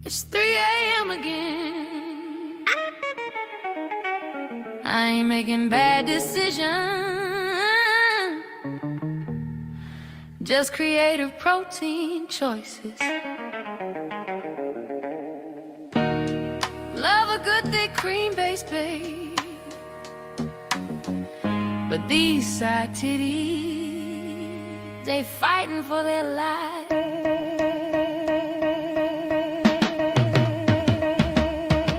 It's 3 a.m. again. I ain't making bad decisions, just creative protein choices. Love a good thick cream-based babe, but these side titties, they fighting for their lives.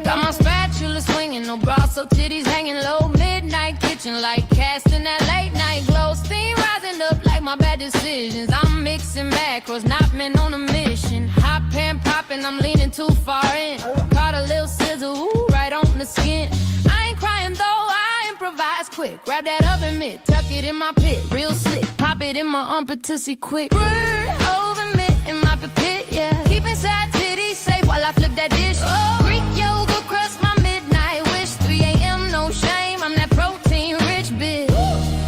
Got my spatula swinging, no bra, so titties hanging low. Midnight kitchen light, casting that late night glow. Steam rising up like my bad decisions. I'm mixing macros, not meant on a mission. Hot pan popping, I'm leaning too far in. Caught a little sizzle, ooh, right on the skin. I ain't crying though, I improvise quick. Grab that oven mitt, tuck it in my pit, real slick. Pop it in my armpit tussie quick. Oven mitt in my pit, yeah. Keep inside titties safe while I flip that dish. Oh, Greek yoga crust my midnight wish. 3 a.m. no shame, I'm that protein rich bitch.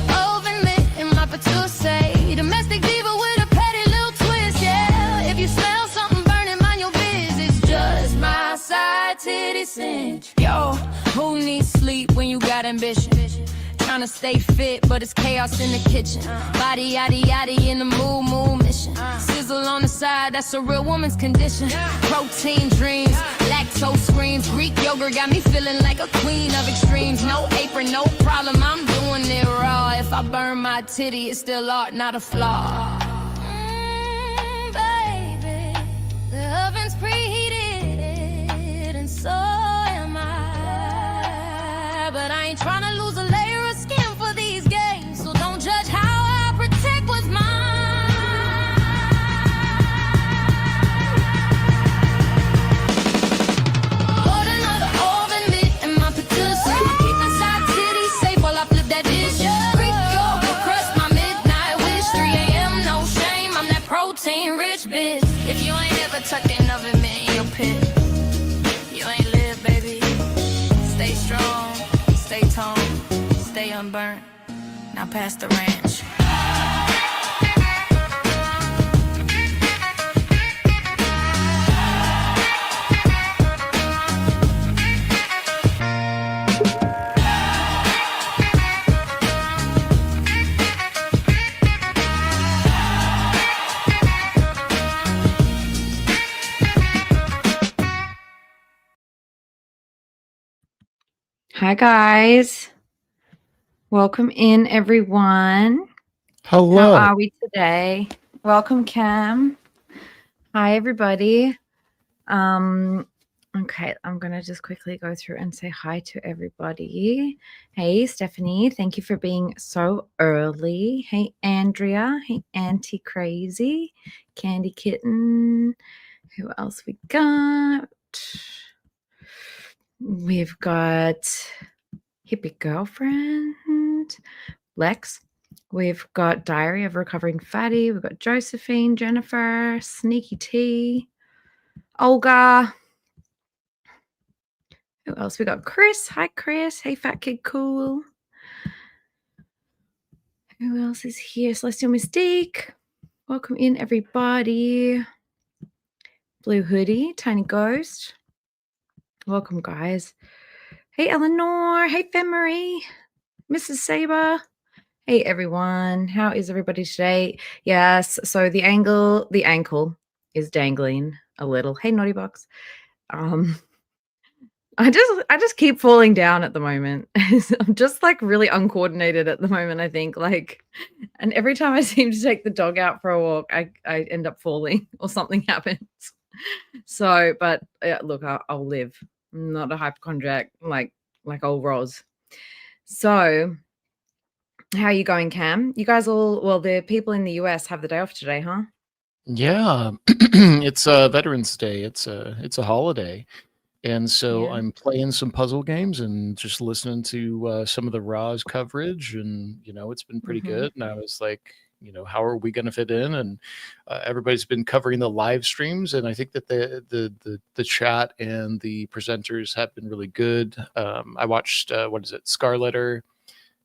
Oven mitt in my say domestic diva with a petty little twist, yeah. If you smell something burning, mind your business. Just my side titty cinch. Yo, who needs sleep when you got ambition? Trying to stay fit, but it's chaos in the kitchen. Body yaddy yaddy in the mood mission. Sizzle on the side, that's a real woman's condition. Protein dreams, lactose screams. Greek yogurt got me feeling like a queen of extremes. No apron, no problem, I'm doing it raw. If I burn my titty, it's still art, not a flaw. Baby, the oven's preheated, and so am I. But I ain't trying to lose a layer of skin for these games, so don't judge how I protect what's mine. Put another oven mitt in my patussi. Keep inside titties safe while I flip that dish. Greek yogurt crust my midnight wish. 3 a.m. no shame, I'm that protein rich bitch. If you ain't ever tucked an oven mitt in your pit, you ain't live, baby. Stay strong, stay toned, stay unburnt. Now pass the ranch. Hi guys, welcome in everyone. Hello. How are we today? Welcome Cam. Hi everybody. Okay, I'm gonna just quickly go through and say hi to everybody. Hey Stephanie, thank you for being so early. Hey Andrea, hey Auntie Crazy, Candy Kitten. Who else we got? We've got Hippie Girlfriend, Lex. We've got Diary of a Recovering Fatty. We've got Josephine, Jennifer, Sneaky T, Olga. Who else? We got Chris. Hi, Chris. Hey, Fat Kid Cool. Who else is here? Celestial Mystique. Welcome in, everybody. Blue Hoodie, Tiny Ghost. Welcome, guys. Hey, Eleanor. Hey, Femery. Mrs. Saber. Hey, everyone. How is everybody today? Yes, so the ankle is dangling a little. Hey, Naughty Box. I just keep falling down at the moment. I'm just like really uncoordinated at the moment, I think. And every time I seem to take the dog out for a walk, I end up falling or something happens. So, but look, I'll live. I'm not a hypochondriac like old Roz. So, how are you going, Cam? You guys the people in the US have the day off today, huh? Yeah, it's Veterans Day. It's a holiday, and so Yeah. I'm playing some puzzle games and just listening to some of the Roz coverage, and it's been pretty good. And I was like, how are we going to fit in? And everybody's been covering the live streams, and I think that the chat and the presenters have been really good. I watched Scarletter,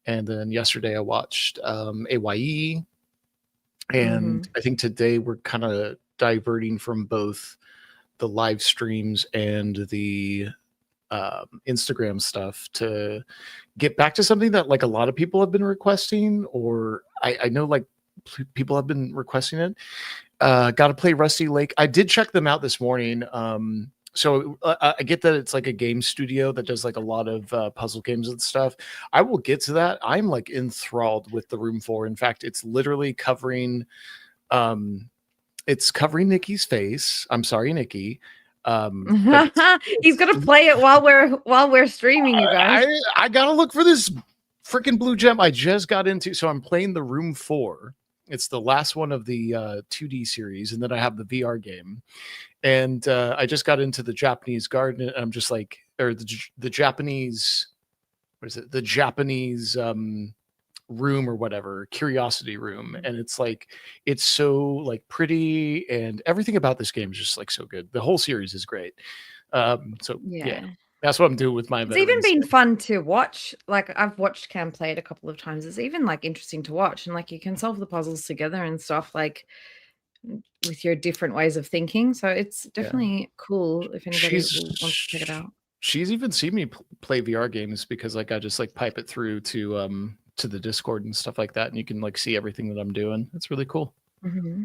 and then yesterday I watched AYE. And I think today we're kind of diverting from both live streams and the Instagram stuff to get back to something that like a lot of people have been requesting, or I know like people have been requesting it. Got to play Rusty Lake. I did check them out this morning. So I get that it's like a game studio that does like a lot of puzzle games and stuff. I will get to that. I'm like enthralled with the Room 4. In fact, it's literally covering Nikki's face. I'm sorry, Nikki. He's gonna play it while we're streaming, you guys. I gotta look for this freaking blue gem I just got into. So I'm playing the Room 4. It's the last one of the 2D series, and then I have the VR game. And I just got into the Japanese garden, and I'm just like, or the Japanese, what is it? The Japanese room or whatever, curiosity room. And it's like, it's so like pretty, and everything about this game is just like so good. The whole series is great. So yeah. That's what I'm doing with my. It's even been fun to watch. Like I've watched Cam play it a couple of times. It's even like interesting to watch, and like you can solve the puzzles together and stuff like with your different ways of thinking. So it's definitely cool if anybody wants to check it out. She's even seen me play VR games because like I just like pipe it through to the Discord and stuff like that, and you can like see everything that I'm doing. It's really cool. Mm-hmm.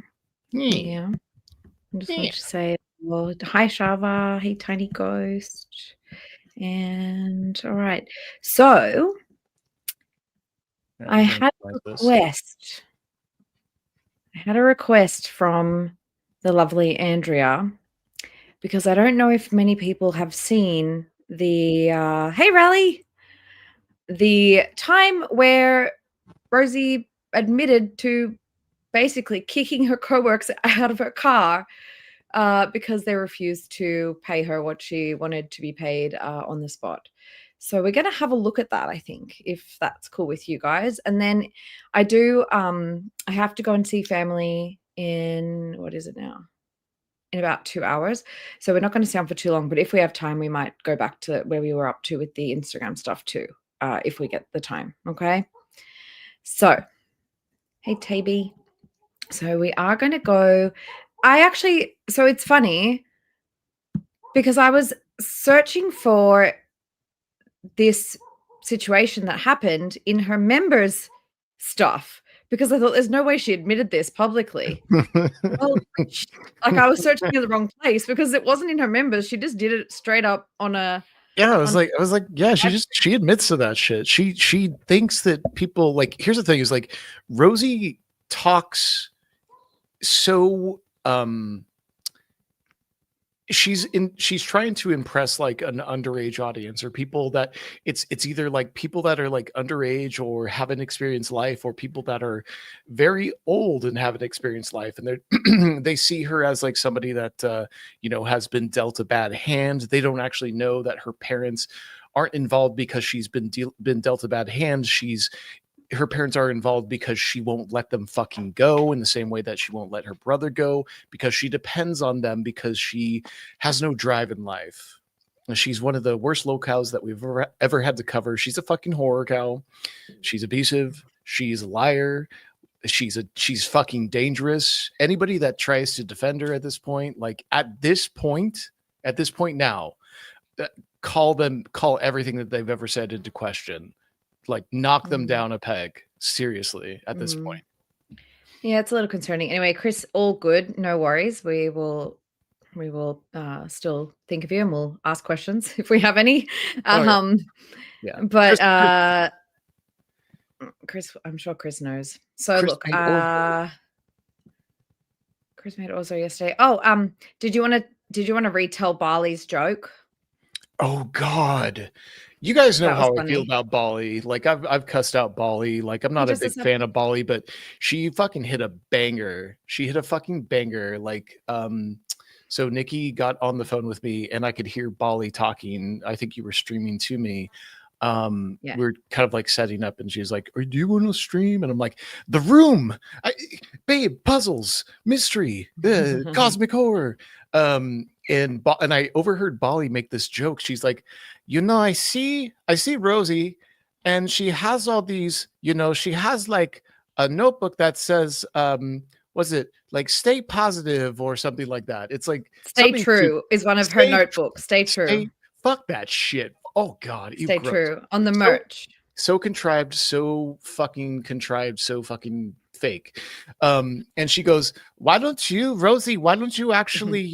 Yeah. I just want to say, well, hi Shava, hey Tiny Ghost. And all right, so I had a request. I had a request from the lovely Andrea, because I don't know if many people have seen the hey Rally, the time where Rosie admitted to basically kicking her coworkers out of her car because they refused to pay her what she wanted to be paid on the spot. So we're going to have a look at that, I think, if that's cool with you guys. And then I have to go and see family in, what is it now? In about 2 hours. So we're not going to stay on for too long, but if we have time, we might go back to where we were up to with the Instagram stuff too, if we get the time. Okay. So, hey, Taby. So we are going to go. So it's funny because I was searching for this situation that happened in her members' stuff because I thought there's no way she admitted this publicly. Well, like I was searching in the wrong place because it wasn't in her members. She just did it straight up on a. Yeah, I was like, yeah, she admits to that shit. She thinks that people like. Here's the thing: is like Rosie talks so she's trying to impress like an underage audience, or people that it's either like people that are like underage or haven't experienced life, or people that are very old and haven't experienced life, and they they see her as like somebody that has been dealt a bad hand. They don't actually know that her parents aren't involved because she's been dealt a bad hand. Her parents are involved because she won't let them fucking go, in the same way that she won't let her brother go, because she depends on them, because she has no drive in life. She's one of the worst locals that we've ever had to cover. She's a fucking horror cow. She's abusive. She's a liar. She's fucking dangerous. Anybody that tries to defend her at this point, like at this point now, call everything that they've ever said into question. Like knock them down a peg, seriously, at this point. Yeah, it's a little concerning. Anyway, Chris, all good, no worries. We will still think of you, and we'll ask questions if we have any. Yeah. But Chris, I'm sure Chris knows. So Chris look, Chris made also yesterday. Oh, did you want to retell Barley's joke? Oh God. You guys know how funny. I feel about Bali. Like I've cussed out Bali. Like I'm not a big fan of Bali, but she fucking hit a banger. She hit a fucking banger. Like so Nikki got on the phone with me and I could hear Bali talking. I think you were streaming to me. We're kind of like setting up, and she's like, do you want to stream? And I'm like, the room, babe, puzzles, mystery, cosmic horror. And I overheard Bali make this joke. She's like, I see Rosie, and she has all these, she has like a notebook that says was it like stay positive or something like that? It's like Stay something true is one of her notebooks. Stay true. fuck that shit. Oh God, Stay gross. true on the merch. So contrived, so fucking contrived, so fucking fake. And she goes, why don't you, Rosie, why don't you actually,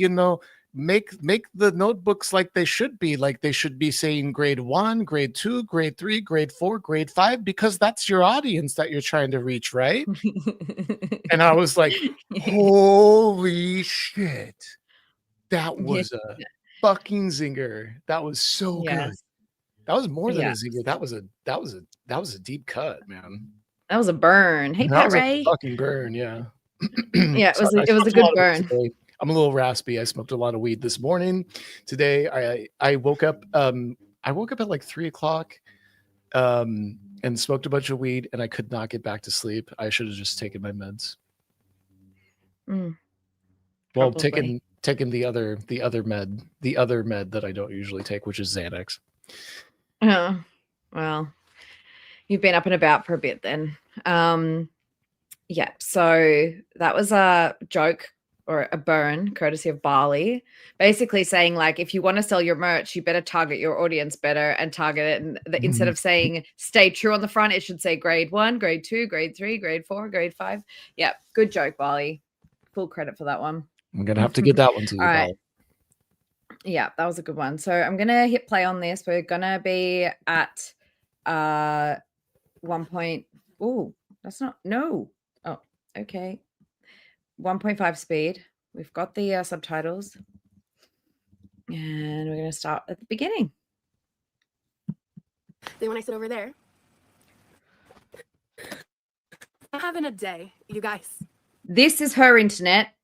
make the notebooks like they should be saying grade 1, grade 2, grade 3, grade 4, grade 5, because that's your audience that you're trying to reach, right? And I was like, holy shit, that was a fucking zinger. That was so good. That was more than a zinger. That was a deep cut, man. That was a burn. Hey, Pat Ray. A fucking burn, yeah. Yeah, it was a good burn. I'm a little raspy. I smoked a lot of weed this morning. Today, I woke up. I woke up at like 3:00, and smoked a bunch of weed, and I could not get back to sleep. I should have just taken my meds. Well, taking the other med that I don't usually take, which is Xanax. Oh, well, you've been up and about for a bit then. Yeah, so that was a joke or a burn courtesy of Barley, basically saying like, if you want to sell your merch, you better target your audience better and target it. And instead of saying stay true on the front, it should say grade 1, grade 2, grade 3, grade 4, grade 5. Yeah, good joke, Barley. Full credit for that one. I'm going to have to get that one to you, All right. Yeah, that was a good one. So I'm going to hit play on this. We're going to be at 1 point. Oh, that's not, no. Oh, okay. 1.5 speed. We've got the subtitles. And we're going to start at the beginning. Then when I sit over there, I'm having a day, you guys. This is her internet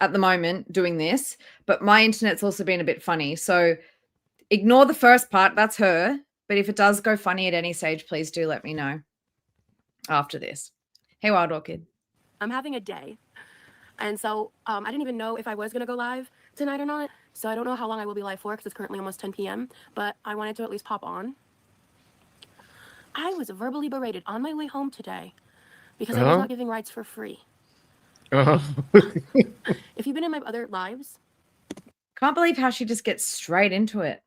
at the moment doing this, but my internet's also been a bit funny. So ignore the first part. That's her. But if it does go funny at any stage, please do let me know after this. Hey, Wild Orchid. I'm having a day. And so I didn't even know if I was going to go live tonight or not. So I don't know how long I will be live for because it's currently almost 10 p.m. But I wanted to at least pop on. I was verbally berated on my way home today because I was not giving rides for free. If you've been in my other lives. Can't believe how she just gets straight into it.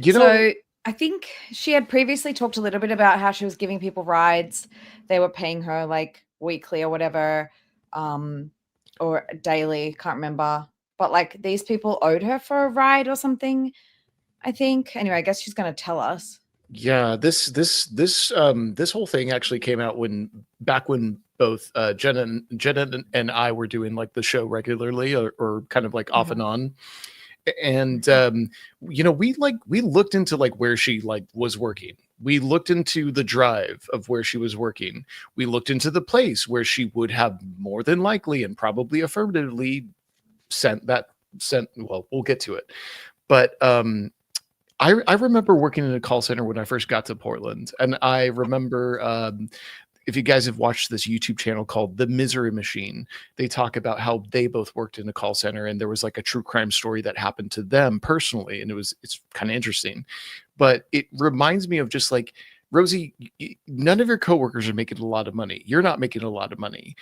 So I think she had previously talked a little bit about how she was giving people rides. They were paying her like weekly or whatever, or daily, can't remember. But like these people owed her for a ride or something, I think. Anyway, I guess she's going to tell us. Yeah, this whole thing actually came out back when both Jenna and I were doing like the show regularly or kind of like off and on. And we looked into like where she like was working. We looked into the drive of where she was working. We looked into the place where she would have more than likely and probably affirmatively sent. Well, we'll get to it. But I remember working in a call center when I first got to Portland, and I remember if you guys have watched this YouTube channel called The Misery Machine, they talk about how they both worked in a call center, and there was like a true crime story that happened to them personally, and it's kind of interesting. But it reminds me of just like, Rosie, none of your coworkers are making a lot of money. You're not making a lot of money.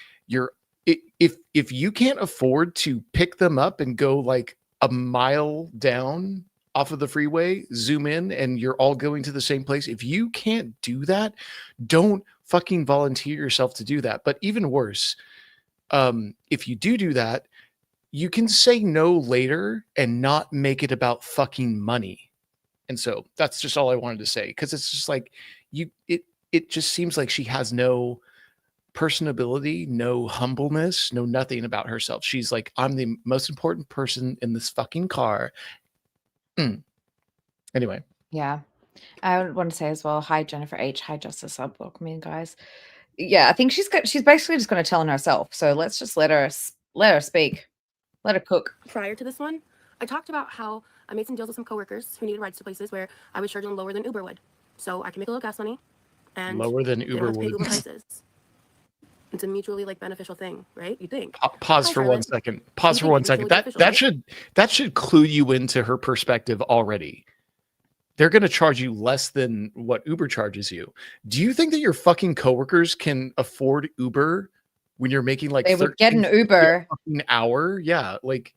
If you can't afford to pick them up and go like a mile down off of the freeway, zoom in, and you're all going to the same place. If you can't do that, don't fucking volunteer yourself to do that. But even worse, if you do that, you can say no later and not make it about fucking money. And so that's just all I wanted to say, because it's just like it just seems like she has no personability, no humbleness, no nothing about herself. She's like, I'm the most important person in this fucking car. Anyway. Yeah. I would want to say as well, hi, Jennifer H. Hi, Justice Sub. Welcome in, guys. Yeah, I think she's basically just going to tell on herself. So let's just let her speak. Let her cook. Prior to this one, I talked about how I made some deals with some coworkers who needed rides to places where I would charge them lower than Uber would. So I can make a little gas money. And lower than Uber would. Uber prices. It's a mutually like beneficial thing, right? You think? Pause for 1 second. Pause for 1 second. That should clue you into her perspective already. They're going to charge you less than what Uber charges you. Do you think that your fucking coworkers can afford Uber when you're making like They would get an 13 Uber. an hour. Yeah, like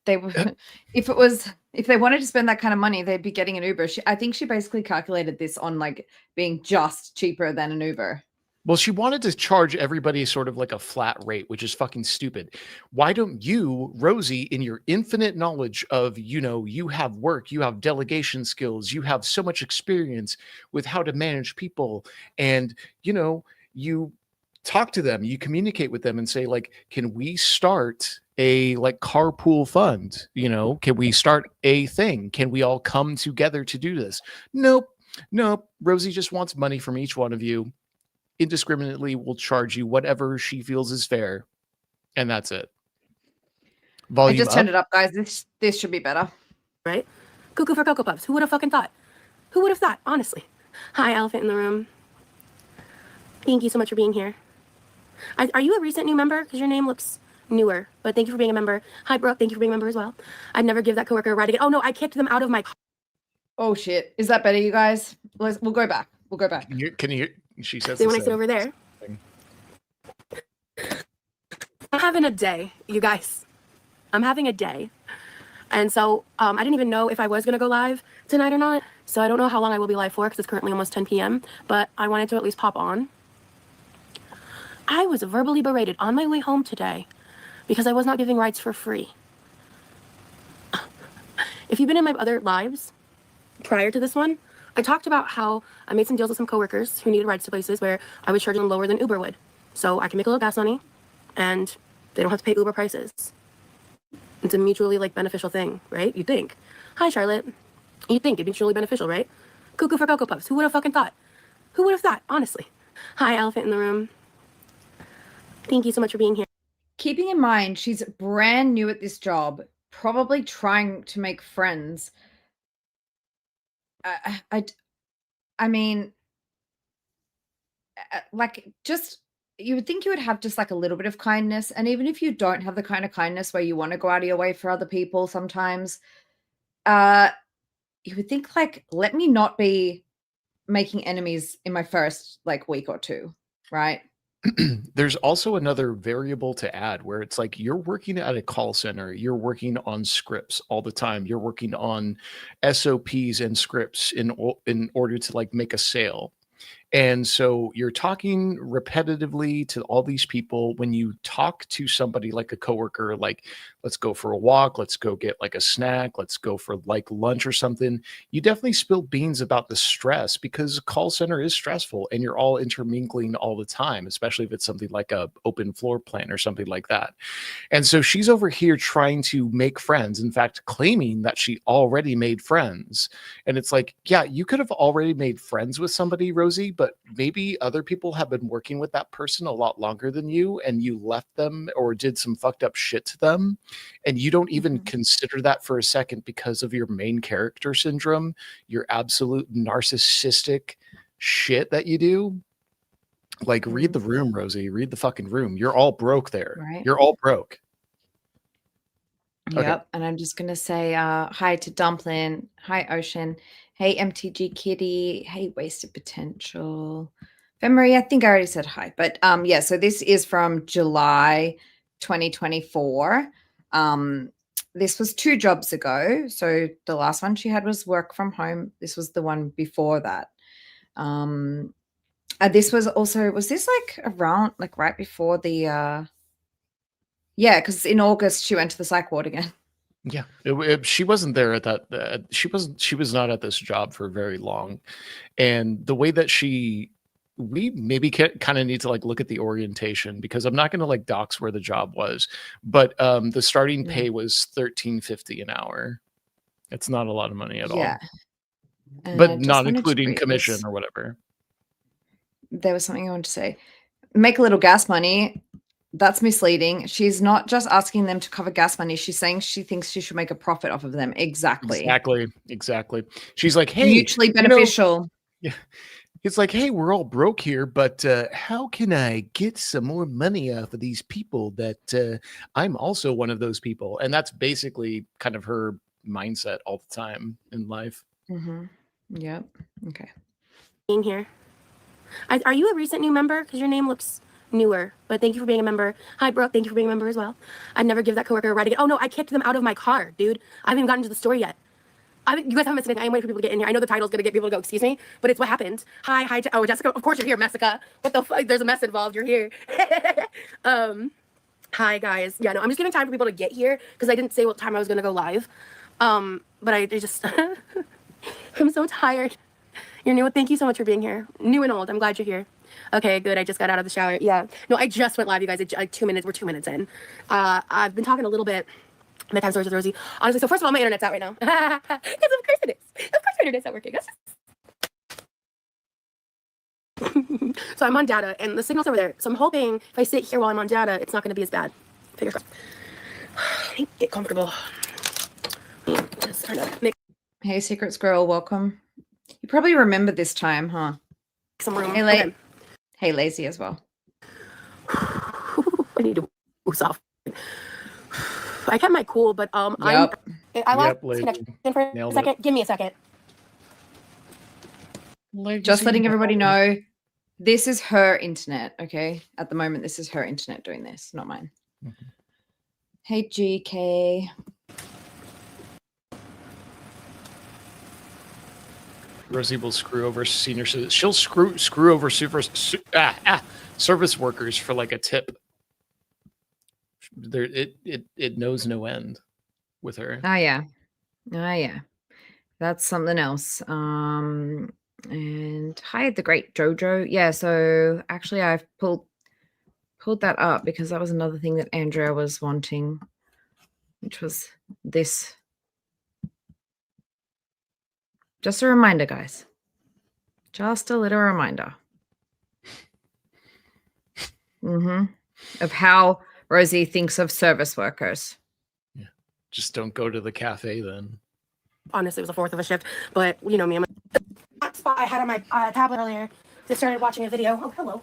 They would, if they wanted to spend that kind of money, they'd be getting an Uber. I think she basically calculated this on like being just cheaper than an Uber. well, she wanted to charge everybody sort of like a flat rate, which is fucking stupid. Why don't you, Rosie, in your infinite knowledge of, you have work, you have delegation skills, you have so much experience with how to manage people, and, you talk to them, you communicate with them and say, like, can we start a like carpool fund? Can we start a thing? Can we all come together to do this? Nope. Rosie just wants money from each one of you. Indiscriminately will charge you whatever she feels is fair, and that's it. Volume I just up. turned it up, guys. This should be better. Right? Cuckoo for Cocoa Puffs. Who would have fucking thought? Who would have thought, honestly? Hi, elephant in the room. Thank you so much for being here. Are you a recent new member? Because your name looks newer, but thank you for being a member. Hi, Brooke. Thank you for being a member as well. I'd never give that coworker a ride again. Oh, no, I kicked them out of my car. Oh, shit. Is that better, you guys? We'll go back. We'll go back. Can you hear? She says They the want to sit same over there. thing. I'm having a day, you guys. I'm having a day. And so I didn't even know if I was going to go live tonight or not. So I don't know how long I will be live for because it's currently almost 10 p.m. But I wanted to at least pop on. I was verbally berated on my way home today because I was not giving rides for free. If you've been in my other lives prior to this one, I talked about how I made some deals with some coworkers who needed rides to places where I was charging them lower than Uber would. So I can make a little gas money and they don't have to pay Uber prices. It's a mutually beneficial thing, right? You'd think. Hi, Charlotte. You'd think it'd be mutually beneficial, right? Cuckoo for Cocoa Puffs. Who would have fucking thought? Who would have thought, honestly? Hi, elephant in the room. Thank you so much for being here. Keeping in mind, she's brand new at this job, probably trying to make friends. I mean, just you would think you would have just like a little bit of kindness, and even if you don't have the kind of kindness where you want to go out of your way for other people, sometimes, you would think let me not be making enemies in my first week or two, right? There's also another variable to add where it's like you're working at a call center, you're working on scripts all the time, you're working on SOPs and scripts in order to make a sale. And so you're talking repetitively to all these people. When you talk to somebody like a coworker, let's go for a walk, let's go get a snack, let's go for lunch or something, you definitely spill beans about the stress because a call center is stressful and you're all intermingling all the time, especially if it's something like a open floor plan or something like that. And so she's over here trying to make friends, in fact, claiming that she already made friends. And it's yeah, you could have already made friends with somebody, Rosie, but maybe other people have been working with that person a lot longer than you, and you left them or did some fucked up shit to them. And you don't even consider that for a second because of your main character syndrome, your absolute narcissistic shit that you do. Read the room, Rosie. Read the fucking room. You're all broke there. Right. You're all broke. Yep. Okay. And I'm just going to say hi to Dumpling. Hi, Ocean. Hey, MTG Kitty. Hey, Wasted Potential. Femery, I think I already said hi. But yeah, so this is from July 2024. This was 2 jobs ago. So the last one she had was work from home. This was the one before that. This was also, was this around right before the yeah, because in August she went to the psych ward again. Yeah, she wasn't there at that. She was not at this job for very long, and the way that we maybe kind of need to look at the orientation, because I'm not going to dox where the job was, but the starting pay was $13.50 an hour. It's not a lot of money at all. Yeah, but not including commission or whatever. There was something I wanted to say. Make a little gas money. That's misleading. She's not just asking them to cover gas money. She's saying she thinks she should make a profit off of them. Exactly. She's like, hey, mutually beneficial. Yeah. It's like, hey, we're all broke here, but how can I get some more money off of these people that I'm also one of those people? And that's basically kind of her mindset all the time in life. Yep. Okay. Being here. Are you a recent new member? Because your name looks newer, but thank you for being a member. Hi, Brooke. Thank you for being a member as well. I'd never give that coworker a ride again. Oh, no, I kicked them out of my car, dude. I haven't even gotten to the story yet. You guys haven't missed anything. I am waiting for people to get in here. I know the title's going to get people to go, excuse me, but it's what happened. Hi. Oh, Jessica. Of course you're here, Messica. What the fuck? There's a mess involved. You're here. Hi, guys. Yeah, no, I'm just giving time for people to get here because I didn't say what time I was going to go live. But I just, I'm so tired. You're new. Thank you so much for being here. New and old. I'm glad you're here. Okay, good. I just got out of the shower. Yeah. No, I just went live, you guys. Like 2 minutes. We're 2 minutes in. I've been talking a little bit. Bedtime stories with Rosie. Honestly, so first of all, my internet's out right now. Because of course it is. Of course my internet's not working. So I'm on data, and the signal's over there. So I'm hoping if I sit here while I'm on data, it's not going to be as bad. Fingers crossed. Let me get comfortable. Just trying to make Hey, Secret Squirrel, welcome. You probably remember this time, huh? some room. Hey, Okay. Hey, Lazy as well. I need to boost off. I kept my cool, but I lost connection for a Nailed second. Give me a second. Just letting everybody know, this is her internet, okay? At the moment, this is her internet doing this, not mine. Mhm. Hey, GK. Rosie will screw over senior citizens. She'll screw over service workers for like a tip. There, it knows no end with her. Oh yeah. That's something else. And hi, the great Jojo. Yeah, so actually I've pulled that up because that was another thing that Andrea was wanting, which was this. Just a reminder, guys. Just a little reminder. Of how Rosie thinks of service workers. Yeah. Just don't go to the cafe then. Honestly, it was a fourth of a shift, but you know me. That spot I had on my tablet earlier. Just started watching a video. Oh, hello.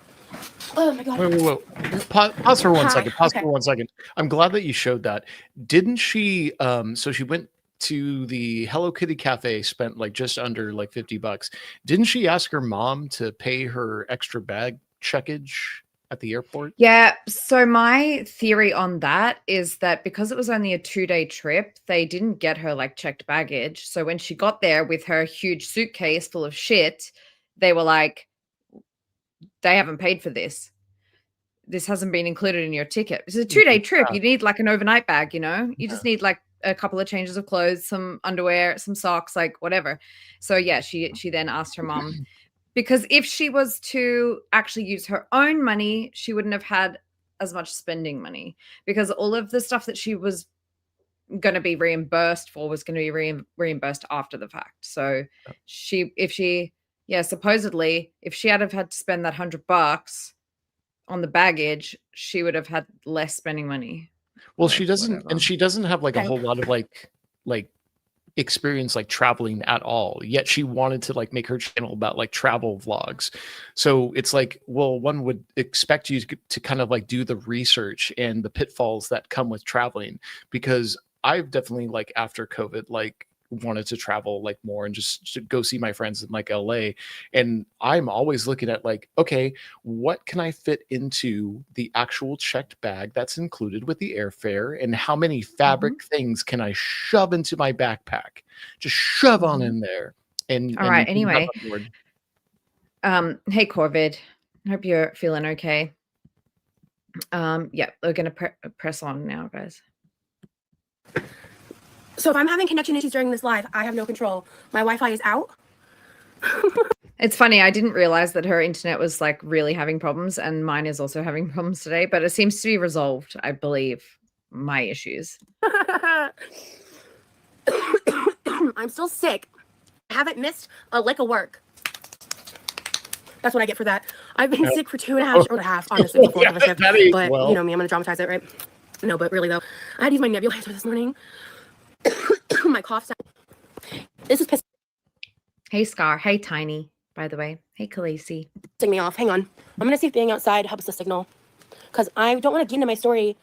Oh my god. Wait. Pause for 1 second. Pause Okay. for 1 second. I'm glad that you showed that. Didn't she? So she went to the Hello Kitty cafe, spent like just under like $50. Didn't she ask her mom to pay her extra bag checkage at the airport? Yeah, so my theory on that is that because it was only a 2-day trip, they didn't get her like checked baggage. So when she got there with her huge suitcase full of shit, they were like, they haven't paid for this. This hasn't been included in your ticket. It's a 2-day trip. You need like an overnight bag, you know? You just need like a couple of changes of clothes, some underwear, some socks, like whatever. So yeah, she then asked her mom, because if she was to actually use her own money, she wouldn't have had as much spending money, because all of the stuff that she was going to be reimbursed for was going to be reimbursed after the fact. So supposedly if she had to spend that $100 on the baggage, she would have had less spending money. Well, Like, she doesn't, whatever. and she doesn't have like a Okay. whole lot of like experience like traveling at all. Yet she wanted to like make her channel about like travel vlogs. So it's like, well, one would expect you to kind of like do the research and the pitfalls that come with traveling, because I've definitely like after COVID like wanted to travel like more and just to go see my friends in like LA. And I'm always looking at like, okay, what can I fit into the actual checked bag that's included with the airfare, and how many fabric things can I shove into my backpack? Just shove on in there. And All right, and be anyway. on board. Hey Corvid, hope you're feeling okay. Yeah, we're gonna press on now, guys. So if I'm having connection issues during this live, I have no control. My Wi-Fi is out. It's funny, I didn't realize that her internet was like really having problems, and mine is also having problems today, but it seems to be resolved, I believe, my issues. I'm still sick. I haven't missed a lick of work. That's what I get for that. I've been sick for 2.5 honestly, before of a shift. That ain't But well. you know me, I'm gonna dramatize it, right? No, but really though, I had to use my nebulizer this morning. My cough sound. This is pissing Hey Scar, hey Tiny, by the way. Hey Khaleesi. me off. Hang on. I'm gonna see if being outside helps the signal, because I don't want to get into my story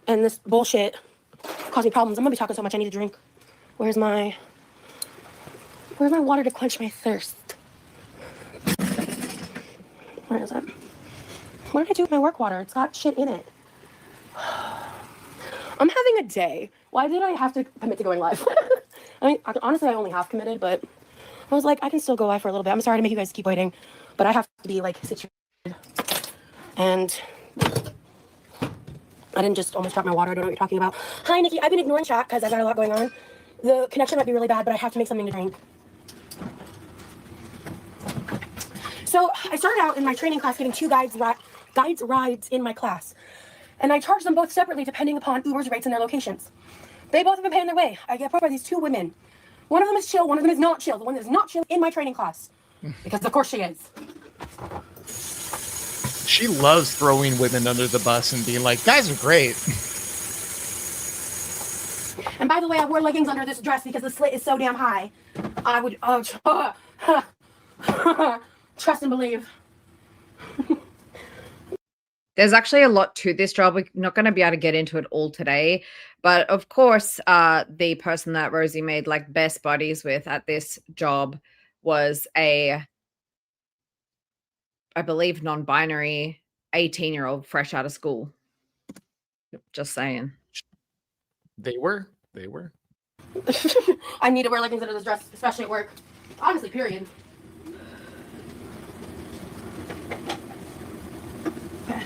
and this bullshit cause me problems. I'm gonna be talking so much. I need a drink. Where's my water to quench my thirst? Where is it? What did I do with my work water? It's got shit in it. I'm having a day. Why did I have to commit to going live? I mean, honestly, I only half committed, but I was like, I can still go live for a little bit. I'm sorry to make you guys keep waiting, but I have to be like situated. And I didn't just almost drop my water. I don't know what you're talking about. Hi, Nikki. I've been ignoring chat because I've got a lot going on. The connection might be really bad, but I have to make something to drink. So I started out in my training class getting 2 guides rides in my class. And I charge them both separately depending upon Uber's rates and their locations. They both have been paying their way. I get approached by these 2 women. One of them is chill, one of them is not chill. The one that is not chill in my training class. Because of course she is. She loves throwing women under the bus and being like, guys are great. And by the way, I wore leggings under this dress because the slit is so damn high. I would, trust and believe. There's actually a lot to this job. We're not going to be able to get into it all today. But of course, the person that Rosie made like best buddies with at this job was I believe, non-binary 18-year-old fresh out of school. Just saying. They were. I need to wear leggings under this dress, especially at work. Honestly, period. Okay.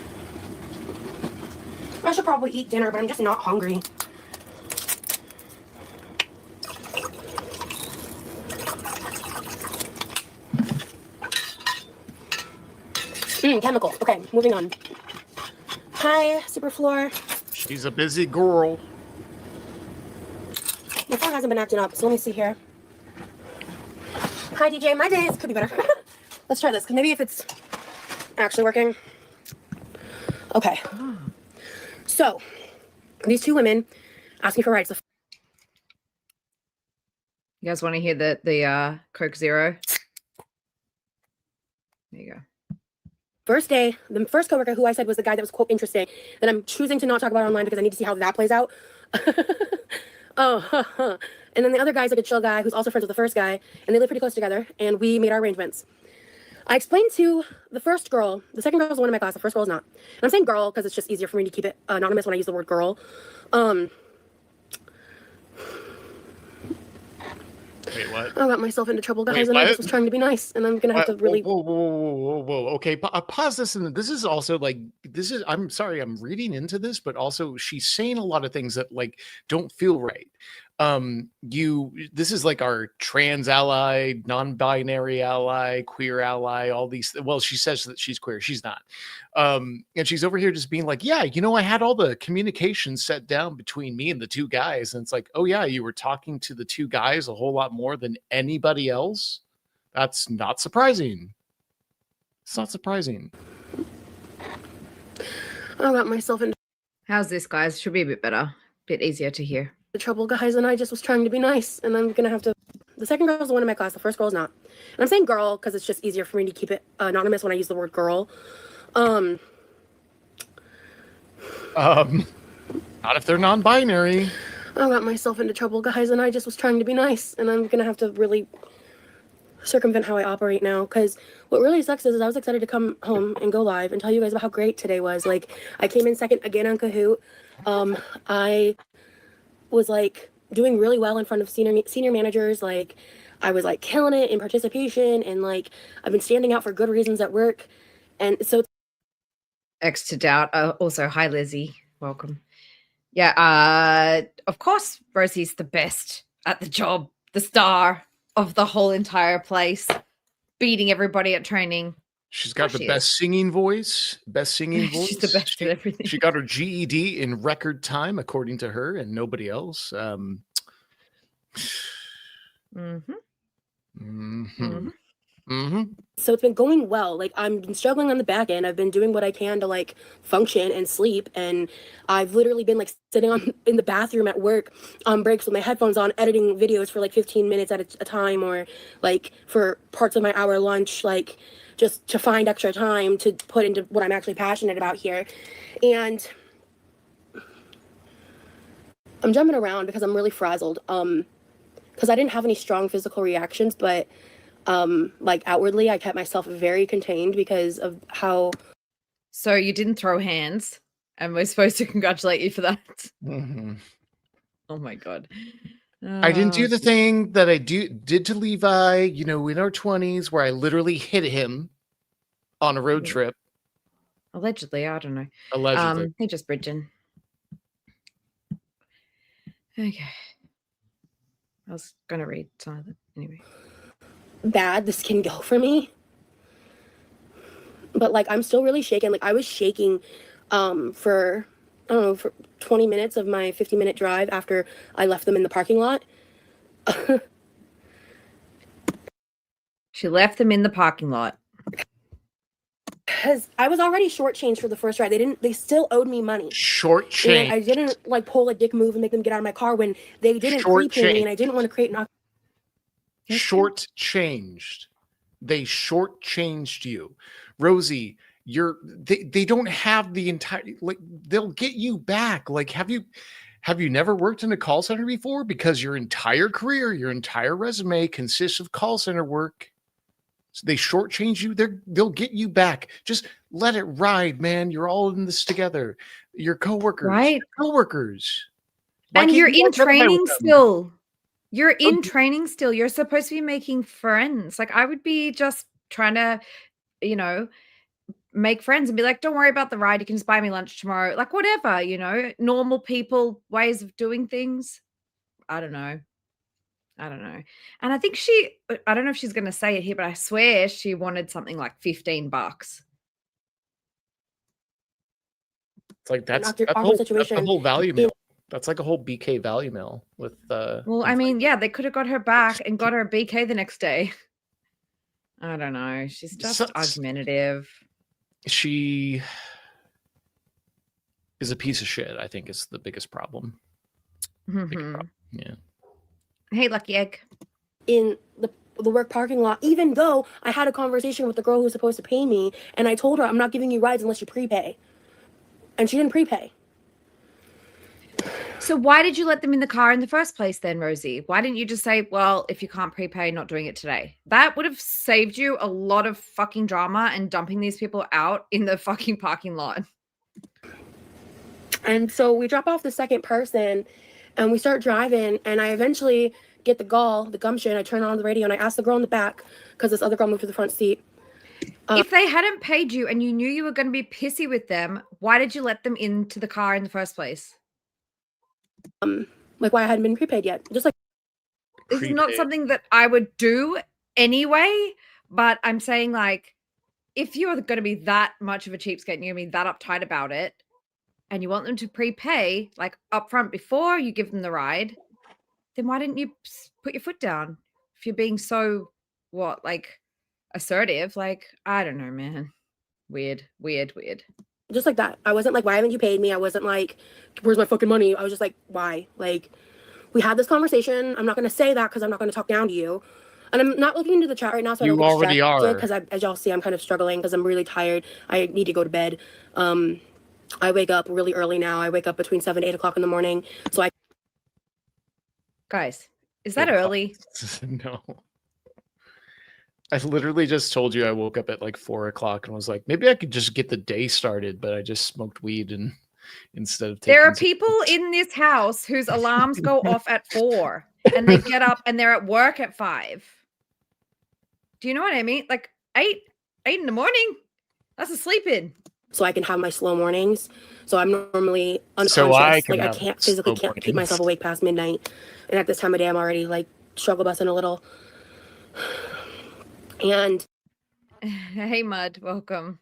I should probably eat dinner, but I'm just not hungry. Chemicals. Okay, moving on. Hi, Superfloor. She's a busy girl. My phone hasn't been acting up, so let me see here. Hi, DJ. My days could be better. Let's try this, because maybe if it's actually working. Okay. So, these 2 women asking for rights. You guys want to hear the Coke Zero? There you go. First day, the first coworker who I said was the guy that was, quote, interesting, that I'm choosing to not talk about online because I need to see how that plays out. And then the other guy's like a chill guy who's also friends with the first guy, and they live pretty close together, and we made our arrangements. I explained to the first girl, the second girl is the one in my class, the first girl is not. And I'm saying girl because it's just easier for me to keep it anonymous when I use the word girl. Wait, what? I got myself into trouble, guys, Wait, and I what? just was trying to be nice, and I'm gonna have to really. Whoa. Okay, pause this. And this is also like, I'm sorry, I'm reading into this, but also she's saying a lot of things that like don't feel right. This is like our trans ally, non-binary ally, queer ally, all these. Well, she says that she's queer. She's not. And she's over here just being like, yeah, I had all the communication set down between me and the 2 guys. And it's like, oh yeah, you were talking to the 2 guys a whole lot more than anybody else. That's not surprising. It's not surprising. I got myself into How's this, guys? Should be a bit better. A bit easier to hear. trouble, guys, and I just was trying to be nice, and I'm gonna have to. The second girl is the one in my class, the first girl is not. And I'm saying girl because it's just easier for me to keep it anonymous when I use the word girl. Not if they're non-binary. I got myself into trouble, guys, and I just was trying to be nice, and I'm gonna have to really circumvent how I operate now, because what really sucks is I was excited to come home and go live and tell you guys about how great today was. Like, I came in second again on Kahoot. I was like doing really well in front of senior managers. Like, I was like killing it in participation, and like I've been standing out for good reasons at work. And so X to doubt. Also, hi Lizzie, welcome. Yeah, of course Rosie's the best at the job, the star of the whole entire place, beating everybody at training. She's got the best singing voice. She's the best at everything. She got her GED in record time, according to her, and nobody else. So it's been going well. Like, I've been struggling on the back end. I've been doing what I can to like function and sleep, and I've literally been like sitting in the bathroom at work on breaks with my headphones on, editing videos for like 15 minutes at a time, or like for parts of my hour lunch, like just to find extra time to put into what I'm actually passionate about here. And I'm jumping around because I'm really frazzled. Because I didn't have any strong physical reactions, but like outwardly I kept myself very contained because of how So you didn't throw hands, and we're supposed to congratulate you for that. Mhm. Oh my god. I didn't do Oh, the thing that I did to Levi, you know, in our 20s, where I literally hit him on a road Yeah. trip, allegedly, I don't know. allegedly. Hey, just bridging. Okay. I was gonna read some of it anyway. Bad this can go for me. But like I'm still really shaken. Like I was shaking for I don't know, for 20 minutes of my 50-minute drive after I left them in the parking lot. She left them in the parking lot. Because I was already shortchanged for the first ride. They still owed me money. Short And change. I didn't like pull a dick move and make them get out of my car when they didn't Short prepay me, change. and I didn't want to create an Short changed. They shortchanged you. Rosie, they don't have the entire, like, they'll get you back. Like, have you never worked in a call center before? Because your entire career, your entire resume consists of call center work. So they shortchange you, they'll get you back. Just let it ride, man. You're all in this together. Your coworkers, Right. coworkers. Why And can't you're you in identify with training them? still. You're in Okay. training still. You're supposed to be making friends. Like I would be just trying to, you know, make friends and be like, don't worry about the ride. You can just buy me lunch tomorrow. Like whatever, you know, normal people ways of doing things. I don't know. I don't know. And I think I don't know if she's going to say it here, but I swear she wanted something like $15. It's like that's awkward that's the situation. whole value meal. That's like a whole BK value meal with Well, I mean, yeah, they could have got her back and got her a BK the next day. I don't know. She's just argumentative. She is a piece of shit, I think, is the biggest problem. Yeah. Hey, Lucky Egg. In the work parking lot, even though I had a conversation with the girl who was supposed to pay me, and I told her I'm not giving you rides unless you prepay, and she didn't prepay. So why did you let them in the car in the first place then, Rosie? Why didn't you just say, well, if you can't prepay, not doing it today? That would have saved you a lot of fucking drama and dumping these people out in the fucking parking lot. And so we drop off the second person and we start driving, and I eventually get the gumption. I turn on the radio and I ask the girl in the back, because this other girl moved to the front seat. If they hadn't paid you and you knew you were going to be pissy with them, why did you let them into the car in the first place? Like why I hadn't been prepaid yet. Just like this is not something that I would do anyway, but I'm saying, like, if you're going to be that much of a cheapskate and you're going to be that uptight about it, and you want them to prepay, like, upfront before you give them the ride, then why didn't you put your foot down? If you're being so, assertive, like, I don't know, man. Weird. just like that. I wasn't like, why haven't you paid me? I wasn't like, where's my fucking money? I was just like, why? Like, we had this conversation. I'm not going to say that because I'm not going to talk down to you. And I'm not looking into the chat right now, so I don't get already are. because as y'all see, I'm kind of struggling because I'm really tired. I need to go to bed. I wake up really early now. I wake up between 7 to 8 o'clock in the morning. So Guys, is that early? No. I literally just told you I woke up at like 4 o'clock and was like, maybe I could just get the day started, but I just smoked weed and instead of taking there are people in this house whose alarms go off at 4 and they get up and they're at work at 5. Do you know what I mean? Like 8 in the morning. That's a sleep in. So I can have my slow mornings. So I'm normally unconscious. So I can't physically keep myself awake past midnight. And at this time of day, I'm already like struggle busting a little. And hey, Mud, welcome.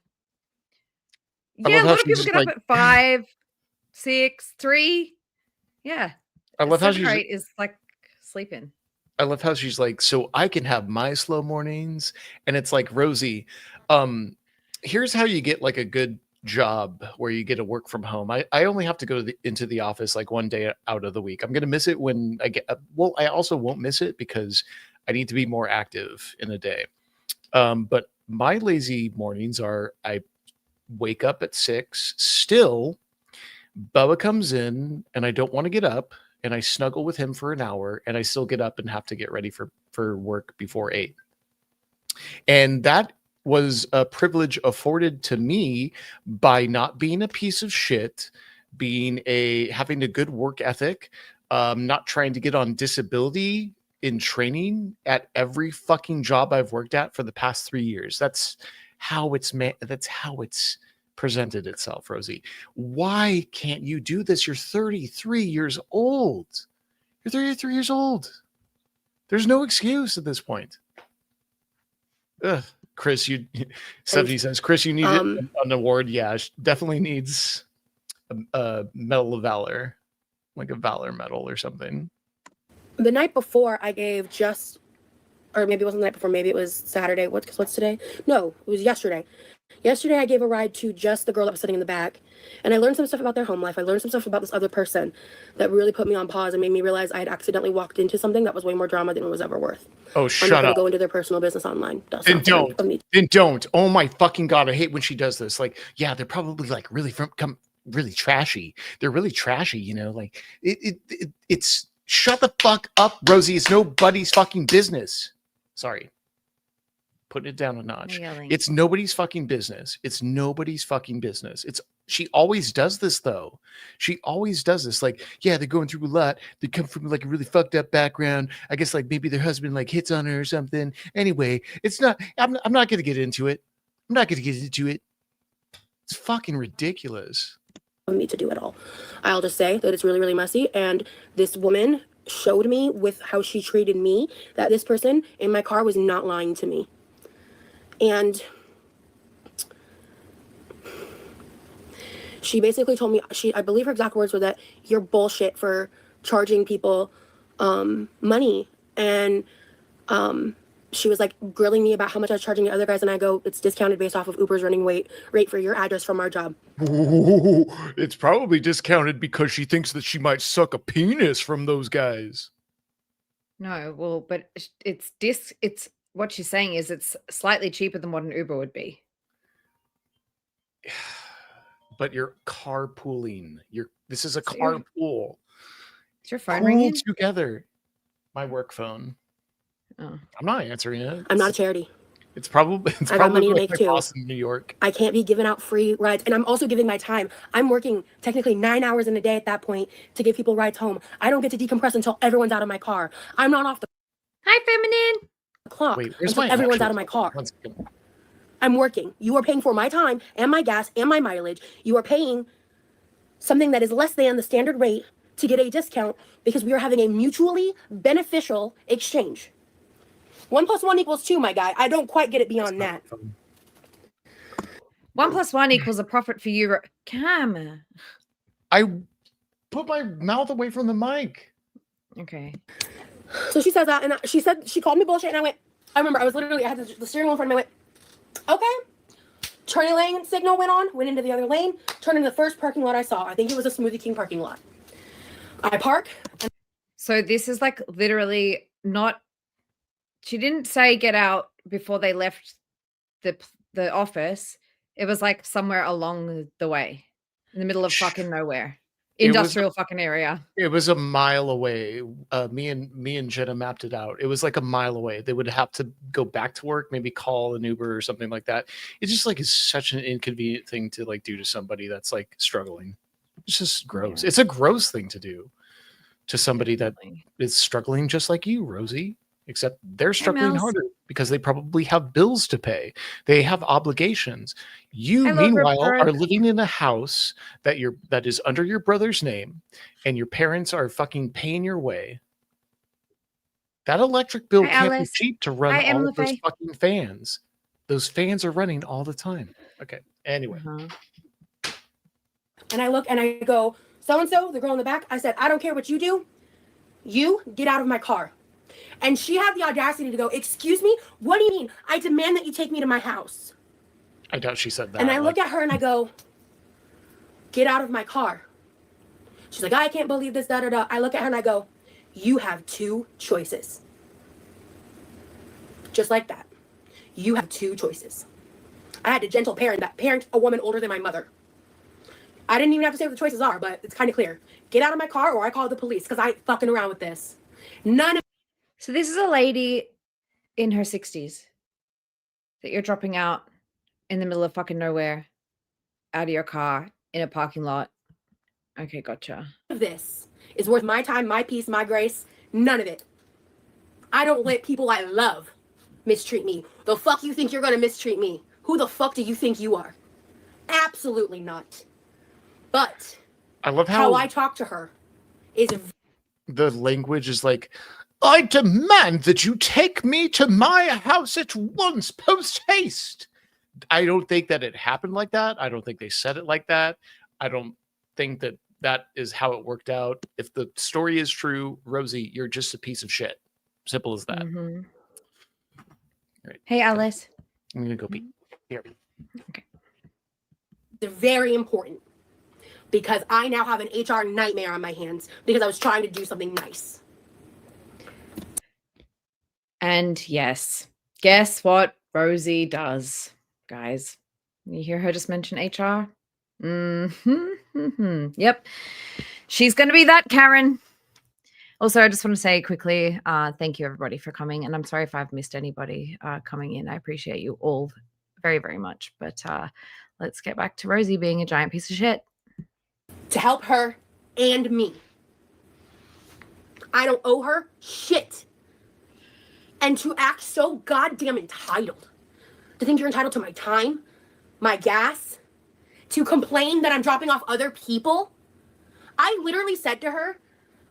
I Yeah, a love how lot of people she's get like- up at 5, 6, 3. Yeah. I love how 7 or she's 8 is like sleeping. I love how she's like, so I can have my slow mornings. And it's like, Rosie, here's how you get like a good job where you get to work from home. I only have to go into the office like one day out of the week. I'm going to miss it when I get, well, I also won't miss it because I need to be more active in a day. But my lazy mornings are, I wake up at 6, still Bubba comes in and I don't want to get up, and I snuggle with him for an hour, and I still get up and have to get ready for work before 8. And that was a privilege afforded to me by not being a piece of shit, having a good work ethic, not trying to get on disability in training at every fucking job I've worked at for the past 3 years. That's how it's presented itself, Rosie. Why can't you do this? You're 33 years old. You're 33 years old. There's no excuse at this point. Ugh. Chris, Stephanie says, Chris, you need an award. Yeah, definitely needs a Medal of Valor, like a Valor Medal or something. The night before, I gave or maybe it wasn't the night before, maybe it was Saturday. What's today? No, it was yesterday. Yesterday, I gave a ride to just the girl that was sitting in the back, and I learned some stuff about their home life. I learned some stuff about this other person that really put me on pause and made me realize I had accidentally walked into something that was way more drama than it was ever worth. Oh, shut up. Go into their personal business online. Then don't. Oh my fucking God. I hate when she does this. Like, yeah, they're probably like really trashy. They're really trashy, you know, like it's shut the fuck up, Rosie. It's nobody's fucking business. Sorry. Putting it down a notch. It's nobody's fucking business. It's nobody's fucking business. She always does this though. She always does this. Like, yeah, they're going through a lot. They come from like a really fucked up background. I guess like maybe their husband like hits on her or something. Anyway, I'm not going to get into it. It's fucking ridiculous. Me to do it all. I'll just say that it's really, really messy. And this woman showed me with how she treated me that this person in my car was not lying to me. And she basically told me, I believe her exact words were that you're bullshit for charging people money. And she was like grilling me about how much I was charging the other guys. And I go, it's discounted based off of Uber's running rate for your address from our job. Ooh, it's probably discounted because she thinks that she might suck a penis from those guys. No, well, but it's what she's saying is it's slightly cheaper than what an Uber would be. But you're carpooling. This is a carpool. Is your phone ringing? Together. My work phone. Oh. I'm not answering it. I'm not a charity. It's probably I got money to make too. In New York. I can't be giving out free rides, and I'm also giving my time. I'm working technically 9 hours in a day at that point to give people rides home. I don't get to decompress until everyone's out of my car. I'm not off the feminine clock Wait, until everyone's out of my car. I'm working. You are paying for my time and my gas and my mileage. You are paying something that is less than the standard rate to get a discount because we are having a mutually beneficial exchange. 1 + 1 = 2, my guy. I don't quite get it beyond that. 1 + 1 = a profit for you. Come. I put my mouth away from the mic. Okay. So she says that, and she called me bullshit, and I remember I had the steering wheel in front of me. I went, okay. Turning lane signal went into the other lane, turned into the first parking lot I saw. I think it was a Smoothie King parking lot. I park. So this is like literally not. She didn't say get out before they left the office. It was like somewhere along the way, in the middle of fucking nowhere, industrial fucking area. It was a mile away. Me and Jenna mapped it out. It was like a mile away. They would have to go back to work, maybe call an Uber or something like that. It just like is such an inconvenient thing to like do to somebody that's like struggling. It's just gross. Yeah. It's a gross thing to do to somebody that is struggling just like you, Rosie. Except they're struggling harder because they probably have bills to pay. They have obligations. You, meanwhile, are living in a house that is under your brother's name, and your parents are fucking paying your way. That electric bill can't be cheap to run all of those fucking fans. Those fans are running all the time. Okay. Anyway. And I look and I go, so-and-so, the girl in the back. I said, I don't care what you do. You get out of my car. And she had the audacity to go, excuse me? What do you mean? I demand that you take me to my house. I doubt she said that. And I look at her and I go, get out of my car. She's like, I can't believe this, da-da-da. I look at her and I go, you have 2 choices. Just like that. You have 2 choices. I had to gentle parent a woman older than my mother. I didn't even have to say what the choices are, but it's kind of clear. Get out of my car or I call the police because I ain't fucking around with this. So this is a lady in her 60s. that you're dropping out in the middle of fucking nowhere, out of your car, in a parking lot. Okay, gotcha. This is worth my time, my peace, my grace. None of it. I don't let people I love mistreat me. The fuck you think you're gonna mistreat me? Who the fuck do you think you are? Absolutely not. But I love how I talk to her is the language is like, I demand that you take me to my house at once, post haste. I don't think that it happened like that. I don't think they said it like that. I don't think that that is how it worked out. If the story is true, Rosie, you're just a piece of shit. Simple as that. Mm-hmm. Right. Hey, Alice. I'm gonna go pee. Here. Okay. they're very important because I now have an HR nightmare on my hands because I was trying to do something nice. And yes, guess what Rosie does, guys? You hear her just mention HR? Yep. She's going to be that Karen. Also, I just want to say quickly, thank you everybody for coming. And I'm sorry if I've missed anybody coming in. I appreciate you all very, very much. But let's get back to Rosie being a giant piece of shit. To help her and me. I don't owe her shit. And to act so goddamn entitled. To think you're entitled to my time, my gas, to complain that I'm dropping off other people. I literally said to her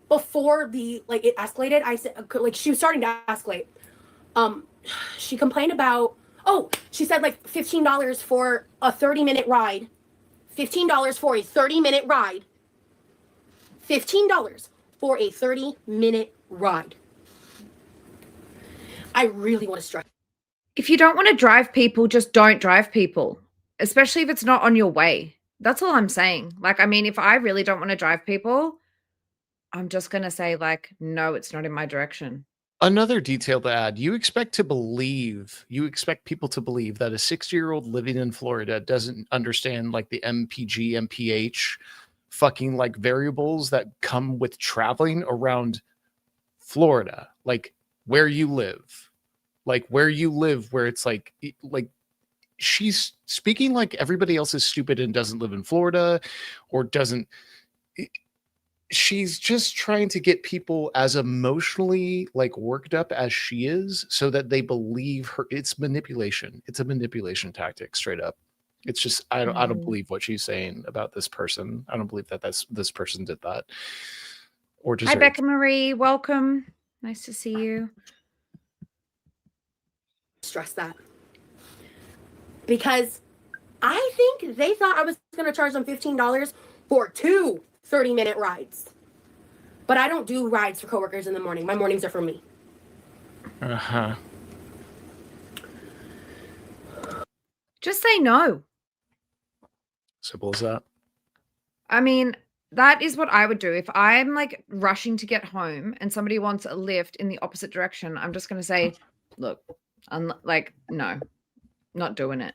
before it escalated, I said, she was starting to escalate. She complained about, she said $15 for a 30-minute ride. $15 for a 30-minute ride. $15 for a 30-minute ride. I really want to strike. If you don't want to drive people, just don't drive people, especially if it's not on your way. That's all I'm saying. If I really don't want to drive people, I'm just going to say no, it's not in my direction. Another detail to add, you expect people to believe that a 60-year-old living in Florida doesn't understand the MPG, MPH fucking variables that come with traveling around Florida, where you live, where it's she's speaking like everybody else is stupid and doesn't live in Florida or doesn't. She's just trying to get people as emotionally worked up as she is so that they believe her. It's manipulation. It's a manipulation tactic, straight up. It's just, I don't believe what she's saying about this person. I don't believe that this person did that. Or just. Hi, Becca Marie. Welcome. Nice to see you. Stress that. Because I think they thought I was going to charge them $15 for 2 30-minute rides. But I don't do rides for coworkers in the morning. My mornings are for me. Uh-huh. Just say no. Simple as that. That is what I would do. If I'm rushing to get home and somebody wants a lift in the opposite direction, I'm just going to say, look, no, not doing it.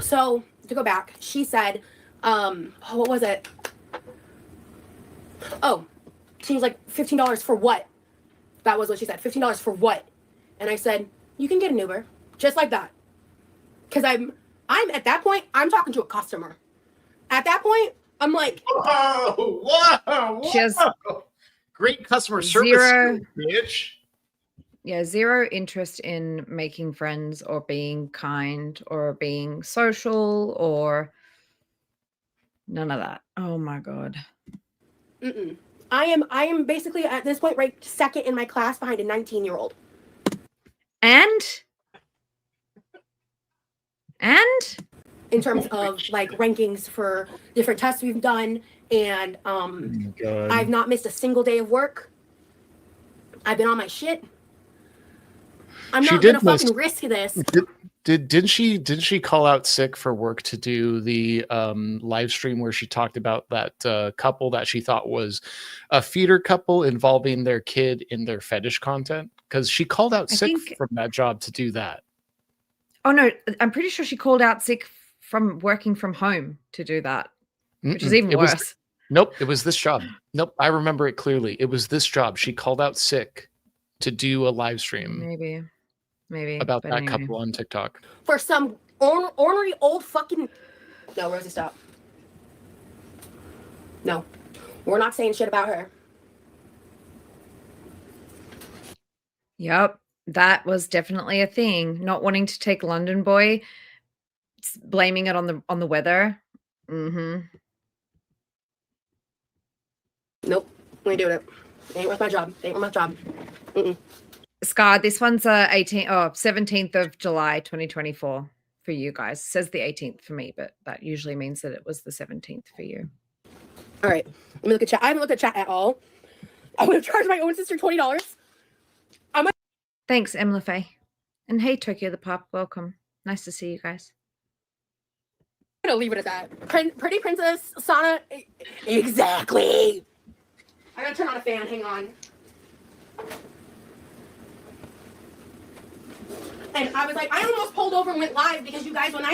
So to go back, she said, what was it? She was like, $15 for what? That was what she said. $15 for what? And I said, you can get an Uber, just like that. Because I'm at that point, I'm talking to a customer. At that point, I'm like, whoa. She has great customer service, bitch. Yeah, zero interest in making friends or being kind or being social or none of that. Oh my God. I am basically at this point right second in my class behind a 19-year-old. And in terms of rankings for different tests we've done, and I've not missed a single day of work. I've been on my shit. I'm not gonna fucking risk this. Didn't she call out sick for work to do the live stream where she talked about that couple that she thought was a feeder couple involving their kid in their fetish content? Because she called out sick from that job to do that. Oh no, I'm pretty sure she called out sick from working from home to do that, which is even worse. Nope, it was this job. Nope, I remember it clearly. It was this job. She called out sick to do a live stream. Maybe. maybe. About but that anyway. couple on TikTok. For some ornery old fucking... No, Rosie, stop. No. We're not saying shit about her. Yep, that was definitely a thing. Not wanting to take London Boy, blaming it on the weather. Mm-hmm. Nope. We ain't doing it. Ain't worth my job. Ain't worth my job. Mm-mm. Scar, this one's 17th of July, 2024 for you guys. It says the 18th for me, but that usually means that it was the 17th for you. All right. Let me look at chat. I haven't looked at chat at all. I would have charged my own sister $20. Thanks, Emma Faye. And hey, Tokyo the Pop, welcome. Nice to see you guys. I'm gonna leave it at that. Pretty Princess Sana. Exactly. I gotta turn on a fan. Hang on. And I was like, I almost pulled over and went live because you guys, when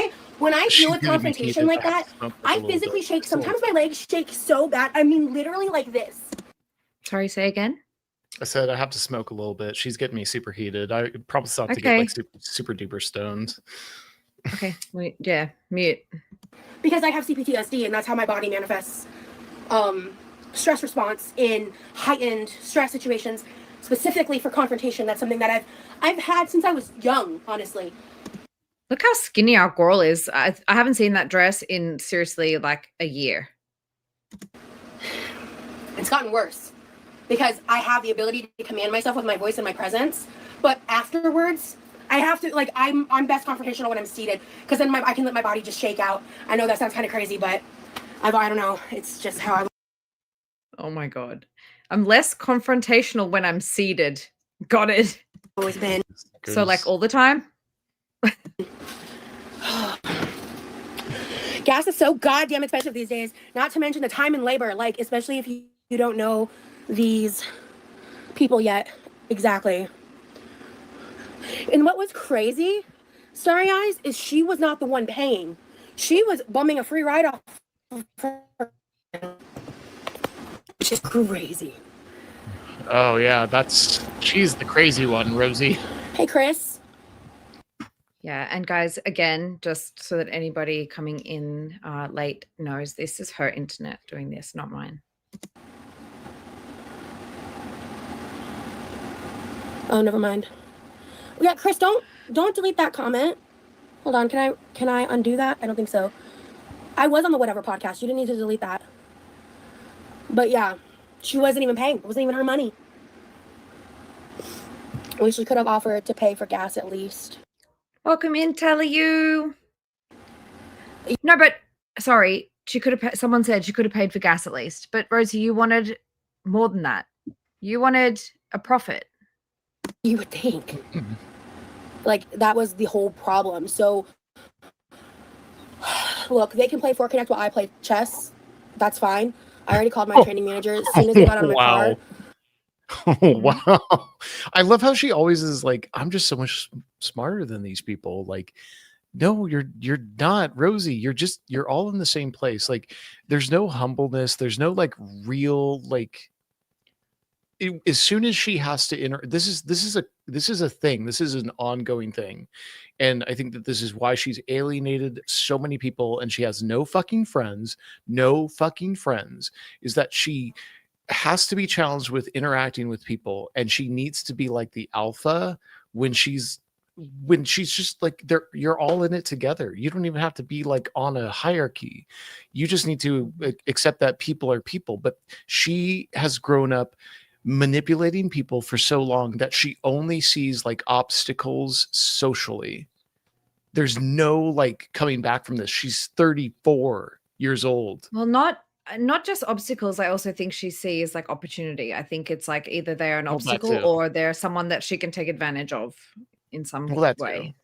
I deal with confrontation like that, I physically shake. Sometimes my legs shake so bad. I mean, literally like this. Sorry, say again. I said I have to smoke a little bit. She's getting me super heated. I promise not to get like super duper stoned. Okay, wait, yeah, mute. Because I have CPTSD, and that's how my body manifests stress response in heightened stress situations, specifically for confrontation. That's something that I've had since I was young, honestly. Look how skinny our girl is. I haven't seen that dress in seriously like a year. It's gotten worse because I have the ability to command myself with my voice and my presence, but afterwards I have to, like, I'm best confrontational when I'm seated, because then I can let my body just shake out. I know that sounds kind of crazy, but I don't know. It's just how I... Oh my God. I'm less confrontational when I'm seated. Got it. always been. So like all the time? Gas is so goddamn expensive these days, not to mention the time and labor, like, especially if you don't know these people yet. Exactly. And what was crazy, Starry Eyes, is she was not the one paying. She was bumming a free ride off of her. Which is crazy. Oh yeah, she's the crazy one, Rosie. Hey, Chris. Yeah, and guys, again, just so that anybody coming in late knows, this is her internet doing this, not mine. Oh, never mind. Yeah, Chris, don't delete that comment. Hold on, can I undo that? I don't think so. I was on the Whatever podcast. You didn't need to delete that. But yeah, she wasn't even paying. It wasn't even her money. We she could have offered to pay for gas at least. Welcome in, Tally-you. No, but sorry, she could have. Someone said she could have paid for gas at least. But Rosie, you wanted more than that. You wanted a profit. You would think. Like, that was the whole problem. So, look, they can play Fortnite while I play chess. That's fine. I already called my training manager as soon as they got out of my car. Oh, wow. I love how she always is like, I'm just so much smarter than these people. Like, no, you're not, Rosie. You're all in the same place. Like, there's no humbleness. There's no like real like. As soon as she has to this is a thing. This is an ongoing thing, and I think that this is why she's alienated so many people, and she has no fucking friends. Is that she has to be challenged with interacting with people, and she needs to be like the alpha when she's just like you're all in it together. You don't even have to be like on a hierarchy. You just need to accept that people are people. But she has grown up manipulating people for so long that she only sees like obstacles socially. There's no like coming back from this. She's 34 years old. Well, not just obstacles. I also think she sees like opportunity. I think it's like either they're an obstacle or they're someone that she can take advantage of in some way.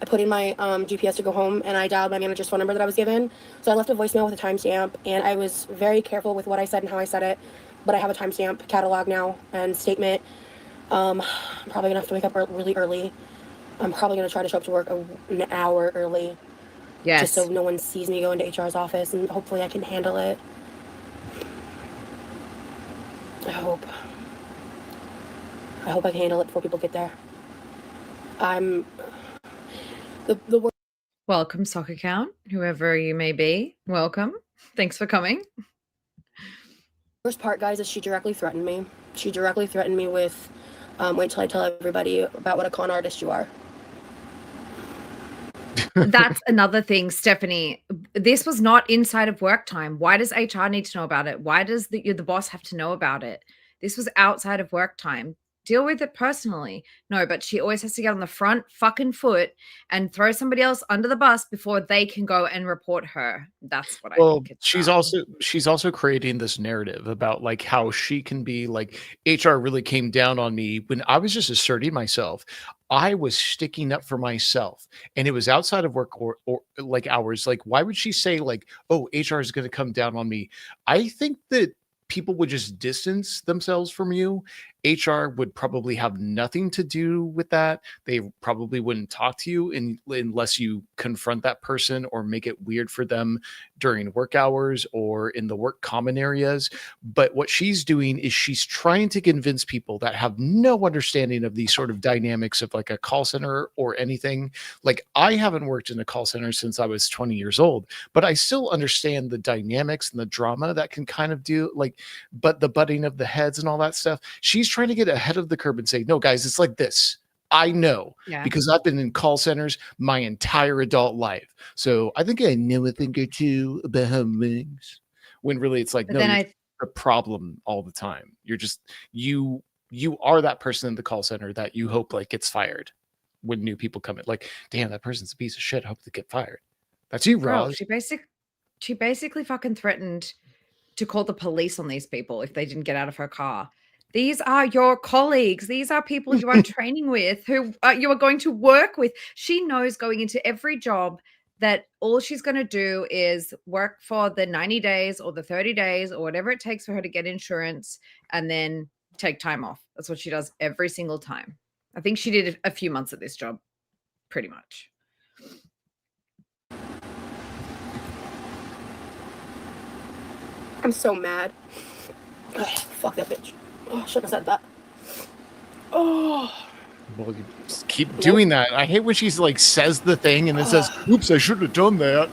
I put in my GPS to go home, and I dialed my manager's phone number that I was given. So I left a voicemail with a timestamp, and I was very careful with what I said and how I said it. But I have a timestamp catalog now and statement. I'm probably gonna have to wake up really early. I'm probably gonna try to show up to work an hour early. Yes. Just so no one sees me go into HR's office, and hopefully I can handle it. I hope I can handle it before people get there. I'm the Welcome, sock account, whoever you may be. Welcome. Thanks for coming. worst part, guys, is she directly threatened me. She directly threatened me with, wait till I tell everybody about what a con artist you are. That's another thing, Stephanie. This was not inside of work time. Why does HR need to know about it? Why does the boss have to know about it? This was outside of work time. Deal with it personally. No, but she always has to get on the front fucking foot and throw somebody else under the bus before they can go and report her. That's what I think it's she's also creating this narrative about like how she can be like, HR really came down on me when I was just asserting myself. I was sticking up for myself and it was outside of work or like hours. Like, why would she say like, oh, HR is going to come down on me? I think that people would just distance themselves from you. HR would probably have nothing to do with that. They probably wouldn't talk to you unless you confront that person or make it weird for them during work hours or in the work common areas. But what she's doing is she's trying to convince people that have no understanding of these sort of dynamics of like a call center or anything. Like, I haven't worked in a call center since I was 20 years old, but I still understand the dynamics and the drama that can kind of do like, but the butting of the heads and all that stuff. She's trying to get ahead of the curve and say, no, guys, it's like this. I know because I've been in call centers my entire adult life. So I think I know a thing or two about how things, when really it's like, but no, you're a problem all the time. You're just, you are that person in the call center that you hope like gets fired when new people come in. Like, damn, that person's a piece of shit. I hope they get fired. That's you, Roz. She basically fucking threatened to call the police on these people if they didn't get out of her car. These are your colleagues. These are people you are training with, who you are going to work with. She knows going into every job that all she's going to do is work for the 90 days or the 30 days or whatever it takes for her to get insurance and then take time off. That's what she does every single time. I think she did a few months at this job, pretty much. I'm so mad. Ugh, fuck that bitch. Oh, shouldn't have said that. Oh. Well, you just keep doing that. I hate when she's like says the thing and then says, oops, I shouldn't have done that.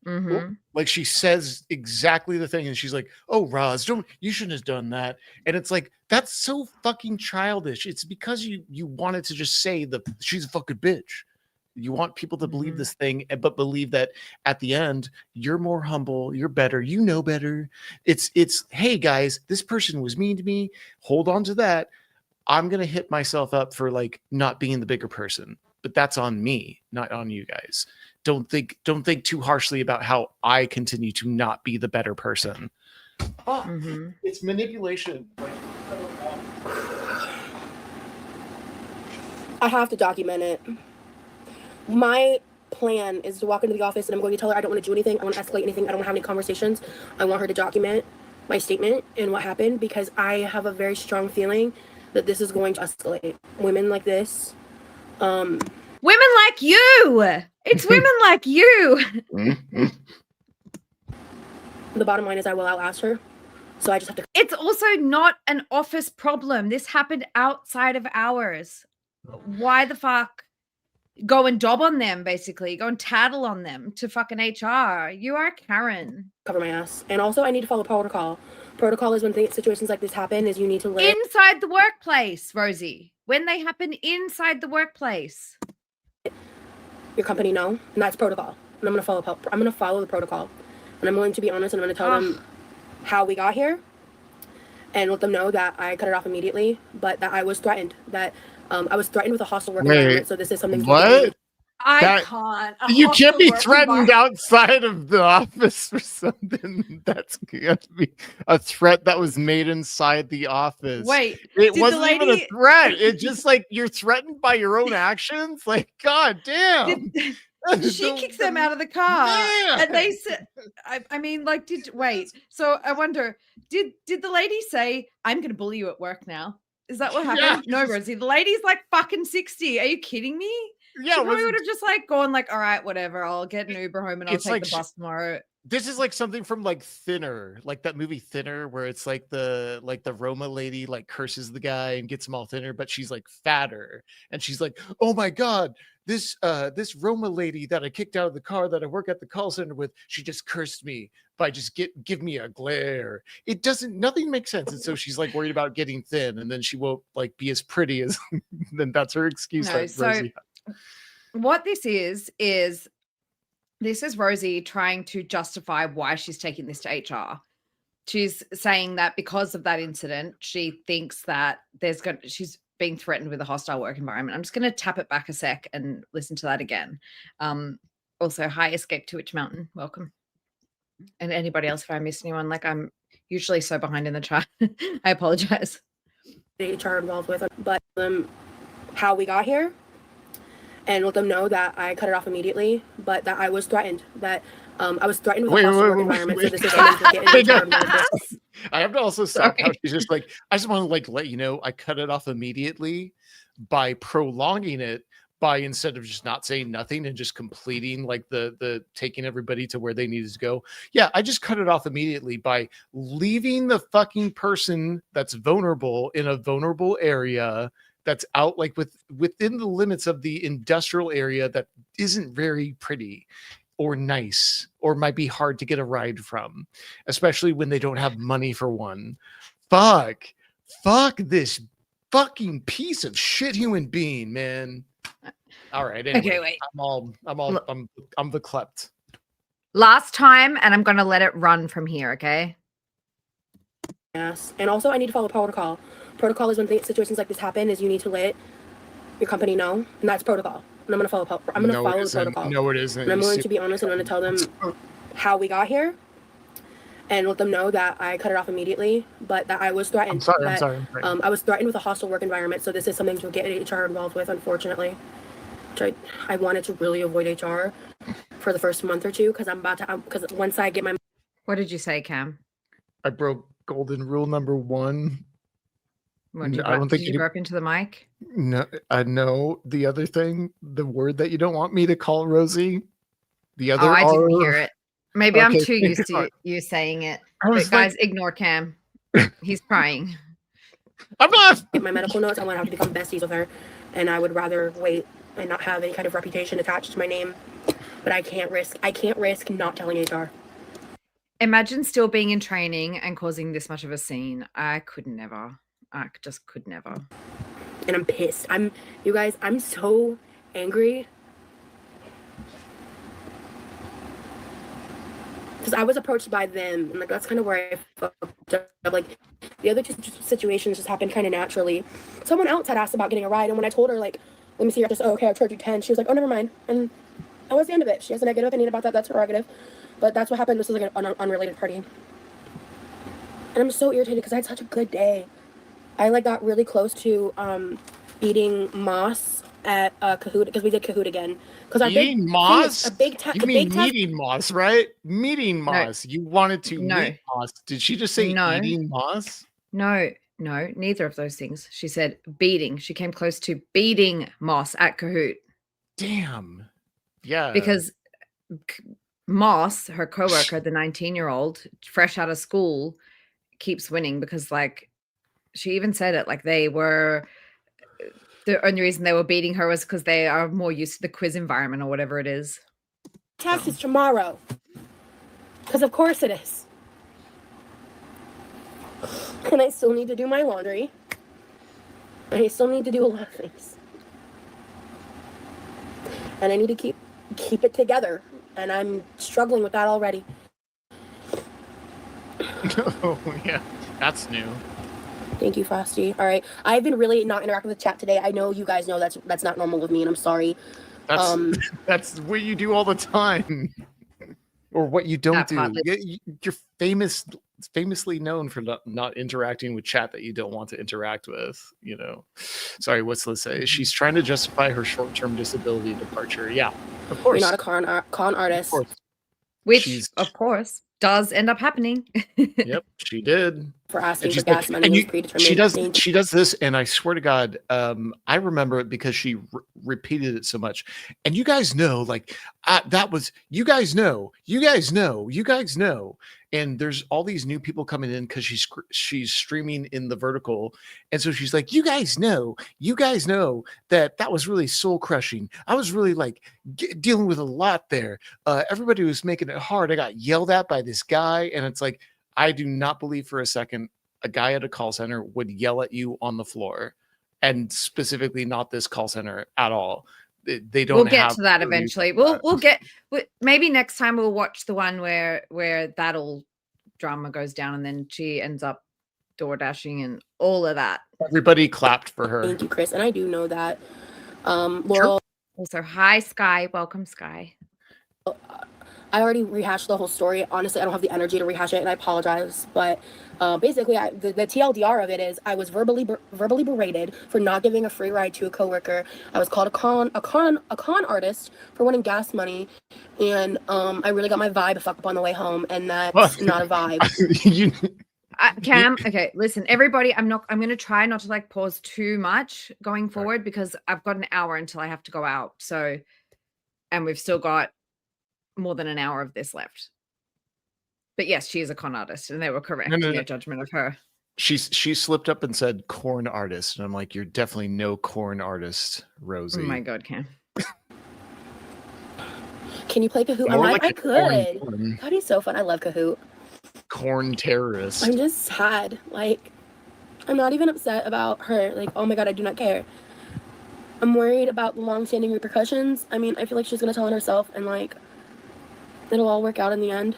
Mm-hmm. Like she says exactly the thing and she's like, oh, Roz, you shouldn't have done that. And it's like, that's so fucking childish. It's because you wanted to just say she's a fucking bitch. You want people to believe this thing, but believe that at the end, you're more humble, you're better, you know better. It's, hey guys, this person was mean to me. Hold on to that. I'm going to hit myself up for like not being the bigger person, but that's on me, not on you guys. Don't think too harshly about how I continue to not be the better person. It's manipulation. I have to document it. My plan is to walk into the office and I'm going to tell her I don't want to do anything. I want to escalate anything. I don't want to have any conversations. I want her to document my statement and what happened because I have a very strong feeling that this is going to escalate. Women like this. Women like you. It's women like you. The bottom line is I will outlast her. So I just have to. It's also not an office problem. This happened outside of hours. Why the fuck? Go and dob on them, basically. Go and tattle on them to fucking HR. You are Karen. Cover my ass. And also, I need to follow protocol. Protocol is when situations like this happen, is you need to live. Inside the workplace, Rosie. When they happen inside the workplace. Your company know, and that's protocol. And I'm going to follow the protocol. And I'm willing to be honest, and I'm going to tell them how we got here. And let them know that I cut it off immediately, but that I was threatened. That I was threatened with a hostile work environment, so this is something. What? I can't. You can't be threatened outside of the office for something. That's gonna be a threat that was made inside the office. Wait, it wasn't even a threat. It's just like you're threatened by your own actions. Like, god damn. She kicks them out of the car, and they said, "I mean, like, wait." So I wonder, did the lady say, "I'm going to bully you at work now"? Is that what happened? Yeah. No, Rosie. The lady's like fucking 60. Are you kidding me? Yeah, she probably would have just like gone like, all right, whatever. I'll get an Uber home and I'll take the bus tomorrow. This is like something from like Thinner, like that movie Thinner, where it's like the Roma lady like curses the guy and gets him all thinner, but she's like fatter, and she's like, "Oh my god, this Roma lady that I kicked out of the car that I work at the call center with, she just cursed me by just give me a glare." It doesn't, nothing makes sense, and so she's like worried about getting thin, and then she won't like be as pretty as. Then that's her excuse. No, That so Rosie. what this is this is Rosie trying to justify why she's taking this to HR. She's saying that because of that incident, she thinks that she's being threatened with a hostile work environment. I'm just going to tap it back a sec and listen to that again. Also, hi, Escape to Witch Mountain. Welcome. And anybody else, if I miss anyone, like I'm usually so behind in the chat. I apologize. HR involved with, but how we got here, and let them know that I cut it off immediately, but that I was threatened. That I was threatened with a hostile work environment. So this is something to get in HR involved with. I have to also stop how she's just like, I just want to like let you know I cut it off immediately by prolonging it, by instead of just not saying nothing and just completing like the taking everybody to where they needed to go. Yeah, I just cut it off immediately by leaving the fucking person that's vulnerable in a vulnerable area that's out like within the limits of the industrial area that isn't very pretty or nice or might be hard to get a ride from, especially when they don't have money for one. Fuck this fucking piece of shit human being, man. All right, anyway, Okay, wait. I'm the klept. Last time, and I'm gonna let it run from here, okay? Yes. And also I need to follow protocol. Protocol is when situations like this happen, is you need to let your company know, and that's protocol. And I'm gonna follow the protocol. No, it isn't. And I'm willing to be honest, and I'm gonna tell them how we got here, and let them know that I cut it off immediately, but that I was threatened. I'm sorry. I was threatened with a hostile work environment, so this is something to get HR involved with, unfortunately. Which I wanted to really avoid HR for the first month or two, because once I get my. What did you say, Cam? I broke golden rule number 1. What, did I don't think you burp into the mic? No, I know the other thing, the word that you don't want me to call Rosie. The other. Oh, I didn't hear it. Maybe I'm too used to God. you saying it. But guys, ignore Cam. He's crying. I'm not. Get my medical notes. I want to have to become besties with her, and I would rather wait and not have any kind of reputation attached to my name. But I can't risk not telling HR. Imagine still being in training and causing this much of a scene. I could never. I just could never. And I'm pissed. You guys, I'm so angry. Because I was approached by them, and like that's kind of where I fucked up. Like the other two situations just happened kind of naturally. Someone else had asked about getting a ride, and when I told her like, let me see, okay, I'll charge you 10. She was like, oh, never mind. And that was the end of it. She has a negative opinion about that. That's her prerogative. But that's what happened. This was like an unrelated party. And I'm so irritated because I had such a good day. I like got really close to beating Moss at Kahoot, because we did Kahoot again. Because I Eating Moss? A big You mean meeting Moss, right? Meeting Moss. You wanted to meet Moss. Did she just say eating Moss? No, neither of those things. She said beating. She came close to beating Moss at Kahoot. Damn. Yeah. Because Moss, her coworker, the 19-year-old, fresh out of school, keeps winning because like she even said it, like the only reason they were beating her was because they are more used to the quiz environment or whatever it is. Test is tomorrow. Because of course it is. And I still need to do my laundry. And I still need to do a lot of things. And I need to keep it together. And I'm struggling with that already. Oh, yeah. That's new. Thank you, Frosty. All right. I've been really not interacting with chat today. I know you guys know that's not normal with me, and I'm sorry. That's what you do all the time. Or what you don't do. You're famously known for not interacting with chat that you don't want to interact with, you know. Sorry, what's Liz say? She's trying to justify her short-term disability departure. Yeah, of course. You're not a con artist. Of course. Which, of course, does end up happening. Yep, she did. for asking for she's gas money. and It was you, predetermined. Thank you. she does this, and I swear to God, I remember it because she repeated it so much. And you guys know, like that was you guys know, and there's all these new people coming in because she's streaming in the vertical, and so she's like, you guys know that was really soul crushing. I was really like dealing with a lot there. Everybody was making it hard. I got yelled at by this guy, and it's like, I do not believe for a second a guy at a call center would yell at you on the floor, and specifically not this call center at all. They don't. We'll get have to that reviews eventually. like We'll get maybe next time we'll watch the one where that all drama goes down and then she ends up door dashing and all of that. Everybody clapped for her. Thank you, Chris. And I do know that Sure. Laurel. Also, hi Sky, welcome Sky. I already rehashed the whole story. Honestly, I don't have the energy to rehash it, and I apologize. But basically, the TLDR of it is I was verbally berated for not giving a free ride to a coworker. I was called a con artist for wanting gas money, and I really got my vibe fucked up on the way home, and that's not a vibe. Cam, okay, listen, everybody, I'm going to try not to like pause too much going forward because I've got an hour until I have to go out. So, and we've still got more than an hour of this left. But yes, she is a con artist, and they were correct in their judgment of her. She slipped up and said corn artist, and I'm like, you're definitely no corn artist, Rosie. Oh my God, Cam. Can you play Kahoot? I could. That'd be so fun. I love Kahoot. Corn terrorist. I'm just sad. Like, I'm not even upset about her. Like, oh my God, I do not care. I'm worried about the long-standing repercussions. I mean, I feel like she's gonna tell on herself, and like, it'll all work out in the end.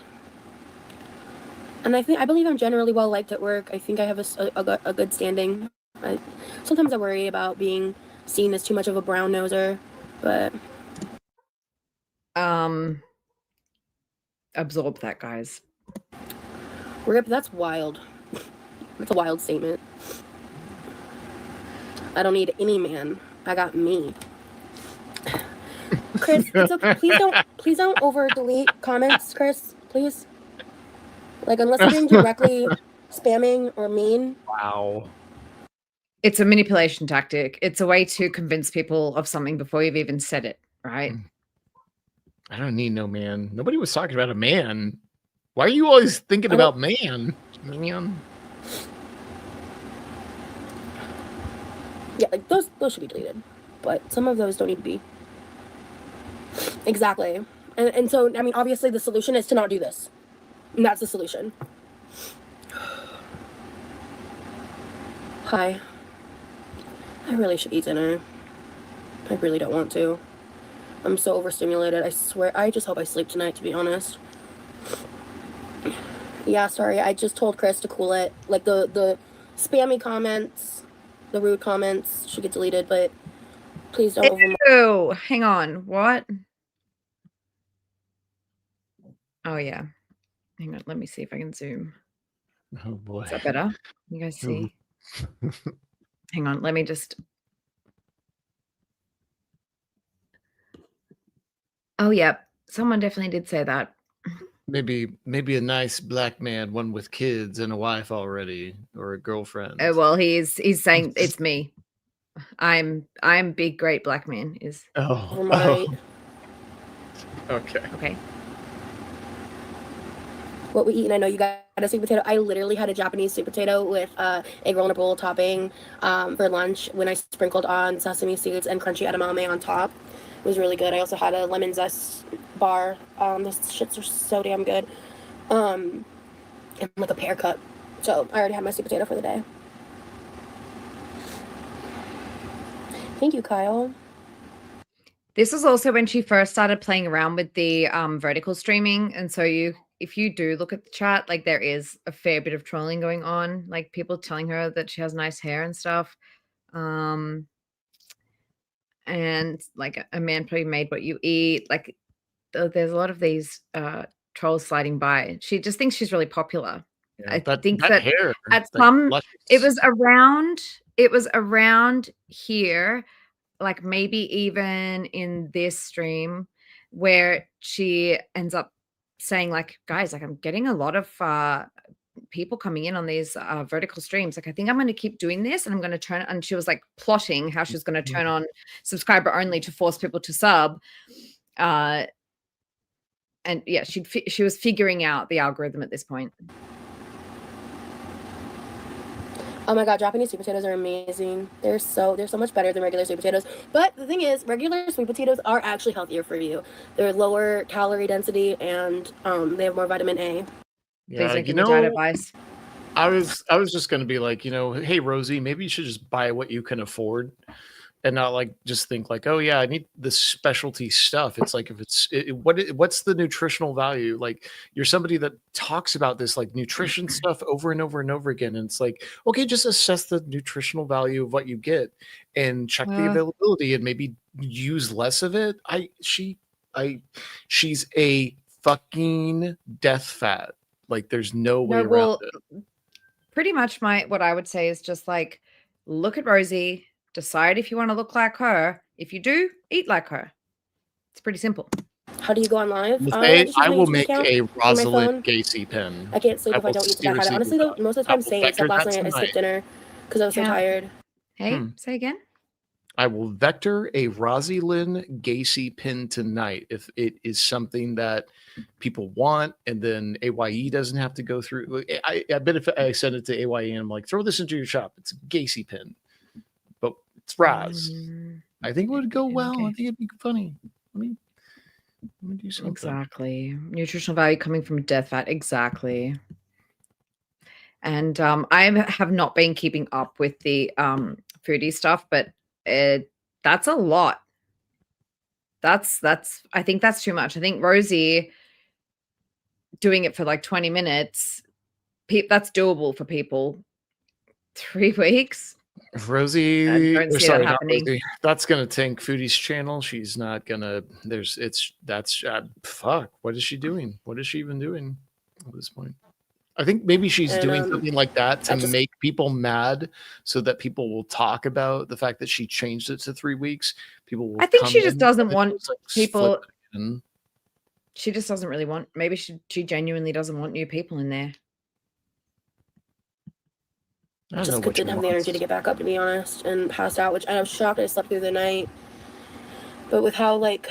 And I believe I'm generally well liked at work. I think I have a good standing. Sometimes I worry about being seen as too much of a brown noser, but absorb that, guys. Rip, that's wild. That's a wild statement. I don't need any man. I got me. Chris, it's okay. Please don't over delete comments, Chris. Please. Like, unless you're being directly spamming or mean. Wow. It's a manipulation tactic. It's a way to convince people of something before you've even said it, right? I don't need no man. Nobody was talking about a man. Why are you always thinking about man? Yeah, like those should be deleted. But some of those don't need to be. Exactly. And so, I mean, obviously the solution is to not do this. And that's the solution. Hi. I really should eat dinner. I really don't want to. I'm so overstimulated. I swear, I just hope I sleep tonight, to be honest. Yeah, sorry, I just told Chris to cool it. Like, the spammy comments, the rude comments should get deleted, but please don't Oh, hang on. What? Oh, yeah. Hang on. Let me see if I can zoom. Oh, boy. Is that better? You guys see? Hang on. Let me just... Oh, yeah. Someone definitely did say that. Maybe a nice black man, one with kids and a wife already, or a girlfriend. Oh, well, he's saying it's me. I'm big great black man is. Oh. Okay. What we eat, and I know you got a sweet potato. I literally had a Japanese sweet potato with egg roll and a bowl topping for lunch when I sprinkled on sesame seeds and crunchy edamame on top. It was really good. I also had a lemon zest bar. Those shits are so damn good. And like a pear cup. So I already had my sweet potato for the day. Thank you, Kyle. This was also when she first started playing around with the vertical streaming. And so if you do look at the chat, like there is a fair bit of trolling going on, like people telling her that she has nice hair and stuff. And like a man probably made what you eat. Like there's a lot of these trolls sliding by. She just thinks she's really popular. Yeah, I think that hair, at some, it was around here, like maybe even in this stream where she ends up saying like, guys, like I'm getting a lot of people coming in on these vertical streams. Like, I think I'm going to keep doing this, and I'm going to turn. And she was like plotting how she was going to turn on subscriber only to force people to sub. And yeah, she was figuring out the algorithm at this point. Oh my god, Japanese sweet potatoes are amazing. They're so much better than regular sweet potatoes. But the thing is, regular sweet potatoes are actually healthier for you. They're lower calorie density and they have more vitamin A. Please don't give me diet advice. I was just gonna be like, hey Rosie, maybe you should just buy what you can afford, and not like just think like, oh yeah, I need this specialty stuff. It's like, if what's the nutritional value? Like, you're somebody that talks about this like nutrition stuff over and over and over again, and it's like, okay, just assess the nutritional value of what you get and check the availability and maybe use less of it. She's a fucking death fat. Like, there's no way around it. Pretty much what I would say is just like, look at Rosie, decide if you want to look like her. If you do, eat like her. It's pretty simple. How do you go on live? I will make a Rosalind Gacy pin. I can't sleep if I don't eat tobacco. Honestly, though, most of the time, same. Except last night I skipped dinner because I was so tired. Hey, say again. I will vector a Rosalind Gacy pin tonight if it is something that people want, and then AYE doesn't have to go through. I bet if I send it to AYE and I'm like, throw this into your shop, it's a Gacy pin, but it's Roz. I think it would go well. Okay. I think it'd be funny. Let me do something. Exactly. Nutritional value coming from death fat. Exactly. And I have not been keeping up with the foodie stuff, but that's a lot. I think that's too much. I think Rosie doing it for like 20 minutes, that's doable for people. 3 weeks. Rosie, happening. That's gonna tank Foodie's channel. She's not gonna. Fuck. What is she doing? What is she even doing at this point? I think maybe she's doing something like that to make people mad, so that people will talk about the fact that she changed it to 3 weeks. People will. I think she just doesn't want people. She just doesn't really want. Maybe she genuinely doesn't want new people in there. I just didn't have the energy to get back up, to be honest, and passed out, which I was shocked I slept through the night. But with how like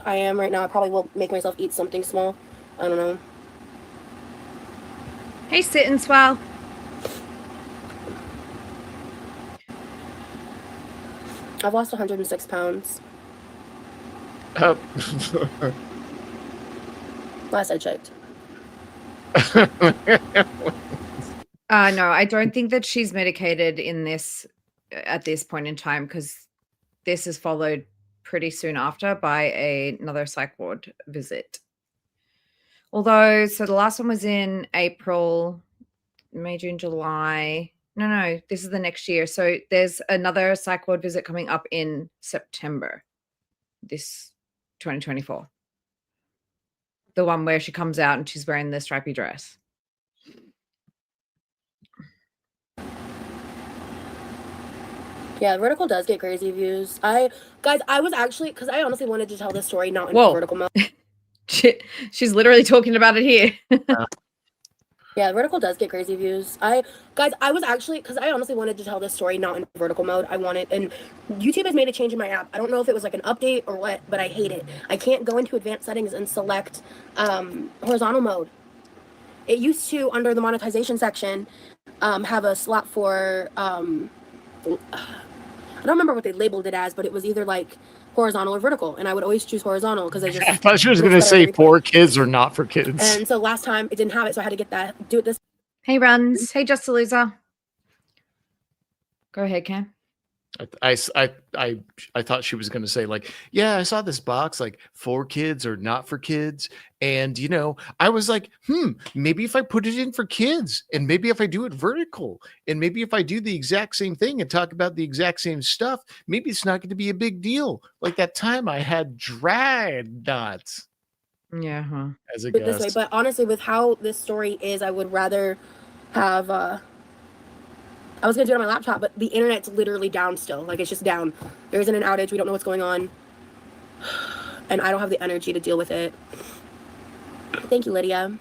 I am right now, I probably will make myself eat something small. I don't know. Hey, sit and swell. I've lost 106 pounds. Last I checked. No, I don't think that she's medicated at this point in time, because this is followed pretty soon after by another psych ward visit. Although, so the last one was in April, May, June, July. No, this is the next year. So there's another psych ward visit coming up in September, this 2024. The one where she comes out and she's wearing the stripy dress. Yeah, Vertical does get crazy views. I was actually, because I honestly wanted to tell this story not in Vertical mode. She's literally talking about it here. Yeah, Vertical does get crazy views. I was actually, because I honestly wanted to tell this story not in Vertical mode. I wanted, and YouTube has made a change in my app. I don't know if it was like an update or what, but I hate it. I can't go into advanced settings and select horizontal mode. It used to, under the monetization section, have a slot for, I don't remember what they labeled it as, but it was either like horizontal or vertical, and I would always choose horizontal because I thought she was going to say for kids or not for kids. And so last time it didn't have it, so I had to do it this. Hey, Runs. Hey, Just a Loser. Go ahead, Cam. I thought she was going to say like, yeah, I saw this box like for kids or not for kids, and I was like, maybe if I put it in for kids, and maybe if I do it vertical, and maybe if I do the exact same thing and talk about the exact same stuff, maybe it's not going to be a big deal. Like that time I had Dreadnought. Yeah, as a guest. This way, but honestly, with how this story is, I would rather have. I was going to do it on my laptop, but the internet's literally down still. Like, it's just down. There isn't an outage. We don't know what's going on. And I don't have the energy to deal with it. Thank you, Lydia.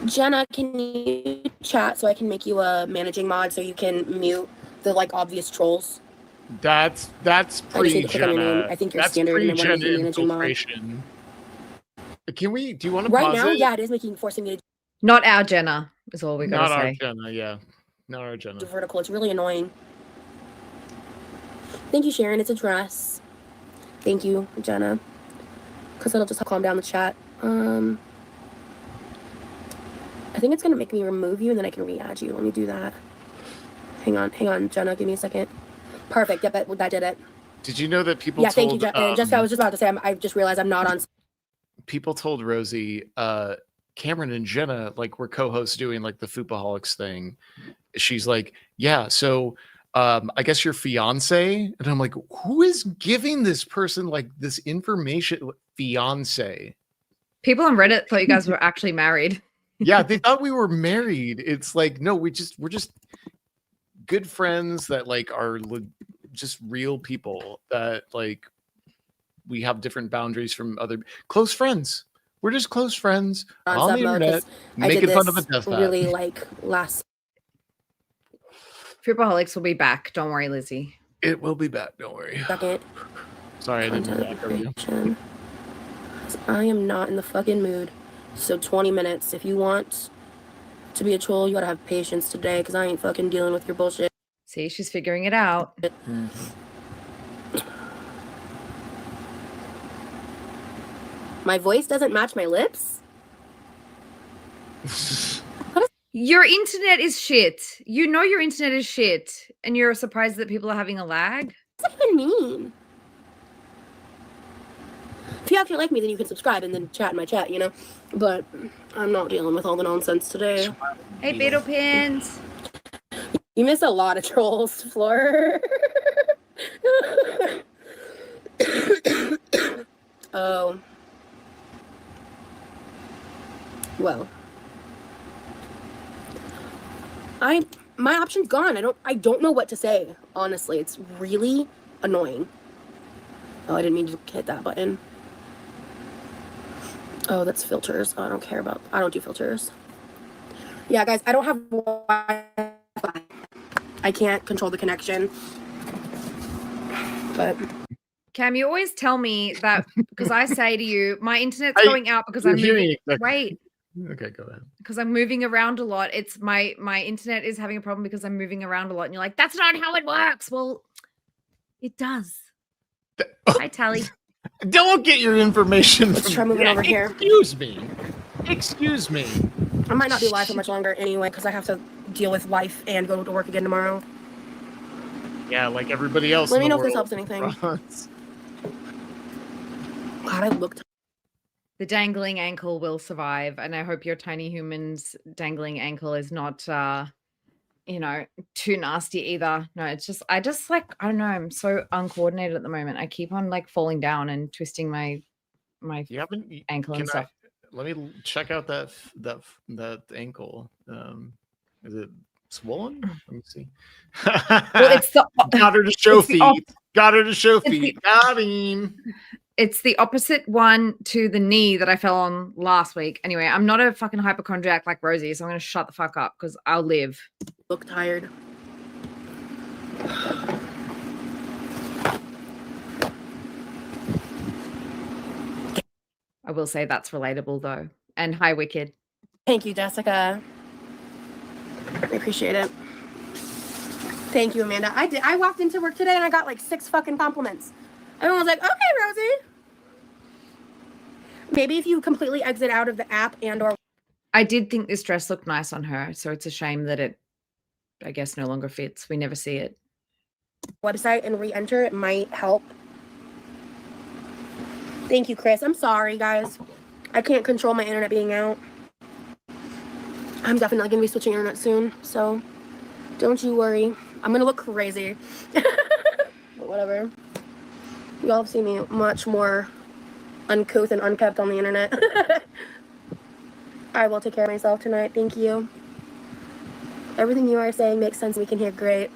Jenna, can you chat so I can make you a managing mod so you can mute the like obvious trolls? That's I just need to click on your name. pre-Jenna. I think you're That's standard and I want to make you pre-Jenna managing mod. infiltration. Can we? Do you want to Right pause now, it? yeah, it is forcing me to Not our Jenna is all we Not gotta our say. Jenna, yeah. Not our Jenna. do vertical. It's really annoying. Thank you, Sharon. It's a dress. Thank you, Jenna. Because it'll just calm down the chat. I think it's gonna make me remove you and then I can re-add you. Let me do that. Hang on, Jenna. Give me a second. Perfect. Yep, that did it. Did you know that people Yeah, told thank you, and Jessica. I was just about to say, I just realized I'm not on. people told Rosie, Cameron and Jenna like were co-hosts doing like the Foopaholics thing. She's like, yeah, so I guess your fiance, and I'm like, who is giving this person like this information? Fiance. People on Reddit thought you guys were actually married. Yeah, they thought we were married. It's like, no, we're just good friends that like are just real people that like we have different boundaries from other close friends. We're just close friends on the internet making fun of a death bat. Really like last. Foopaholics will be back. Don't worry, Lizzie. It will be back. Don't worry. Second. Sorry, I didn't do that for you. I am not in the fucking mood. So 20 minutes. If you want to be a troll, you gotta have patience today, because I ain't fucking dealing with your bullshit. See, she's figuring it out. My voice doesn't match my lips? Your internet is shit. You know your internet is shit. And you're surprised that people are having a lag? What does that even mean? If you actually like me, then you can subscribe and then chat in my chat, you know? But I'm not dealing with all the nonsense today. Hey, Beetle Pins. You miss a lot of trolls, Floor. Oh. Well. My option's gone. I don't know what to say, honestly. It's really annoying. Oh, I didn't mean to hit that button. Oh, that's filters. Oh, I don't do filters. Yeah, guys, I don't have Wi-Fi. I can't control the connection. But Cam, you always tell me that because I say to you, my internet's going out because I'm moving. Wait. Okay, go ahead. Because I'm moving around a lot. It's my internet is having a problem because I'm moving around a lot. And you're like, that's not how it works. Well, it does. Hi, Tally. Don't get your information. Let's try moving over here. Excuse me. I might not be live for much longer anyway, because I have to deal with life and go to work again tomorrow. Yeah, like everybody else. Let me know if this helps anything. God, I looked. The dangling ankle will survive. And I hope your tiny human's dangling ankle is not, too nasty either. No, it's just, I don't know. I'm so uncoordinated at the moment. I keep on like falling down and twisting my ankle and stuff. Let me check out that ankle. Is it swollen? Let me see. Well, it's got her to show feet. Got her to show feet. Got him. It's the opposite one to the knee that I fell on last week. Anyway, I'm not a fucking hypochondriac like Rosie, so I'm going to shut the fuck up because I'll live. Look tired. I will say that's relatable though. And hi, Wicked. Thank you, Jessica. I appreciate it. Thank you, Amanda. I walked into work today and I got like 6 fucking compliments. Everyone was like, okay, Rosie. Maybe if you completely exit out of the app or... I did think this dress looked nice on her, so it's a shame that it, I guess, no longer fits. We never see it. Website and re-enter, it might help. Thank you, Chris. I'm sorry, guys. I can't control my internet being out. I'm definitely going to be switching internet soon, so don't you worry. I'm going to look crazy. But whatever. You all have seen me much more uncouth and unkept on the internet. I will take care of myself tonight. Thank you. Everything you are saying makes sense. We can hear great.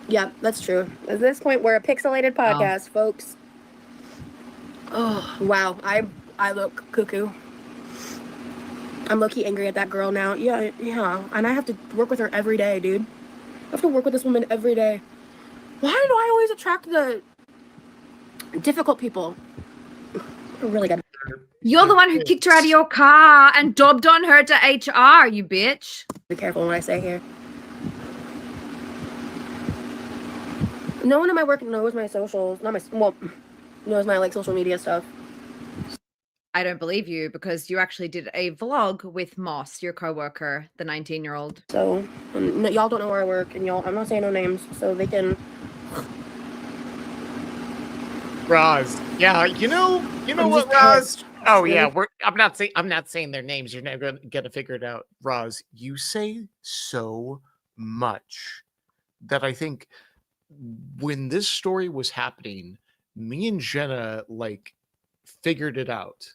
Yeah, that's true. At this point, we're a pixelated podcast, folks. Oh, wow. I look cuckoo. I'm low-key angry at that girl now. Yeah, and I have to work with her every day, dude. I have to work with this woman every day. Why do I always attract the difficult people? I really got. You're the one who kicked her out of your car and dobbed on her to HR, you bitch. Be careful what I say here. No one in my work knows my socials. Knows my like social media stuff. I don't believe you because you actually did a vlog with Moss, your coworker, the 19-year-old. So y'all don't know where I work, and I'm not saying no names, so they can. Roz, yeah, you know what, Roz? Oh yeah, I'm not saying their names. You're never gonna figure it out, Roz. You say so much that I think when this story was happening, me and Jenna like figured it out.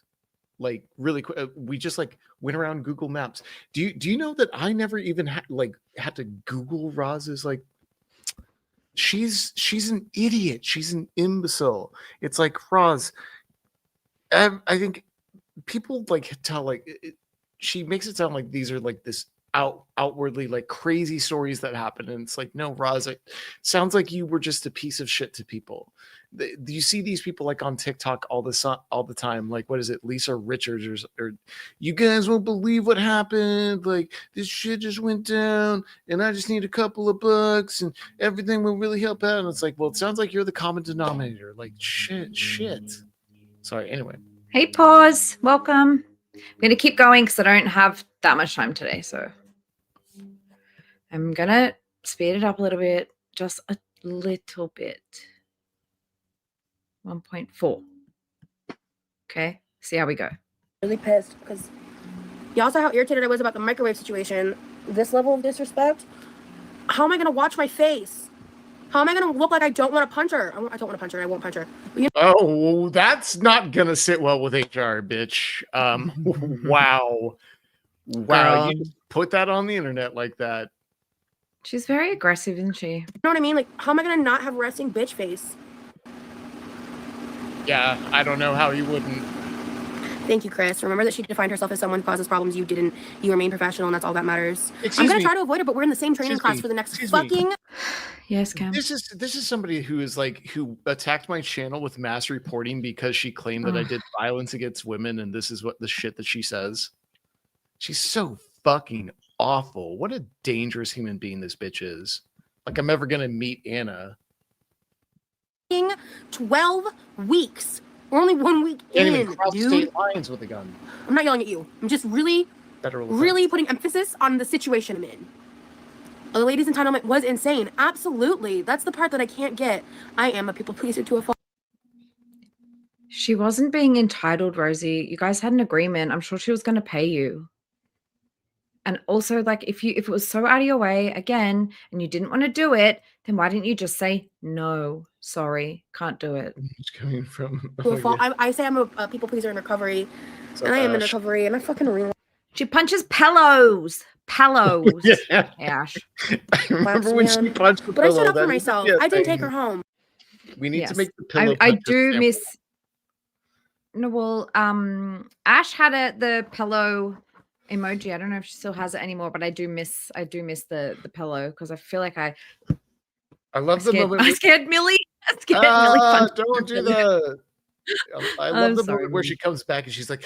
Like really quick, we just like went around Google Maps. Do you know that I never even had to Google Roz's like? She's an idiot. She's an imbecile. It's like Roz. I think people like tell like she makes it sound like these are like this outwardly like crazy stories that happen, and it's like no, Roz. It sounds like you were just a piece of shit to people. You see these people like on TikTok all the time. Like, what is it, Lisa Richards or you guys won't believe what happened. Like this shit just went down, and I just need a couple of bucks, and everything will really help out. And it's like, well, it sounds like you're the common denominator. Like shit. Sorry. Anyway. Hey, pause. Welcome. I'm going to keep going because I don't have that much time today. So I'm going to speed it up a little bit, just a little bit. 1.4. Okay, see how we go. Really pissed because y'all saw how irritated I was about the microwave situation. This level of disrespect. How am I gonna watch my face? How am I gonna look like I don't want to punch her? I don't want to punch her. I won't punch her. But Oh, that's not gonna sit well with HR, bitch. Wow. Girl. You just put that on the internet like that. She's very aggressive, isn't she? You know what I mean? Like, how am I gonna not have resting bitch face? Yeah, I don't know how you wouldn't. Thank you, Chris. Remember that she defined herself as someone who causes problems. You didn't. You remain professional, and that's all that matters. I'm gonna try to avoid it, but we're in the same training class for the next fucking. Yes, Cam. This is somebody who attacked my channel with mass reporting because she claimed that I did violence against women, and this is what the shit that she says. She's so fucking awful. What a dangerous human being this bitch is. Like I'm ever gonna meet Anna. 12 weeks. We're only 1 week in, dude. State lines with a gun. I'm not yelling at you. I'm just really putting emphasis on the situation I'm in. The lady's entitlement was insane. Absolutely. That's the part that I can't get. I am a people pleaser to a fault. She wasn't being entitled, Rosie. You guys had an agreement. I'm sure she was going to pay you. And also, like, if it was so out of your way, again, and you didn't want to do it, then why didn't you just say, no, sorry, can't do it? It's coming from... I say I'm a people pleaser in recovery, and I am in recovery, and I fucking realize. She punches pillows. Pillows. Yeah. Ash. I remember when she punched the pillow. But I stood up for myself. I didn't take her home. We need to make the pillow. I do miss... No, well, Ash had the pillow emoji. I don't know if she still has it anymore, but I do miss the pillow because I feel like I love the moment. I scared Millie. Millie. Don't do that. I love the moment where she comes back and she's like,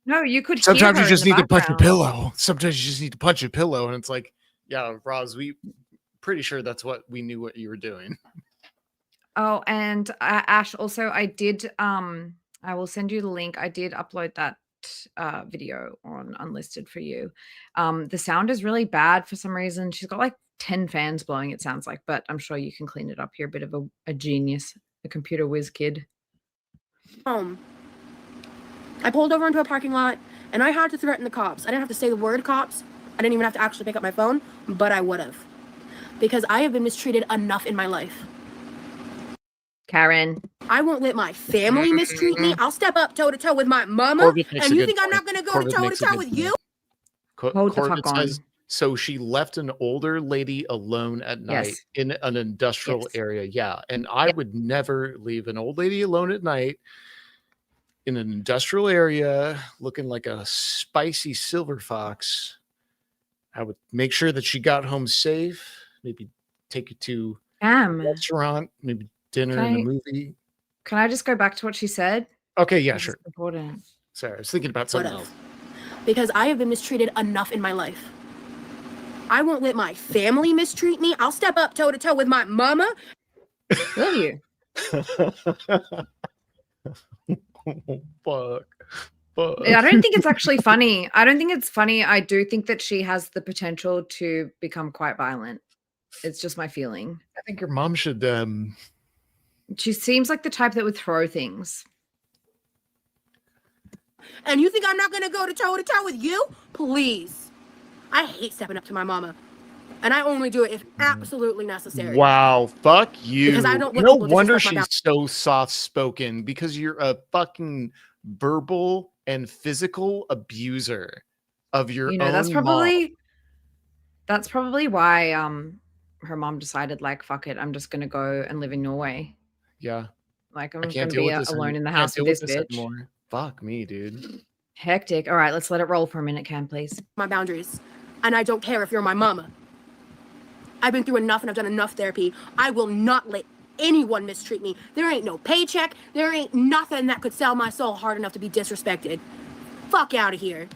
no, you could. Sometimes you just need to punch a pillow. Sometimes you just need to punch a pillow, and it's like, yeah, Roz, we pretty sure that's what we knew what you were doing. Oh, and Ash, also, I did, I will send you the link. I did upload that video on Unlisted for you. The sound is really bad for some reason. She's got like 10 fans blowing, it sounds like, but I'm sure you can clean it up. You're a bit of a genius, a computer whiz kid. I pulled over into a parking lot, and I had to threaten the cops. I didn't have to say the word cops. I didn't even have to actually pick up my phone, but I would have. Because I have been mistreated enough in my life. Karen. I won't let my family mistreat me. I'll step up toe-to-toe with my mama. And you think I'm not going to go toe-to-toe with you? Hold the fuck on. So she left an older lady alone at night Yes. in an industrial Yes. area. Yeah. And I Yep. would never leave an old lady alone at night in an industrial area looking like a spicy silver fox. I would make sure that she got home safe, maybe take her to a Damn. restaurant, maybe dinner and a movie. Can I just go back to what she said? Okay, yeah, This is sure. important. Sorry, I was thinking about something else. Because I have been mistreated enough in my life. I won't let my family mistreat me. I'll step up toe to toe with my mama. Will you? Fuck. I don't think it's actually funny. I don't think it's funny. I do think that she has the potential to become quite violent. It's just my feeling. I think your mom should She seems like the type that would throw things. And you think I'm not gonna go to toe with you? Please. I hate stepping up to my mama. And I only do it if absolutely necessary. Wow, fuck you. Because I don't want No people to wonder disrespect my she's so soft-spoken, because you're a fucking verbal and physical abuser of your You know, own that's mom. probably why her mom decided, like, fuck it, I'm just gonna go and live in Norway. Yeah. Like, I'm I just can't gonna deal be with this alone in the can't house deal with this with this bitch. anymore. Fuck me, dude. Hectic. All right, let's let it roll for a minute, Cam, please. my boundaries. And I don't care if you're my mama. I've been through enough and I've done enough therapy. I will not let anyone mistreat me. There ain't no paycheck. There ain't nothing that could sell my soul hard enough to be disrespected. Fuck out of here.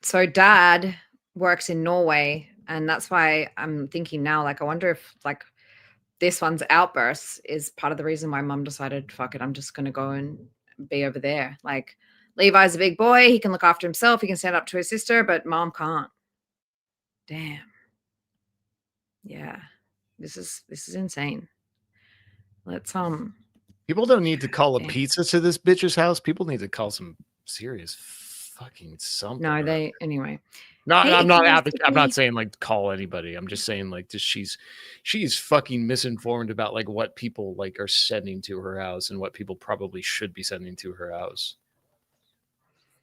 So dad works in Norway, and that's why I'm thinking now, like, I wonder if, like, this one's outbursts is part of the reason why mum decided, fuck it, I'm just gonna go and be over there. Like, Levi's a big boy, he can look after himself, he can stand up to his sister, but mom can't. Damn. Yeah. This is insane. Let's People don't need to call a Yeah. pizza to this bitch's house. People need to call some serious fucking something. no, they anyway. No, Hey, I'm not basically- I'm not saying like call anybody. I'm just saying like just she's fucking misinformed about like what people like are sending to her house and what people probably should be sending to her house.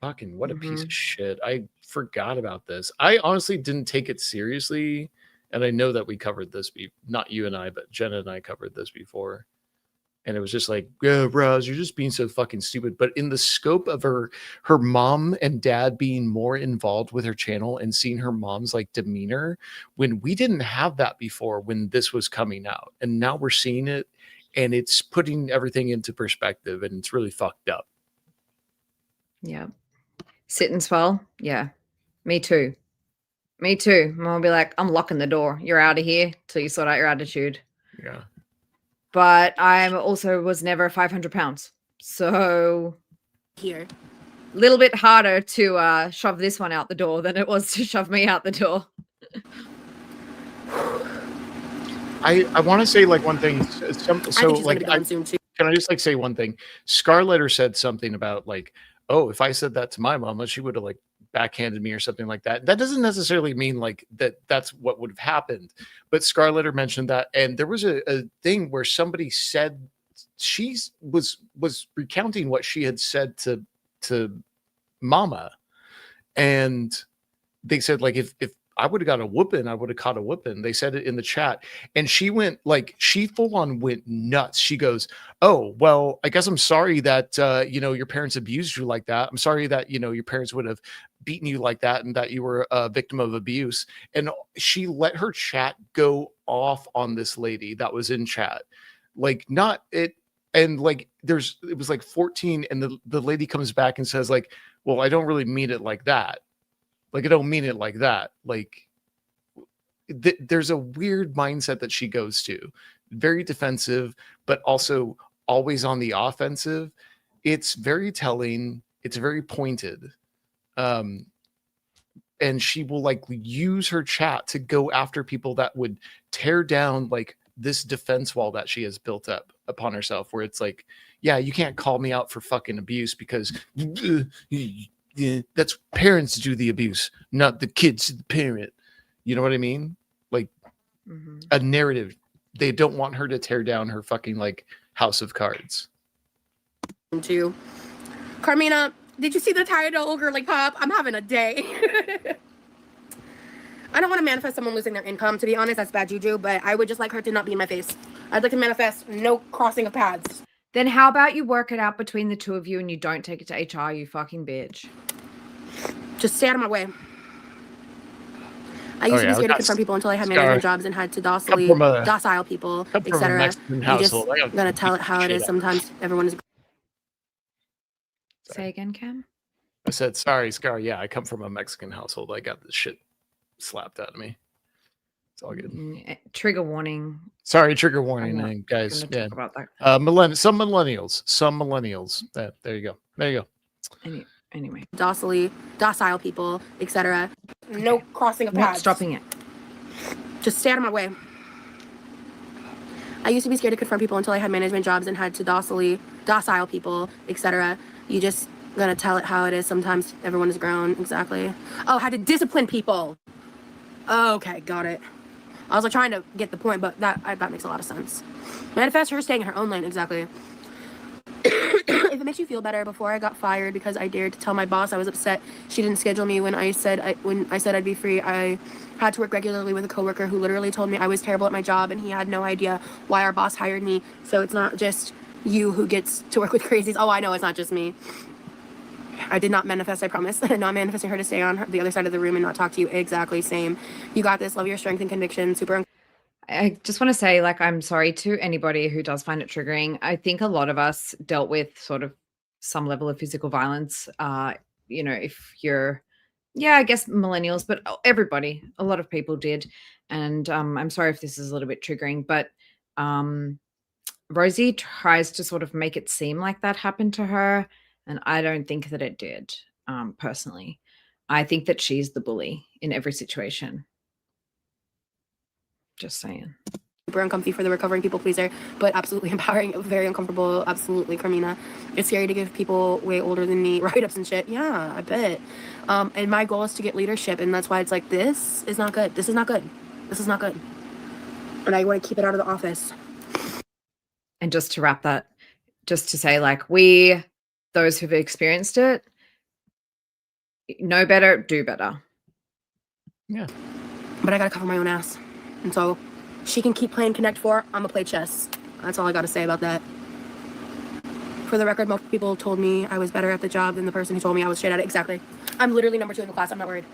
Fucking what a piece of shit. I forgot about this. I honestly didn't take it seriously, and I know that we covered this not you and I, but Jenna and I covered this before. And it was just like, yeah, Roz, you're just being so fucking stupid. But in the scope of her mom and dad being more involved with her channel and seeing her mom's like demeanor, when we didn't have that before, when this was coming out, and now we're seeing it, and it's putting everything into perspective, and it's really fucked up. Yeah. Sit and swell. Yeah. Me too. Me too. Mom will be like, I'm locking the door. You're out of here till you sort out your attitude. Yeah. But I also was never 500 pounds. So Here. a little bit harder to shove this one out the door than it was to shove me out the door. I want to say like one thing. So I think she's like, gonna be gone soon too. can I just like say one thing? Scarletter said something about like, oh, if I said that to my mama, she would have like backhanded me or something like that. That doesn't necessarily mean like that's what would have happened. But Scarletter mentioned that, and there was a thing where somebody said she was recounting what she had said to mama, and they said like if I would have got a whooping, I would have caught a whooping. They said it in the chat. And she went like, she full on went nuts. She goes, oh, well, I guess I'm sorry that, your parents abused you like that. I'm sorry that, your parents would have beaten you like that and that you were a victim of abuse. And she let her chat go off on this lady that was in chat. Like not it. And like, it was like 14. And the lady comes back and says like, well, I don't really mean it like that. Like, I don't mean it like that. Like, there's a weird mindset that she goes to. Very defensive, but also always on the offensive. It's very telling. It's very pointed. And she will like use her chat to go after people that would tear down like this defense wall that she has built up upon herself, where it's like, yeah, you can't call me out for fucking abuse because yeah, that's parents do the abuse, not the kids, the parent. You know what I mean? Like a narrative. They don't want her to tear down her fucking like house of cards. Too. Carmina, Did you see the title, girly pop? I'm having a day. I don't want to manifest someone losing their income. To be honest, that's bad juju, but I would just like her to not be in my face. I'd like to manifest no crossing of paths. Then how about you work it out between the two of you and you don't take it to HR, you fucking bitch. Just stay out of my way. I used to be scared to confront people until I had management jobs and had to docile people, etc. You just gonna tell it how it is. Sometimes everyone is. Say again, Cam? I said, sorry, Scar. Yeah, I come from a Mexican household. I got this shit slapped out of me. It's all good. Trigger warning. Sorry, trigger warning, guys. Yeah. About that. Some millennials. There you go. There you go. Anyway. Docile people, etc. Okay. No crossing of paths. Not stopping it. Just stay out of my way. I used to be scared to confront people until I had management jobs and had to docile people, etc. You just gonna tell it how it is. Sometimes everyone is grown. Exactly. Oh, had to discipline people. Okay, got it. I was like trying to get the point, but that makes a lot of sense. Manifest her staying in her own lane. Exactly. If it makes you feel better, before I got fired because I dared to tell my boss I was upset she didn't schedule me when I said I'd be free, I had to work regularly with a coworker who literally told me I was terrible at my job and he had no idea why our boss hired me. So it's not just you who gets to work with crazies. Oh, I know, it's not just me. I did not manifest, I promise. Not manifesting her to stay on the other side of the room and not talk to you. Exactly, same. You got this. Love your strength and conviction. Super. I just want to say, like, I'm sorry to anybody who does find it triggering. I think a lot of us dealt with sort of some level of physical violence. If you're, I guess millennials, but everybody, a lot of people did. And I'm sorry if this is a little bit triggering, but Rosie tries to sort of make it seem like that happened to her. And I don't think that it did, personally. I think that she's the bully in every situation. Just saying. Super uncomfy for the recovering people pleaser, but absolutely empowering, very uncomfortable, absolutely, Carmina. It's scary to give people way older than me write-ups and shit. Yeah, I bet. And my goal is to get leadership, and that's why it's like, this is not good. This is not good. This is not good. And I want to keep it out of the office. And just to wrap that, just to say, like, those who've experienced it, know better, do better. Yeah. But I gotta cover my own ass. And so she can keep playing Connect 4, I'm gonna play chess. That's all I gotta say about that. For the record, most people told me I was better at the job than the person who told me I was shit at it. Exactly. I'm literally number 2 in the class, I'm not worried.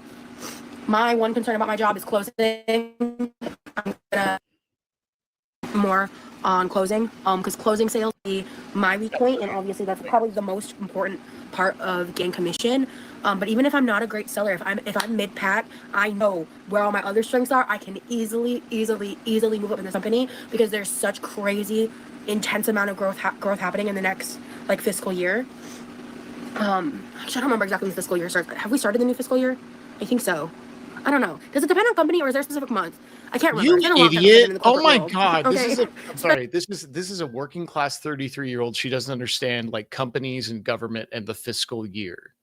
My one concern about my job is closing. I'm gonna more on closing, because closing sales is my weak point, and obviously that's probably the most important part of getting commission. But even if I'm not a great seller, if I'm mid-pack, I know where all my other strengths are. I can easily move up in this company because there's such crazy, intense amount of growth happening in the next fiscal year. Actually, I don't remember exactly when the fiscal year starts. Have we started the new fiscal year? I think so. I don't know. Does it depend on company or is there a specific month? I can't remember. You idiot! Oh my god! Okay. I'm sorry. This is a working class 33-year-old. She doesn't understand companies and government and the fiscal year.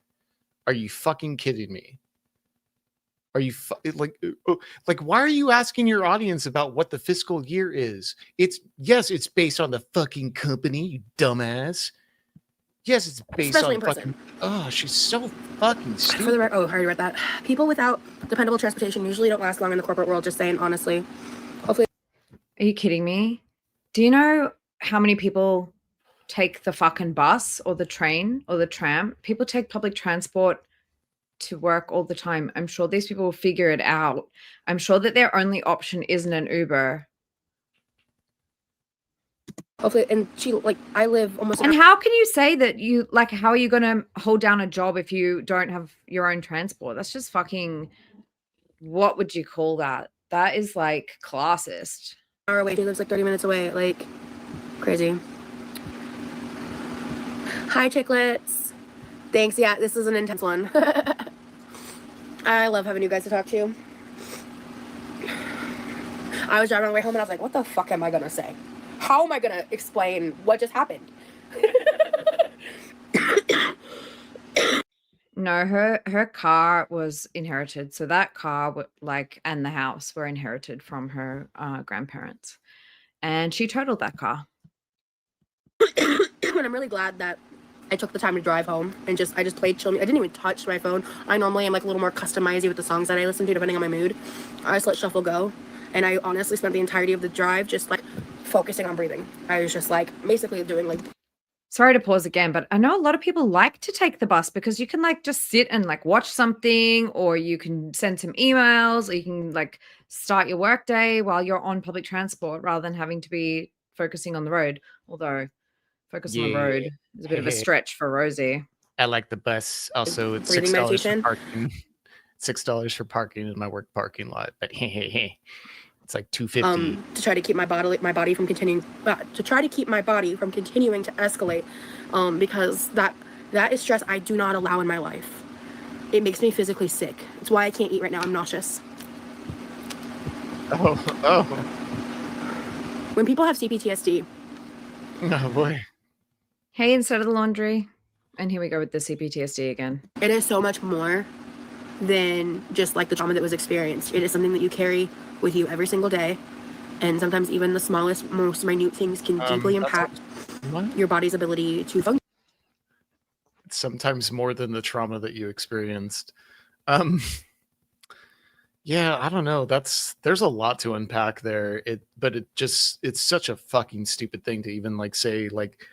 Are you fucking kidding me? Are you why are you asking your audience about what the fiscal year is? It's based on the fucking company, you dumbass. Yes, it's based especially on in person. Oh, she's so fucking stupid. I already read that. People without dependable transportation usually don't last long in the corporate world, just saying, honestly. Hopefully. Are you kidding me? Do you know how many people take the fucking bus or the train or the tram? People take public transport to work all the time. I'm sure these people will figure it out. I'm sure that their only option isn't an Uber. Hopefully, and she I live almost. And how can you say that you how are you going to hold down a job if you don't have your own transport? That's just fucking. What would you call that? That is classist. Hour away. She lives 30 minutes away. Crazy. Hi, chicklets. Thanks. Yeah, this is an intense one. I love having you guys to talk to. I was driving on the way home and I was like, what the fuck am I gonna say? How am I gonna explain what just happened? No, her car was inherited. So that car and the house were inherited from her grandparents. And she totaled that car. And I'm really glad that I took the time to drive home and I just played chill. I didn't even touch my phone. I normally am like a little more customized with the songs that I listen to depending on my mood. I just let shuffle go, and I honestly spent the entirety of the drive just like focusing on breathing. I was just like basically doing like. Sorry to pause again, but I know a lot of people like to take the bus because you can like just sit and like watch something, or you can send some emails, or you can like start your work day while you're on public transport rather than having to be focusing on the road. Although focus on the Yeah. road is a bit of a Hey, stretch for Rosie. I like the bus. Also, it's Breathing $6 for meditation. parking. $6 for parking in my work parking lot. But it's like $2.50. To try to keep my body from continuing to escalate, because that is stress I do not allow in my life. It makes me physically sick. It's why I can't eat right now. I'm nauseous. Oh. When people have CPTSD, Oh boy. Hey, instead of the laundry. And here we go with the CPTSD again. it is so much more than just like the trauma that was experienced. It is something that you carry with you every single day, and sometimes even the smallest, most minute things can deeply impact your body's ability to function. Sometimes more than the trauma that you experienced. Yeah, I don't know. There's a lot to unpack there. But it's such a fucking stupid thing to even like say, like,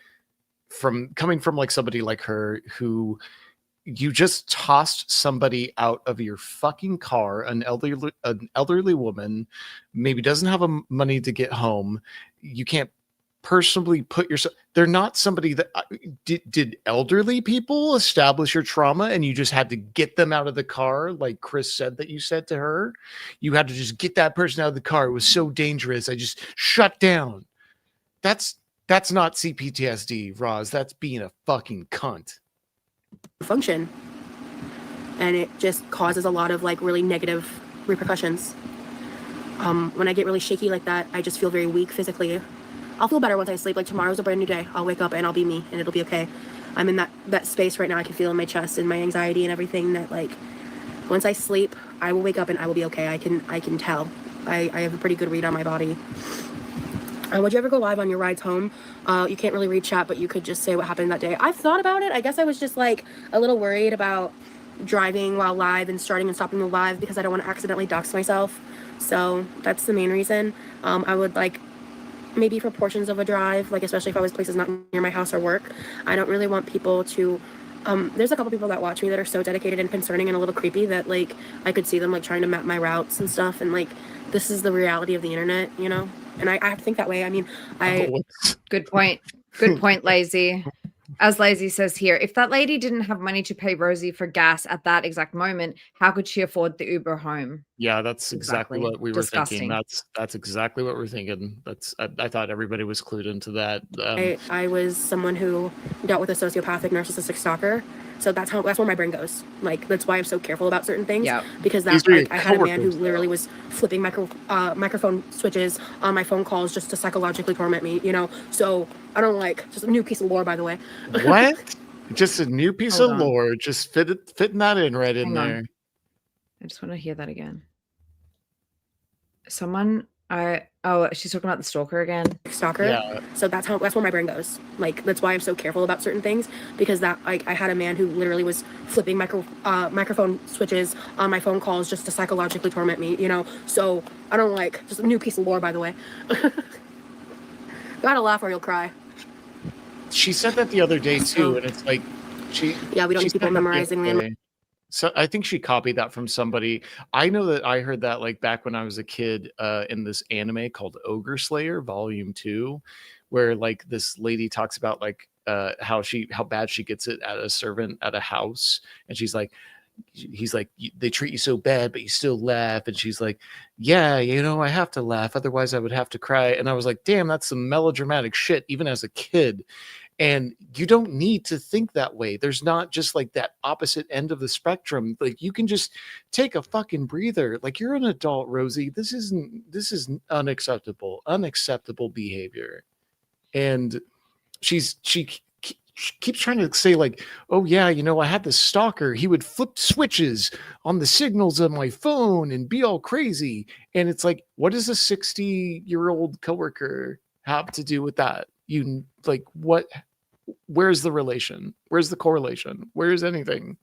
coming from like somebody like her, who you just tossed somebody out of your fucking car, an elderly woman, maybe doesn't have money to get home. You can't personally put yourself. They're not somebody that did elderly people establish your trauma and you just had to get them out of the car, like Chris said that you said to her. You had to just get that person out of the car. It was so dangerous. I just shut down. That's not CPTSD, Roz. That's being a fucking cunt. Function, and it just causes a lot of like really negative repercussions. When I get really shaky like that, I just feel very weak physically. I'll feel better once I sleep. Like tomorrow's a brand new day. I'll wake up and I'll be me and it'll be okay. I'm in that space right now. I can feel in my chest and my anxiety and everything that like once I sleep, I will wake up and I will be okay. I can tell. I have a pretty good read on my body. Would you ever go live on your rides home? You can't really read chat, but you could just say what happened that day. I've thought about it. I guess I was just like a little worried about driving while live and starting and stopping the live because I don't want to accidentally dox myself. So that's the main reason. I would like maybe for portions of a drive, like especially if I was places not near my house or work. I don't really want people to there's a couple people that watch me that are so dedicated and concerning and a little creepy that like I could see them like trying to map my routes and stuff, and like this is the reality of the internet, you know? And I have to think that way. I mean, Good point. Good point, Lazy. As Lazy says here, if that lady didn't have money to pay Rosie for gas at that exact moment, how could she afford the Uber home? Yeah, that's exactly what we were Disgusting. thinking. That's exactly what we're thinking. I thought everybody was clued into that. I was someone who dealt with a sociopathic narcissistic stalker. So that's where my brain goes. Like that's why I'm so careful about certain things. Yeah. Because These are your I had a man who coworkers, literally was flipping microphone switches on my phone calls just to psychologically torment me, you know. So I don't like just a new piece of lore, by the way. What? Just a new piece Hold of on. lore. Just fitting that in right in Hang on. there. I just want to hear that again. She's talking about the stalker again. Stalker. Yeah. So that's where my brain goes. Like that's why I'm so careful about certain things, because that like I had a man who literally was flipping microphone switches on my phone calls just to psychologically torment me, you know. So I don't like just a new piece of lore, by the way. Gotta laugh or you'll cry. She said that the other day too, and it's like we don't need people memorizing them. So I think she copied that from somebody. I know that I heard that like back when I was a kid in this anime called Ogre Slayer Volume 2, where like this lady talks about like how bad she gets it at a servant at a house, and he's like, they treat you so bad, but you still laugh. And she's like, yeah, you know, I have to laugh, otherwise I would have to cry. And I was like, damn, that's some melodramatic shit, even as a kid. And you don't need to think that way. There's not just like that opposite end of the spectrum. Like you can just take a fucking breather. Like you're an adult, Rosie. This is unacceptable behavior. And she keeps trying to say like, oh yeah, you know, I had this stalker. He would flip switches on the signals on my phone and be all crazy. And it's like, what does a 60-year-old coworker have to do with that? You like what? Where's the relation? Where's the correlation? Where's anything?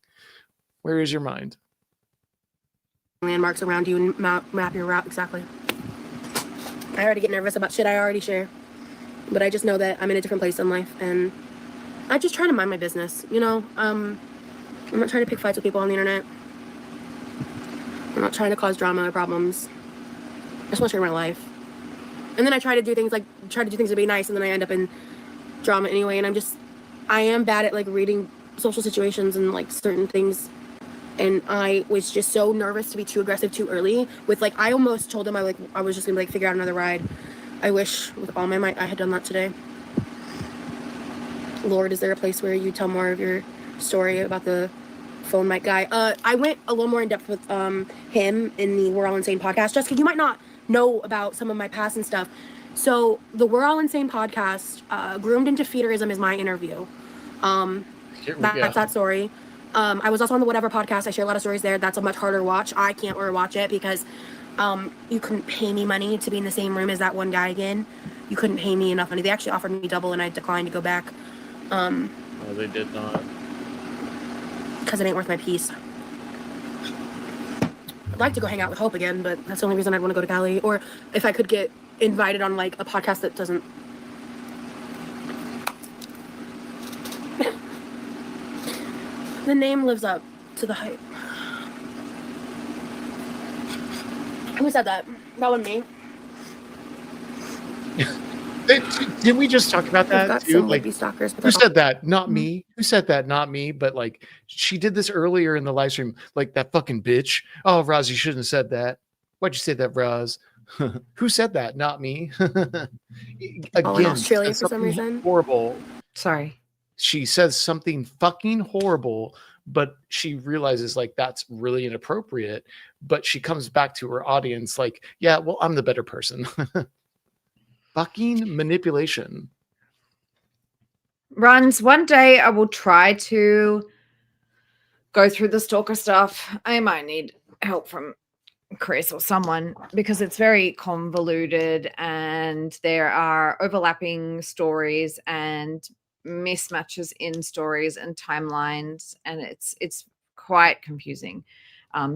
Where is your mind? Landmarks around you and map your route exactly. I already get nervous about shit I already share, but I just know that I'm in a different place in life, and I just try to mind my business. You know, I'm not trying to pick fights with people on the internet. I'm not trying to cause drama or problems. I just want to share my life. And then I try to do things to be nice, and then I end up in drama anyway. And I am bad at like reading social situations and like certain things. And I was just so nervous to be too aggressive too early. With like, I almost told him I was just gonna like figure out another ride. I wish with all my might I had done that today. Lord, is there a place where you tell more of your story about the phone mic guy? I went a little more in depth with him in the We're All Insane podcast. Jessica, you might not know about some of my past and stuff. So the We're All Insane podcast, Groomed into Feederism, is my interview. That's that story. I was also on the Whatever podcast. I share a lot of stories there. That's a much harder watch. I can't watch it because you couldn't pay me money to be in the same room as that one guy again. You couldn't pay me enough money. They actually offered me double, and I declined to go back. Oh, they did not. Because it ain't worth my peace. I'd like to go hang out with Hope again, but that's the only reason I'd want to go to Cali. Or if I could get invited on like a podcast that doesn't. The name lives up to the hype. Who said that? That wasn't me. Did we just talk about that too? Like, stalkers, who said that? Not me. Who said that? Not me. But like, she did this earlier in the live stream. Like, that fucking bitch. Oh, Roz, you shouldn't have said that. Why'd you say that, Roz? Who said that? Not me. Again, Australia for some reason. Horrible. Sorry. She says something fucking horrible, but she realizes like that's really inappropriate. But she comes back to her audience like, yeah, well, I'm the better person. Fucking manipulation. Runs, one day I will try to go through the stalker stuff. I might need help from Chris or someone because it's very convoluted and there are overlapping stories and mismatches in stories and timelines, and it's quite confusing.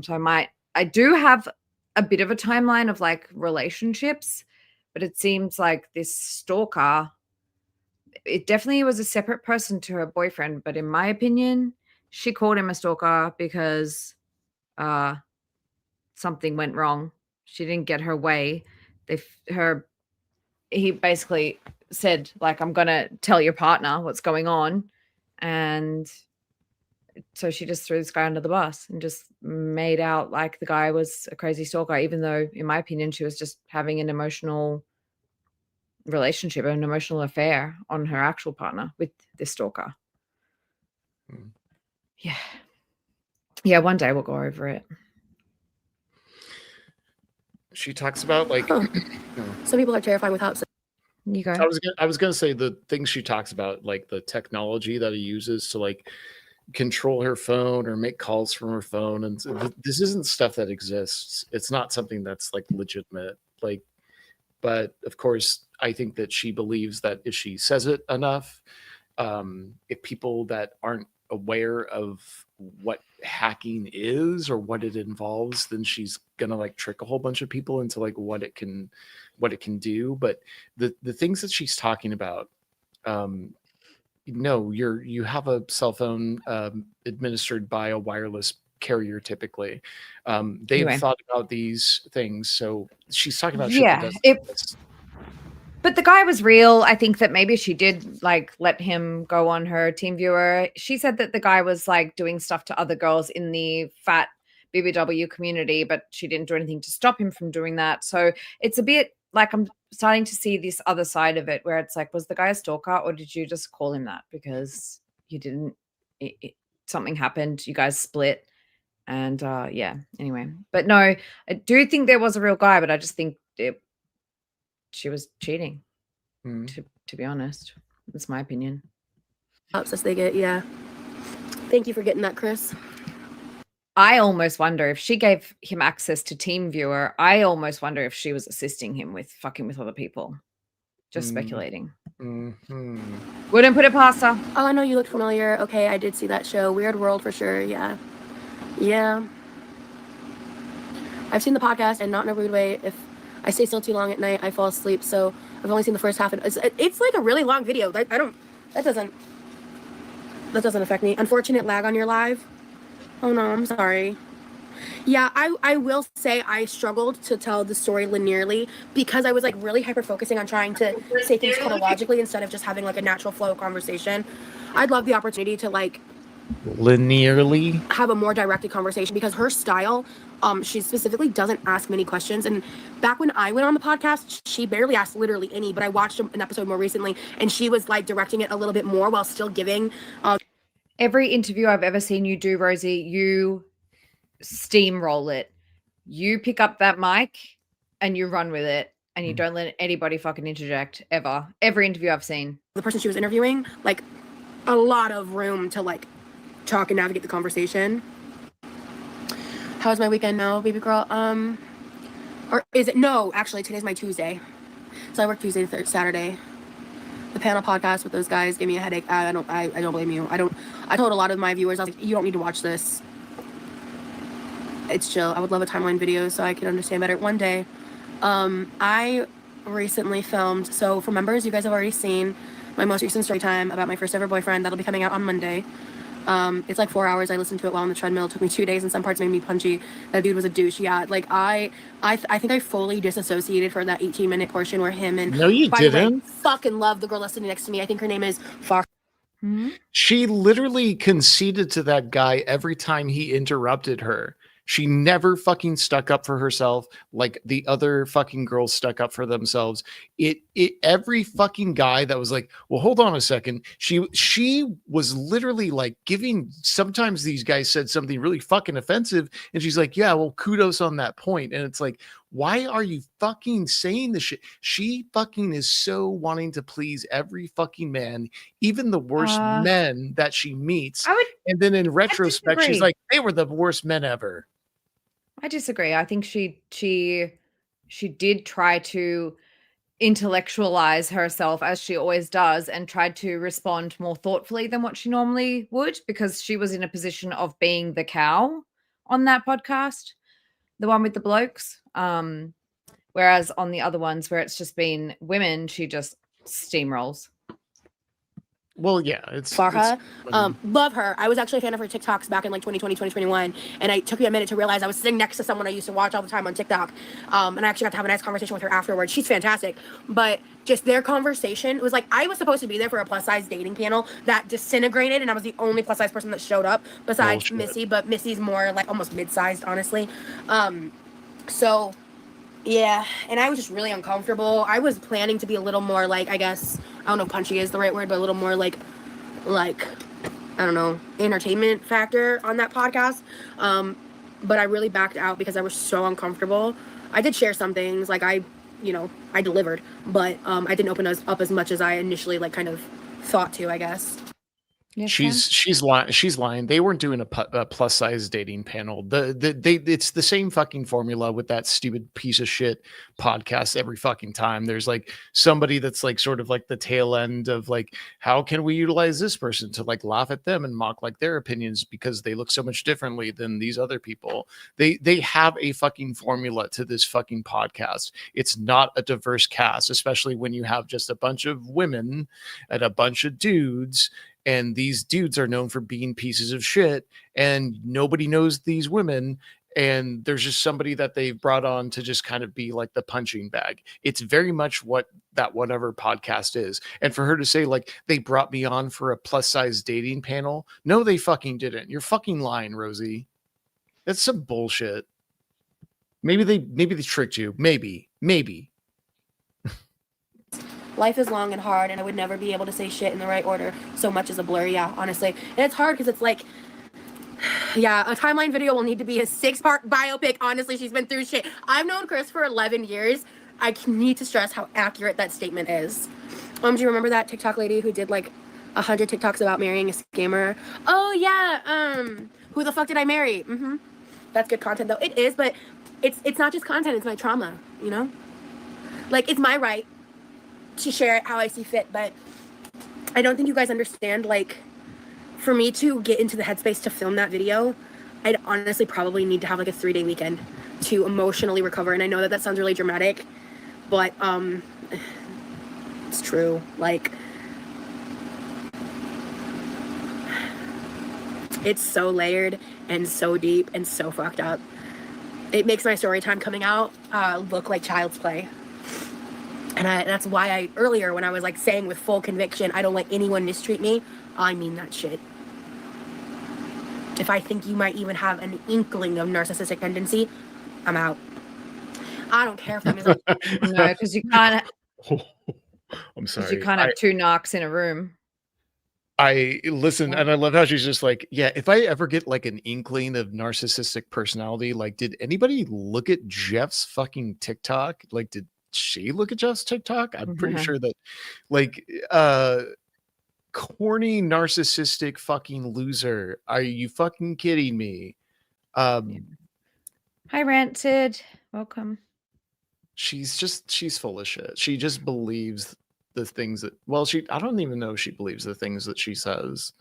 So I do have a bit of a timeline of like relationships, but it seems like this stalker, it definitely was a separate person to her boyfriend, but in my opinion, she called him a stalker because something went wrong. She didn't get her way. He basically said, like, I'm going to tell your partner what's going on. And so she just threw this guy under the bus and just made out like the guy was a crazy stalker, even though, in my opinion, she was just having an emotional relationship, an emotional affair on her actual partner with this stalker. Yeah, one day we'll go over it. She talks about like some people are terrified without. You go. I was gonna say the things she talks about, like the technology that he uses to like control her phone or make calls from her phone, and this isn't stuff that exists. It's not something that's like legitimate. Like, but of course, I think that she believes that if she says it enough, if people that aren't aware of what hacking is or what it involves, then she's gonna like trick a whole bunch of people into like what it can do. But the things that she's talking about, no, you have a cell phone administered by a wireless carrier typically. They've thought about these things, so she's talking about shit that doesn't. But the guy was real. I think that maybe she did like let him go on her TeamViewer. She said that the guy was like doing stuff to other girls in the fat BBW community, but she didn't do anything to stop him from doing that. So it's a bit like I'm starting to see this other side of it where it's like, was the guy a stalker or did you just call him that because you didn't, something happened, you guys split. And yeah, anyway. But no, I do think there was a real guy, but I just think she was cheating, to be honest. That's my opinion. As they get, yeah. Thank you for getting that, Chris. I almost wonder if she gave him access to TeamViewer, I almost wonder if she was assisting him with fucking with other people. Just speculating. Wouldn't put it past her. Oh, I know you looked familiar. Okay, I did see that show. Weird World for sure. Yeah. I've seen the podcast, and not in a rude way. If I stay still too long at night, I fall asleep. So I've only seen the first half. And it's like a really long video. That doesn't affect me. Unfortunate lag on your live. Oh no, I'm sorry. Yeah, I will say I struggled to tell the story linearly because I was like really hyper focusing on trying to say things chronologically instead of just having like a natural flow of conversation. I'd love the opportunity to like linearly have a more directed conversation because her style, she specifically doesn't ask many questions. And back when I went on the podcast, she barely asked literally any, but I watched an episode more recently and she was like directing it a little bit more while still giving. Every interview I've ever seen you do, Rosie, you steamroll it. You pick up that mic and you run with it and you don't let anybody fucking interject ever. Every interview I've seen. The person she was interviewing, like a lot of room to like talk and navigate the conversation. How was my weekend now, baby girl? Or is it? No, actually today's my Tuesday. So I work Tuesday, Saturday. The panel podcast with those guys gave me a headache. I don't blame you. I told a lot of my viewers, I was like, you don't need to watch this. It's chill. I would love a timeline video so I can understand better one day. I recently filmed, so for members, you guys have already seen my most recent story time about my first ever boyfriend. That'll be coming out on Monday. It's like 4 hours. I listened to it while on the treadmill. It took me 2 days and some parts made me punchy. That dude was a douche. Yeah, like I think I fully disassociated for that 18-minute portion where him and No, you didn't. Fucking love the girl that's sitting next to me. I think her name is Far. She literally conceded to that guy every time he interrupted her. She never fucking stuck up for herself like the other fucking girls stuck up for themselves. Every fucking guy that was like, well, hold on a second. She was literally like giving, sometimes these guys said something really fucking offensive. And she's like, yeah, well, kudos on that point. And it's like, why are you fucking saying this shit? She fucking is so wanting to please every fucking man, even the worst men that she meets. And then in retrospect, she's like, they were the worst men ever. I disagree. I think she did try to intellectualize herself as she always does and tried to respond more thoughtfully than what she normally would because she was in a position of being the cow on that podcast, the one with the blokes. Whereas on the other ones where it's just been women, she just steamrolls. Well, yeah, it's Farha. Love her. I was actually a fan of her TikToks back in like 2020, 2021. And it took me a minute to realize I was sitting next to someone I used to watch all the time on TikTok. And I actually got to have a nice conversation with her afterwards. She's fantastic. But just their conversation was like, I was supposed to be there for a plus size dating panel that disintegrated. And I was the only plus size person that showed up besides Missy. But Missy's more like almost mid-sized, honestly. So yeah, and I was just really uncomfortable. I was planning to be a little more like, I guess, I don't know if punchy is the right word, but a little more like, I don't know, entertainment factor on that podcast. But I really backed out because I was so uncomfortable. I did share some things, like I delivered, but I didn't open up as much as I initially like kind of thought to, I guess. Yes, she's lying. They weren't doing a plus size dating panel. It's the same fucking formula with that stupid piece of shit podcast every fucking time. There's like somebody that's like sort of like the tail end of like, how can we utilize this person to like laugh at them and mock like their opinions because they look so much differently than these other people. They have a fucking formula to this fucking podcast. It's not a diverse cast, especially when you have just a bunch of women and a bunch of dudes. And these dudes are known for being pieces of shit, and nobody knows these women. And there's just somebody that they've brought on to just kind of be like the punching bag. It's very much what that whatever podcast is. And for her to say like they brought me on for a plus size dating panel, no, they fucking didn't. You're fucking lying, Rosie. That's some bullshit. Maybe they tricked you. Maybe. Life is long and hard, and I would never be able to say shit in the right order. So much is a blur, yeah, honestly. And it's hard because it's like, yeah, a timeline video will need to be a 6-part biopic. Honestly, she's been through shit. I've known Chris for 11 years. I need to stress how accurate that statement is. Do you remember that TikTok lady who did like 100 TikToks about marrying a scammer? Oh yeah, who the fuck did I marry? That's good content though. It is, but it's not just content, it's my trauma, you know? Like, it's my right to share it how I see fit, but I don't think you guys understand, like, for me to get into the headspace to film that video, I'd honestly probably need to have like a 3-day weekend to emotionally recover. And I know that that sounds really dramatic, but it's true. Like, it's so layered and so deep and so fucked up. It makes my story time coming out look like child's play. And that's why I, earlier when I was like saying with full conviction, I don't let anyone mistreat me, I mean that shit. If I think you might even have an inkling of narcissistic tendency, I'm out. I don't care if I'm like, No, because you can't. I'm sorry. You can't have two narcs in a room. I listen, and I love how she's just like, yeah, if I ever get like an inkling of narcissistic personality, like, did anybody look at Jeff's fucking TikTok? Like, did she look at Jeff's TikTok? I'm pretty sure that, like, corny, narcissistic fucking loser. Are you fucking kidding me? Hi, Rancid. Welcome. She's full of shit. She just believes the things that, well, I don't even know if she believes the things that she says.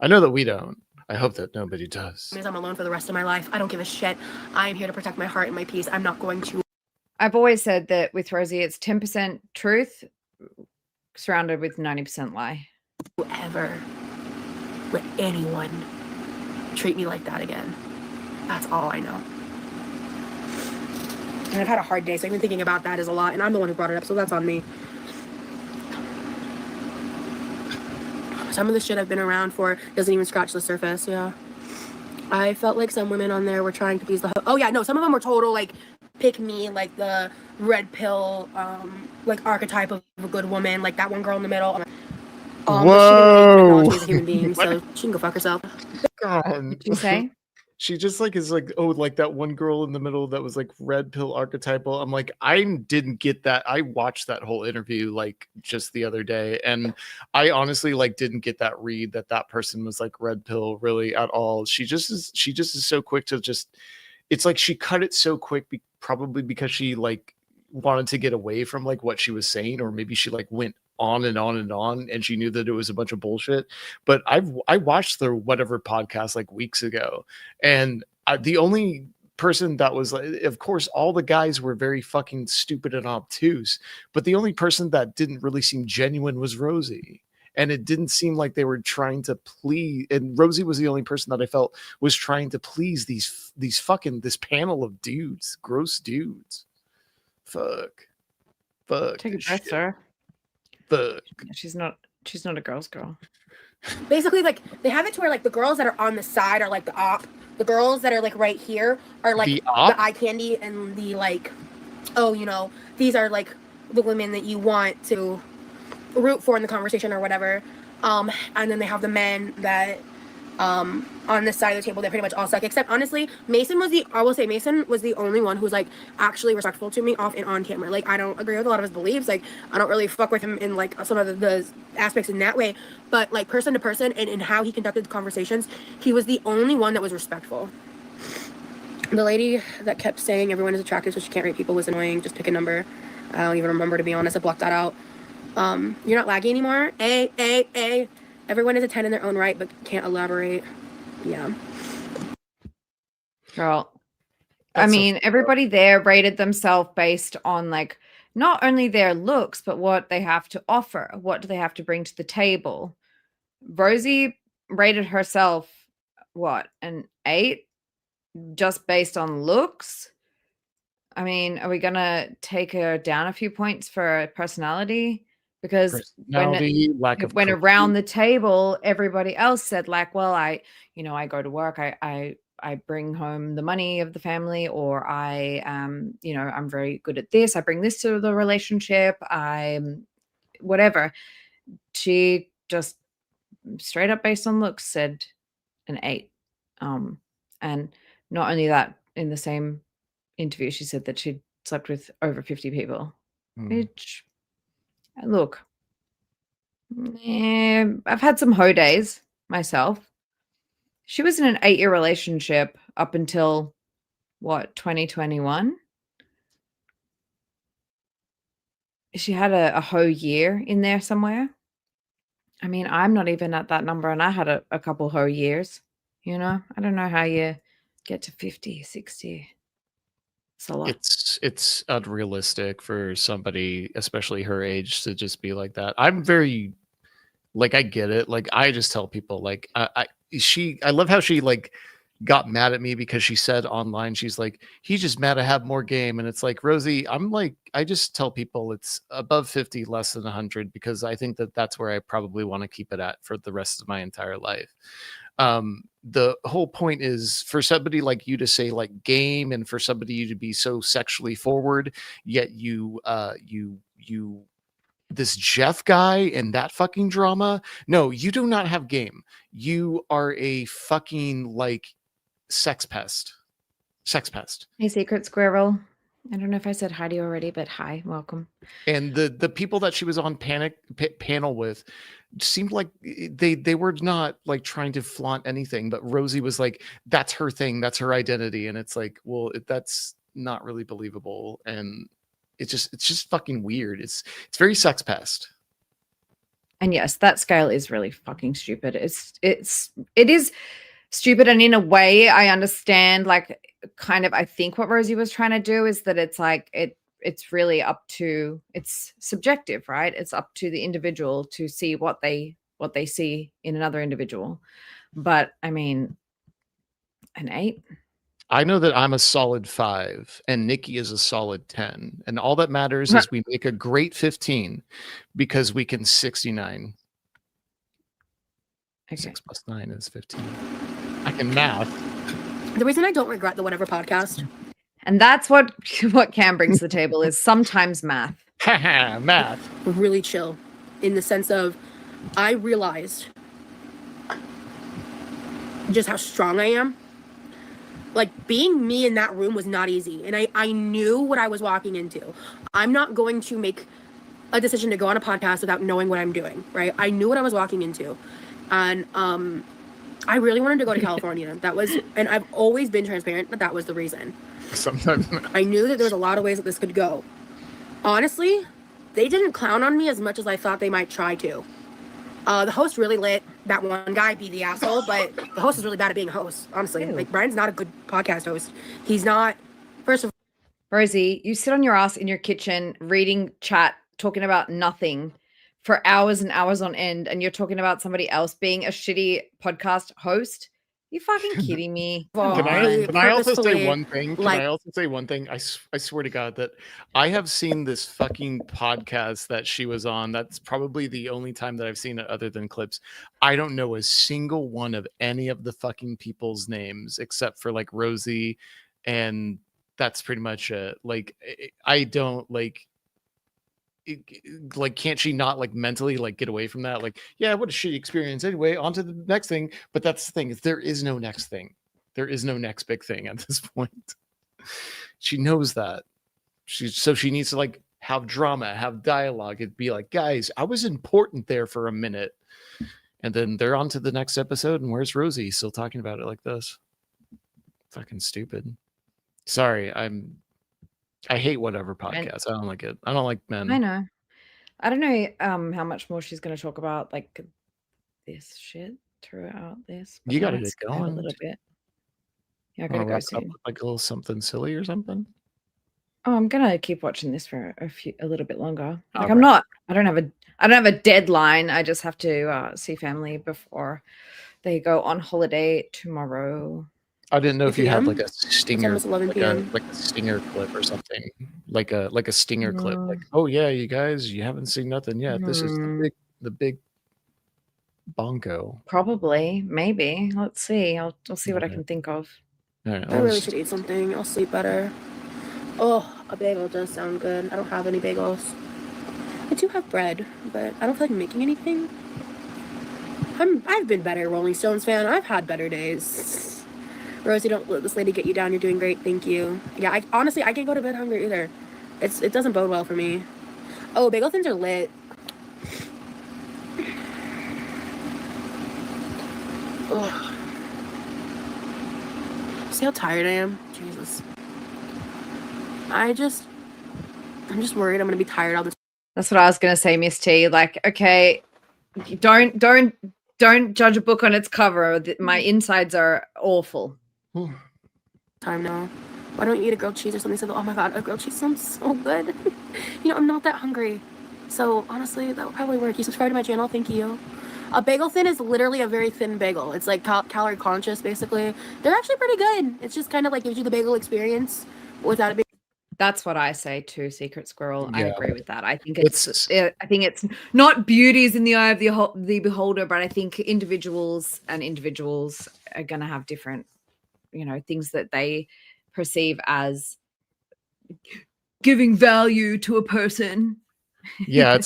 I know that we don't. I hope that nobody does. I'm alone for the rest of my life. I don't give a shit. I am here to protect my heart and my peace. I'm not going to. I've always said that with Rosie, it's 10% truth surrounded with 90% lie. Ever let anyone treat me like that again. That's all I know. And I've had a hard day, so even thinking about that is a lot, and I'm the one who brought it up, so that's on me. Some of the shit I've been around for doesn't even scratch the surface, yeah. I felt like some women on there were trying to please the oh yeah, no, some of them were total, like, pick me, like the red pill, like, archetype of a good woman, like that one girl in the middle. Whoa! She didn't even acknowledge me as a human being, so she can go fuck herself. What did you say? She just like is like, oh, like that one girl in the middle that was like red pill archetypal. I'm like, I didn't get that. I watched that whole interview like just the other day, and I honestly like didn't get that read that person was like red pill really at all. She just is so quick to just. It's like she cut it so quick, probably because she like wanted to get away from like what she was saying, or maybe she like went on and on and on, and she knew that it was a bunch of bullshit. But I watched the whatever podcast like weeks ago, and the only person that was like, of course, all the guys were very fucking stupid and obtuse, but the only person that didn't really seem genuine was Rosie. And it didn't seem like they were trying to please. And Rosie was the only person that I felt was trying to please these fucking this panel of dudes, gross dudes. Fuck. Take a breath, sir. Fuck. She's not a girl's girl. Basically, like, they have it to where like the girls that are on the side are like the op. The girls that are like right here are like the eye candy, and the like, oh, you know, these are like the women that you want to root for in the conversation or whatever. And then they have the men that on this side of the table, they pretty much all suck, except honestly Mason was the only one who's like actually respectful to me off and on camera. Like, I don't agree with a lot of his beliefs, like I don't really fuck with him in like some of the aspects in that way, but like person to person and in how he conducted the conversations, he was the only one that was respectful. The lady that kept saying everyone is attractive so she can't rate people was annoying. Just pick a number. I don't even remember, to be honest. I blocked that out. You're not laggy anymore. Everyone is a 10 in their own right, but can't elaborate. Yeah. Girl, I mean, everybody there rated themselves based on like not only their looks, but what they have to offer. What do they have to bring to the table? Rosie rated herself, what, an 8? Just based on looks? I mean, are we going to take her down a few points for personality? Because when around the table, everybody else said like, well, I go to work, I bring home the money of the family, or I'm very good at this. I bring this to the relationship. Whatever. She just straight up based on looks said an 8. And not only that, in the same interview, she said that she'd slept with over 50 people, which, look, I've had some hoe days myself. She was in an 8-year relationship up until, what, 2021? she had a whole year in there somewhere. I mean, I'm not even at that number, and I had a couple whole years, you know? I don't know how you get to 50, 60. It's a lot. It's unrealistic for somebody, especially her age, to just be like that. I'm very like, I get it. Like, I just tell people like I love how she like got mad at me because she said online, she's like, he's just mad I have more game. And it's like, Rosie, I'm like, I just tell people it's above 50, less than 100, because I think that that's where I probably want to keep it at for the rest of my entire life. The whole point is for somebody like you to say like game, and for somebody to be so sexually forward, yet you this Jeff guy and that fucking drama. No, you do not have game. You are a fucking like sex pest. Hey, Secret Squirrel. I don't know if I said hi to you already, but hi, welcome. And the people that she was on panel with seemed like they were not like trying to flaunt anything, but Rosie was like, that's her thing, that's her identity. And it's like, well, that's not really believable. And it's just fucking weird. It's very sex pest. And yes, that scale is really fucking stupid. It is stupid, and in a way I understand, like, kind of, I think what Rosie was trying to do is that it's like it's really up to, it's subjective, right? It's up to the individual to see what they see in another individual. But I mean, an 8. I know that I'm a solid 5 and Nikki is a solid 10. And all that matters is we make a great 15 because we can 69. Okay. 6 plus 9 is 15. I can math. The reason I don't regret the whatever podcast, And that's what Cam brings to the table is sometimes math. Haha, math. really chill, in the sense of I realized just how strong I am. Like, being me in that room was not easy, and I knew what I was walking into. I'm not going to make a decision to go on a podcast without knowing what I'm doing, right? I knew what I was walking into, and I really wanted to go to California. That was, and I've always been transparent, but that was the reason. Sometimes I knew that there was a lot of ways that this could go. Honestly, they didn't clown on me as much as I thought they might try to. The host really let that one guy be the asshole, but the host is really bad at being a host, honestly. Ew. Like, Brian's not a good podcast host. He's not, first of Rosie, you sit on your ass in your kitchen reading chat, talking about nothing for hours and hours on end, and you're talking about somebody else being a shitty podcast host. You fucking kidding me? Can I also say purposefully, one thing? Can like- I also say one thing? I swear to God that I have seen this fucking podcast that she was on. That's probably the only time that I've seen it other than clips. I don't know a single one of any of the fucking people's names except for like Rosie, and that's pretty much it. Like, I don't like can't she not like mentally like get away from that? Like, yeah, what a shitty experience. Anyway, on to the next thing. But that's the thing, is there is no next thing. There is no next big thing at this point. She knows that. So she needs to like have drama, have dialogue. It'd be like, guys, I was important there for a minute. And then they're on to the next episode, and where's Rosie still talking about it like this? Fucking stupid. Sorry, I hate whatever podcast. I don't like it. I don't like men. I know. I don't know how much more she's going to talk about like this shit throughout this. You gotta let's get go going. a little bit. Yeah, I Wanna gotta go wrap it up soon. with like a little something silly or something? Oh, I'm gonna keep watching this for a little bit longer. Like, All I'm right. not. I don't have a deadline. I just have to see family before they go on holiday tomorrow. I didn't know if you had like a It's stinger, almost 11 p.m. like a stinger clip or something, like a stinger clip. No. Like, oh yeah, you guys, you haven't seen nothing yet. This is the big bongo. Probably, maybe. Let's see. I'll see what I Okay. can think of. All right, I really should eat something. I'll sleep better. Oh, a bagel does sound good. I don't have any bagels. I do have bread, but I don't feel like making anything. I've been better, Rolling Stones fan. I've had better days. Rosie, don't let this lady get you down. You're doing great. Thank you. Yeah, honestly, I can't go to bed hungry either. It doesn't bode well for me. Oh, bagel thins are lit. Ugh. See how tired I am? Jesus. I'm just worried I'm gonna be tired all the That's what I was gonna say, Miss T. Like, okay, don't judge a book on its cover. My insides are awful. Time now. Why don't you eat a grilled cheese or something? So, oh my god, a grilled cheese sounds so good. I'm not that hungry. So honestly, that would probably work. You subscribe to my channel, thank you. A bagel thin is literally a very thin bagel. It's like calorie conscious, basically. They're actually pretty good. It's just kind of like gives you the bagel experience without a big. That's what I say too, Secret Squirrel. I Yeah. agree with that. I think it's not beauty is in the eye of the beholder, but I think individuals are going to have different, things that they perceive as giving value to a person. Yeah,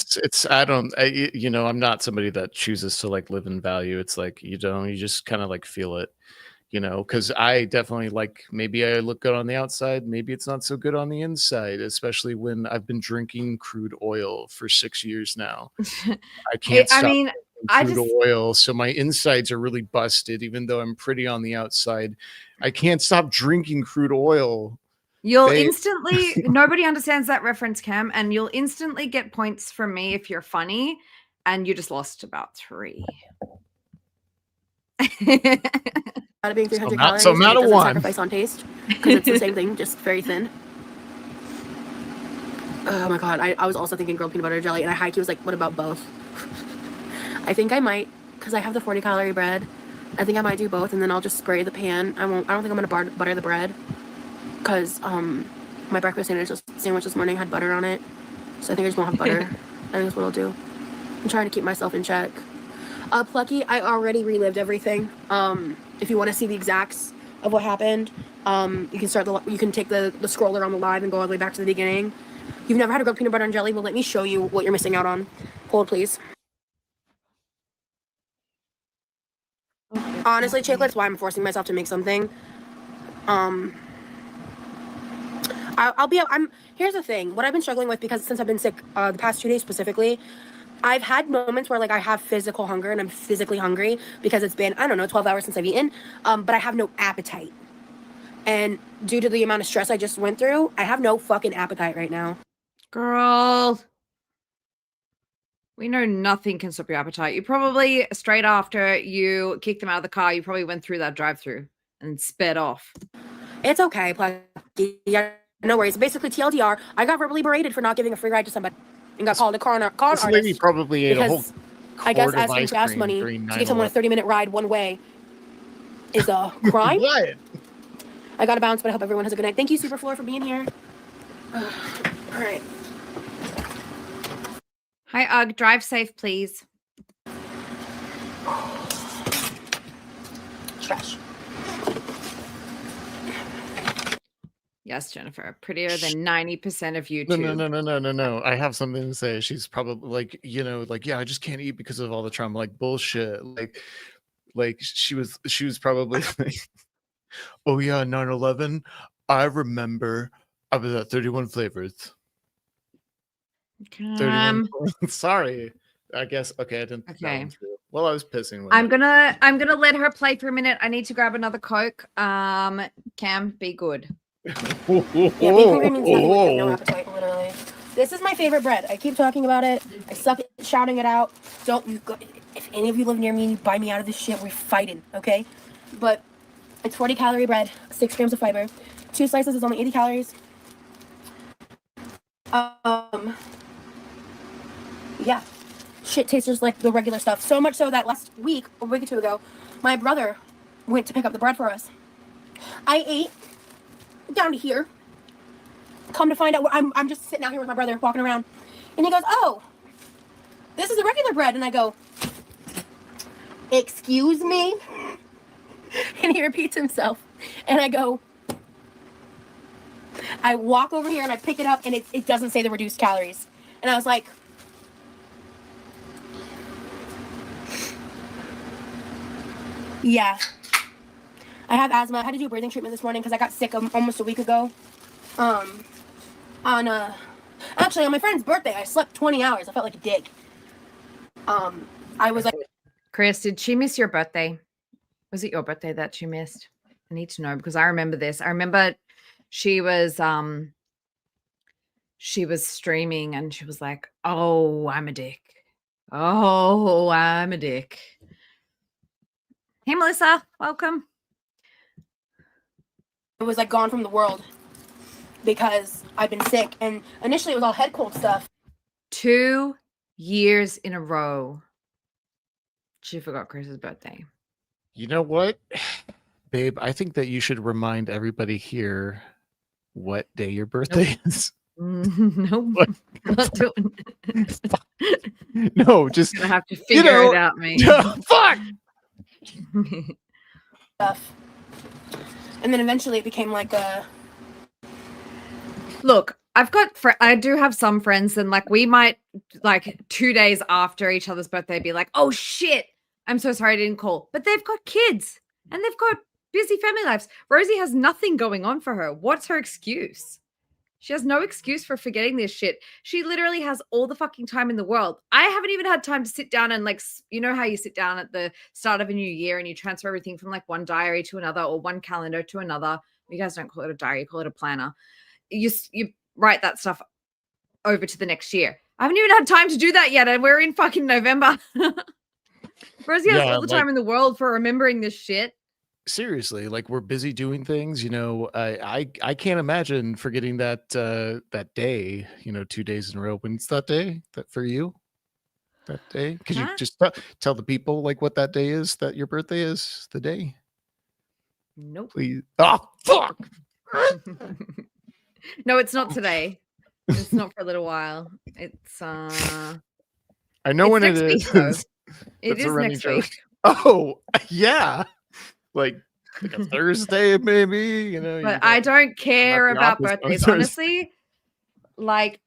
I'm not somebody that chooses to like live in value. It's like you just kind of like feel it, because I definitely like, maybe I look good on the outside, maybe it's not so good on the inside, especially when I've been drinking crude oil for 6 years now. I can't stop drinking crude oil, so my insides are really busted, even though I'm pretty on the outside. I can't stop drinking crude oil. Instantly, nobody understands that reference, Cam, and you'll instantly get points from me if you're funny, and you just lost about 3. Out of being 300 calories, so I'm out of doesn't 1. Sacrifice on taste because it's the same thing, just very thin. Oh my god, I was also thinking grilled peanut butter jelly, and I high-key was like, what about both? I think I might, because I have the 40-calorie bread. I think I might do both, and then I'll just spray the pan. I don't think I'm gonna butter the bread, because my breakfast sandwich this morning had butter on it, so I think I just won't have butter. I think that's what I'll do. I'm trying to keep myself in check. Plucky, I already relived everything. If you want to see the exacts of what happened, you can take the scroller on the live and go all the way back to the beginning. You've never had a grilled peanut butter and jelly? Well, let me show you what you're missing out on. Hold, please. Honestly, Chicklets, why I'm forcing myself to make something. Here's the thing. What I've been struggling with, because since I've been sick the past 2 days specifically, I've had moments where like I have physical hunger and I'm physically hungry because it's been, 12 hours since I've eaten, but I have no appetite. And due to the amount of stress I just went through, I have no fucking appetite right now. Girl, we know nothing can stop your appetite. You probably, straight after you kicked them out of the car, you probably went through that drive-through and sped off. It's okay, Plucky. Yeah, no worries. Basically, TLDR, I got verbally berated for not giving a free ride to somebody and got called a con artist. This lady probably ate a whole I guess quart of asking ice gas cream money during to give someone a 30-minute ride one way is a crime. What? I gotta bounce, but I hope everyone has a good night. Thank you, Superfloor, for being here. All right. Hi, Ugg. Drive safe, please. Trash. Yes, Jennifer. Prettier than 90% of YouTube. No. I have something to say. She's probably like, yeah, I just can't eat because of all the trauma. Like bullshit. Like she was probably like, oh yeah, 9/11. I remember I was at 31 flavors. 31. Sorry. I guess okay, I didn't think that one through. Well, I was pissing. I'm gonna let her play for a minute. I need to grab another Coke. Cam, be good. Yeah, being hungry means nothing when you have no appetite, literally. This is my favorite bread. I keep talking about it. I suck at shouting it out. If any of you live near me and you buy me out of this shit, we're fighting, okay? But it's 40-calorie bread, 6 grams of fiber. 2 slices is only 80 calories. Yeah. Shit tastes just like the regular stuff. So much so that last week, a week or 2 ago, my brother went to pick up the bread for us. I ate down to here. Come to find out, I'm just sitting out here with my brother, walking around. And he goes, oh, this is the regular bread. And I go, excuse me? And he repeats himself. And I go, I walk over here and I pick it up and it doesn't say the reduced calories. And I was like, yeah. I have asthma. I had to do a breathing treatment this morning because I got sick almost a week ago. Actually, on my friend's birthday, I slept 20 hours. I felt like a dick. I was like, Chris, did she miss your birthday? Was it your birthday that she missed? I need to know because I remember this. I remember she was she was streaming and she was like, "Oh, I'm a dick. Oh, I'm a dick." Hey, Melissa, welcome. It was like gone from the world because I've been sick, and initially it was all head cold stuff. 2 years in a row, she forgot Chris's birthday. You know what, babe? I think that you should remind everybody here what day your birthday is. Nope, What? not doing it. No, just Gonna have to figure know, it out, mate. fuck. Stuff. And then eventually it became like a. Look, I do have some friends, and like we might like 2 days after each other's birthday be like, "Oh shit, I'm so sorry I didn't call," but they've got kids and they've got busy family lives. Rosie has nothing going on for her. What's her excuse? She has no excuse for forgetting this shit. She literally has all the fucking time in the world. I haven't even had time to sit down and like, you know how you sit down at the start of a new year and you transfer everything from like one diary to another or one calendar to another. You guys don't call it a diary, you call it a planner. You write that stuff over to the next year. I haven't even had time to do that yet, and we're in fucking November. Rosie has all the time in the world for remembering this shit. Seriously, like we're busy doing things, I can't imagine forgetting that that day, 2 days in a row. When's that day that for you? That day? Could you just tell the people like what that day is, that your birthday is, the day? Nope. Please. Oh, fuck. No, it's not today. It's not for a little while. It's I know when it is. It is next week. Oh, yeah. Like a Thursday, maybe, But I don't care about birthdays, honestly. Like,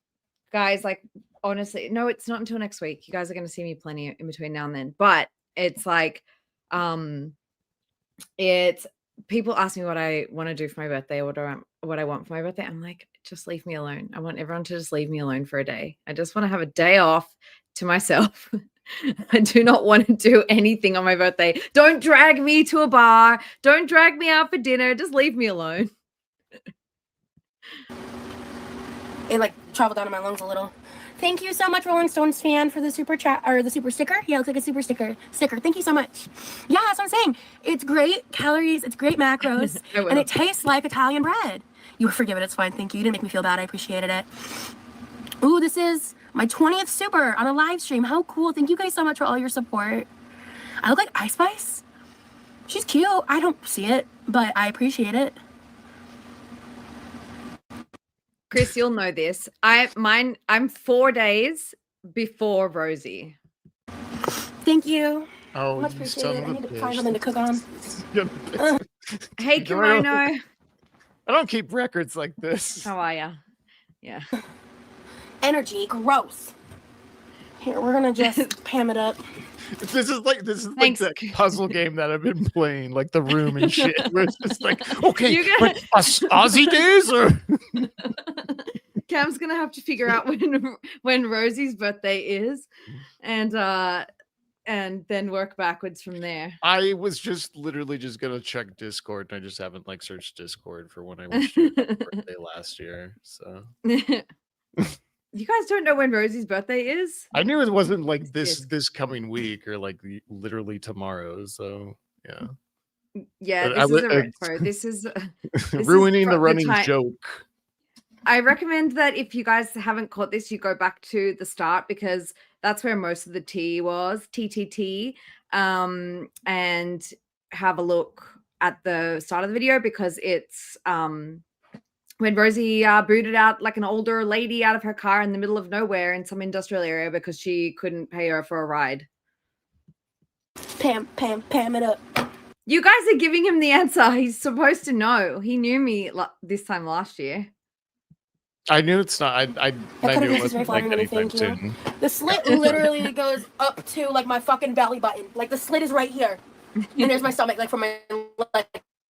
guys, like, honestly, no, it's not until next week. You guys are going to see me plenty in between now and then. But it's like, it's people ask me what I want to do for my birthday or what I want for my birthday. I'm like, just leave me alone. I want everyone to just leave me alone for a day. I just want to have a day off to myself. I do not want to do anything on my birthday. Don't drag me to a bar. Don't drag me out for dinner. Just leave me alone. It like traveled down to my lungs a little. Thank you so much, Rolling Stones fan, for the super chat or the super sticker. Yeah, it looks like a super sticker. Thank you so much. Yeah, that's what I'm saying. It's great calories. It's great macros, and it tastes like Italian bread. You were forgiven. It's fine. Thank you. You didn't make me feel bad. I appreciated it. Ooh, this is my 20th super on a live stream. How cool. Thank you guys so much for all your support. I look like Ice Spice. She's cute. I don't see it, but I appreciate it. Chris, you'll know this. I'm 4 days before Rosie. Thank you. Oh, much appreciated. I need to find something to cook on. Hey, Kimono. I don't keep records like this. How are ya? Yeah. Energy, gross. Here, we're gonna just Pam it up. This is like that puzzle game that I've been playing, like the room and shit. Where it's just like, okay, Aussie days or Cam's gonna have to figure out when Rosie's birthday is, and then work backwards from there. I was just literally just gonna check Discord, and I just haven't like searched Discord for when I wished you happy birthday last year. So you guys don't know when Rosie's birthday is? I knew it wasn't like this coming week or like literally tomorrow. So yeah. Yeah, this is a retro. This is ruining the running joke. I recommend that if you guys haven't caught this, you go back to the start because that's where most of the tea was, TTT, and have a look at the start of the video because it's when Rosie booted out like an older lady out of her car in the middle of nowhere in some industrial area because she couldn't pay her for a ride. Pam it up. You guys are giving him the answer. He's supposed to know. He knew me this time last year. I knew it's not. I knew it wasn't like anything soon. The slit literally goes up to like my fucking belly button. Like the slit is right here, and there's my stomach, like from my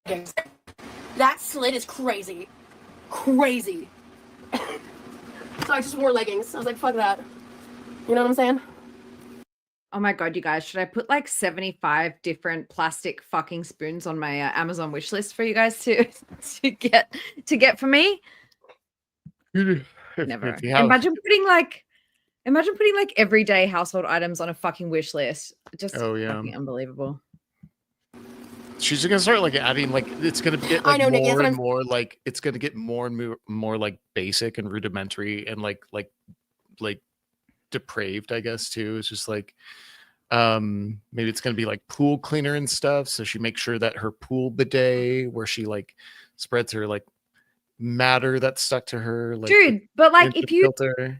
leggings. That slit is crazy. So I just wore leggings. I was like, fuck that. You know what I'm saying? Oh my God, you guys, should I put like 75 different plastic fucking spoons on my Amazon wish list for you guys to get for me? Never. If you have, Imagine putting like everyday household items on a fucking wish list. Just oh yeah, fucking unbelievable. she's gonna start like adding like it's gonna get I like know, Nikki, that's more what and I'm- more like it's gonna get more and more like basic and rudimentary and like depraved, I guess too. It's just like maybe it's gonna be like pool cleaner and stuff. So she makes sure that her pool bidet where she like spreads her like matter that's stuck to her, like Dude, but like into filter.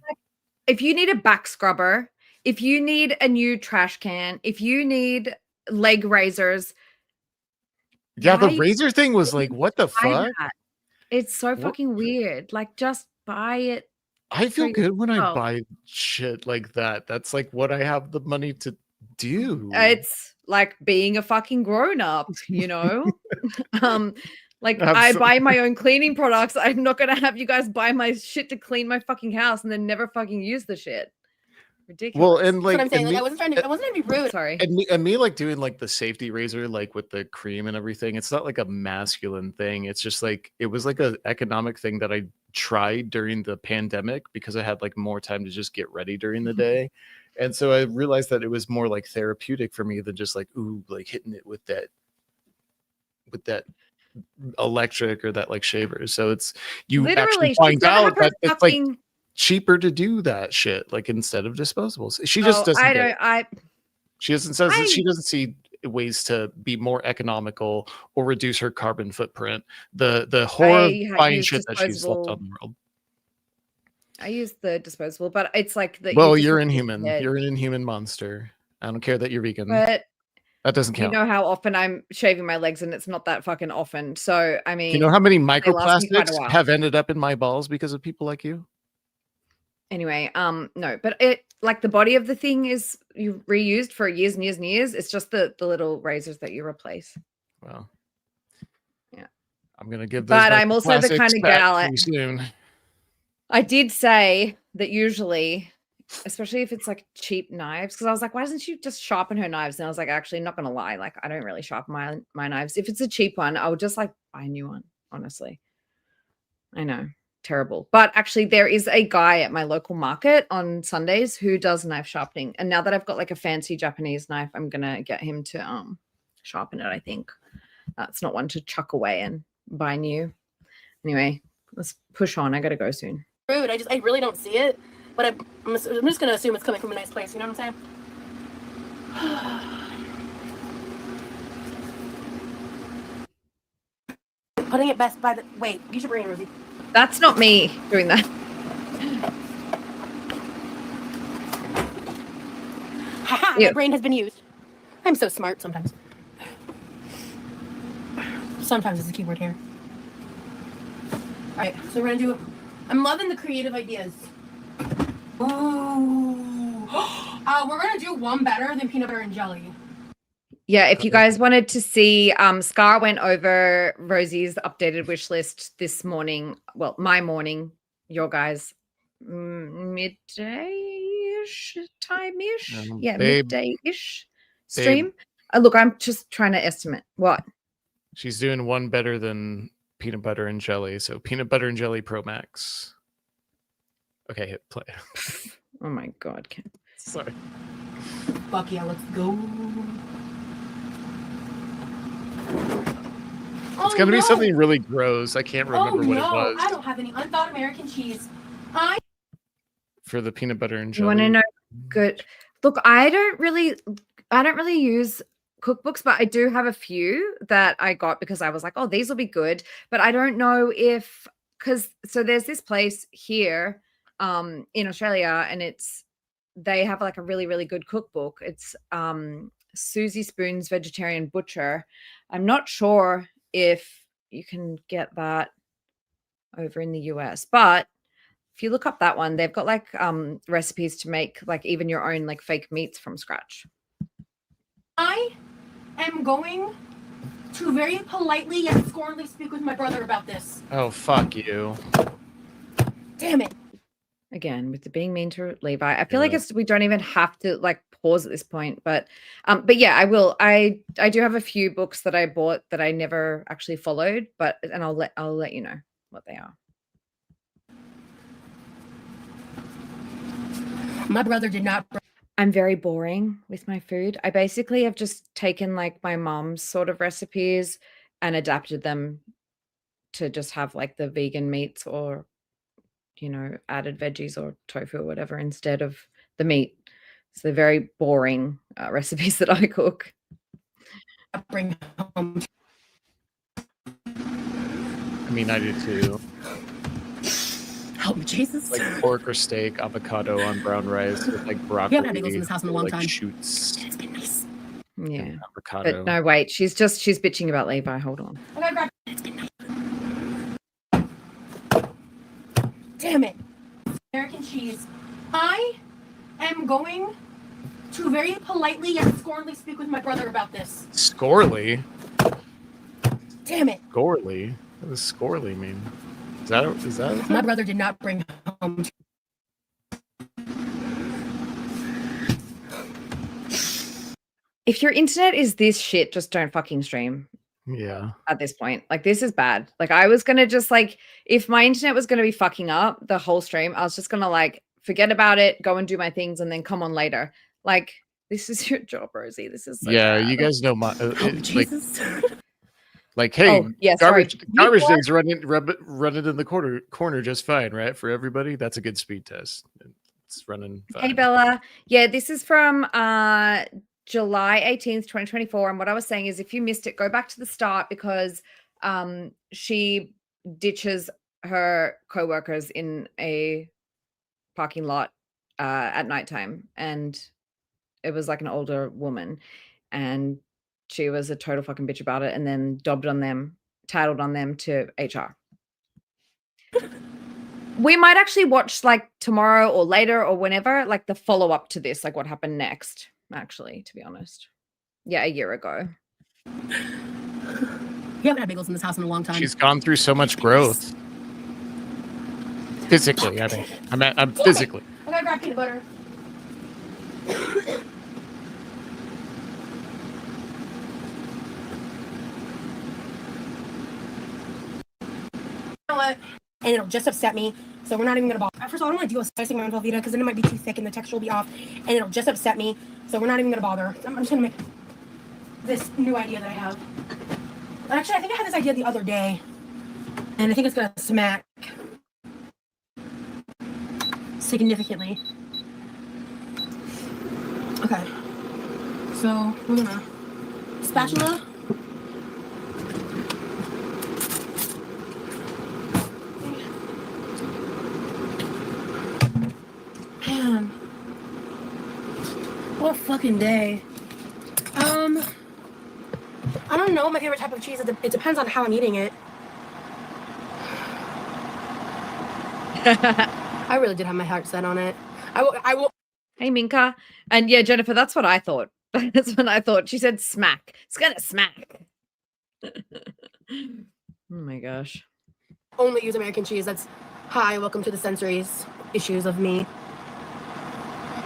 if you need a back scrubber, if you need a new trash can, if you need leg razors, Yeah, the why razor thing was like, what the buy fuck? that? It's so What? fucking weird. Like, just buy it. I feel for good when I yourself. buy shit like that. That's like what I have the money to do. It's like being a fucking grown up, you know? Like I Absolutely. buy my own cleaning products. I'm not gonna have you guys buy my shit to clean my fucking house and then never fucking use the shit. Ridiculous. Well, and That's what I'm like, saying. and Like, I wasn't trying to be rude. Sorry. me like doing like the safety razor, like with the cream and everything. It's not like a masculine thing. It's just like it was like a economic thing that I tried during the pandemic because I had like more time to just get ready during the day. And so I realized that it was more like therapeutic for me than just like, ooh, like hitting it with that electric or that like shaver. So it's you actually Literally, she's find gonna have out her that it's like fucking cheaper to do that shit like instead of disposables. She oh, just doesn't I get don't it. I She doesn't says that I she doesn't see ways to be more economical or reduce her carbon footprint. The horrifying use shit that she's left on disposable. the world. I use the disposable, but it's like that Well, you just you're replace the inhuman. head. You're an inhuman monster. I don't care that you're vegan. But That doesn't you count. know how often I'm shaving my legs and it's not that fucking often. So I Do you know how mean, many they last me quite a microplastics while. have ended up in my balls because of people like you? Anyway, no, but it like the body of the thing is you reused for years and years and years. It's just the little razors that you replace. Well, yeah. I'm gonna give those But I'm also the kind microplastics of back gal. pretty soon. I did say that usually, especially if it's like cheap knives, because I was like, why doesn't she just sharpen her knives? And I was like, actually, not gonna lie, like I don't really sharpen my knives. If it's a cheap one, I would just like buy a new one. Honestly, I know. Terrible. But actually there is a guy at my local market on Sundays who does knife sharpening. And now that I've got like a fancy Japanese knife, I'm gonna get him to sharpen it, I think. That's not one to chuck away and buy new. Anyway, let's push on. I gotta go soon. Rude. I really don't see it, but I'm just gonna assume it's coming from a nice place. You know what I'm saying? Putting it best by the wait. You should bring it, Rosie. That's not me doing that. Haha, Ew. my brain has been used. I'm so smart sometimes. Sometimes is the key word here. Alright, so we're gonna do I'm loving the creative ideas. Ooh. We're gonna do one better than peanut butter and jelly. Yeah, if you guys wanted to see, Scar went over Rosie's updated wish list this morning. Well, my morning, your guys, midday-ish time-ish. Yeah, babe, midday-ish stream. Look, I'm just trying to estimate. What? She's doing one better than peanut butter and jelly. So peanut butter and jelly Pro Max. Okay, hit play. Oh my God, Ken. Sorry. Fuck yeah, let's go. It's gonna be something really gross. I can't remember what it was. I don't have any unthawed American cheese. For the peanut butter and You jelly. want to know? Good. Look, I don't really use cookbooks, but I do have a few that I got because I was like, oh, these will be good. But I don't know if so there's this place here in Australia, and they have like a really, really good cookbook. It's Susie Spoon's Vegetarian Butcher. I'm not sure if you can get that over in the US, but if you look up that one, they've got like recipes to make like even your own like fake meats from scratch. I am going to very politely yet scornfully speak with my brother about this. Oh, fuck you. Damn it. Again, with the being mean to Levi, I feel like we don't even have to like pause at this point. But yeah, I will. I do have a few books that I bought that I never actually followed, and I'll let you know what they are. My brother did not. I'm very boring with my food. I basically have just taken like my mom's sort of recipes and adapted them to just have like the vegan meats or, you know, added veggies or tofu or whatever instead of the meat. So they're very boring recipes that I cook. Bring home. I mean, I do too. Help me, Jesus. Like pork or steak, avocado on brown rice with like broccoli. We haven't had bagels in this house in a long like time. shoots. It's been nice. Yeah. And avocado. But no, wait, she's bitching about Levi. Hold on. It's been nice. Damn it. American cheese. I am going to very politely yet scornfully speak with my brother about this. Scorely? Damn it. Gorley? What does scorely mean? Is that My brother did not bring home. If your internet is this shit, just don't fucking stream. Yeah. At this point, like, this is bad. Like, I was gonna just like, if my internet was gonna be fucking up the whole stream, I was just gonna like forget about it, go and do my things, and then come on later. Like, this is your job, Rosie. This is so bad. You guys know my Jesus. like hey, Oh, yeah, sorry. garbage things running in the corner just fine, right? For everybody, that's a good speed test. It's running fine. Hey Bella, yeah, this is from July 18th, 2024. And what I was saying is, if you missed it, go back to the start, because she ditches her co-workers in a parking lot at nighttime, and it was like an older woman, and she was a total fucking bitch about it, and then tattled on them to HR. We might actually watch like tomorrow or later or whenever, like the follow-up to this, like what happened next, actually, to be honest. Yeah, a year ago. We haven't had bagels in this house in a long time. She's gone through so much growth. Physically, I think. I'm physically. I gotta grab peanut butter. You know what? And it'll just upset me, so we're not even gonna bother. First of all, I don't want to deal with slicing my own Velveeta because then it might be too thick and the texture will be off, and it'll just upset me, so we're not even gonna bother. I'm just gonna make this new idea that I have. Actually, I think I had this idea the other day, and I think it's gonna smack significantly. Okay, so we're gonna spatula. Man, what a fucking day. I don't know my favorite type of cheese. It depends on how I'm eating it. I really did have my heart set on it. I will. Hey Minka. And yeah, Jennifer, that's what I thought. That's what I thought. She said smack. It's gonna smack. Oh my gosh. Only use American cheese. That's hi, welcome to the sensory issues of me.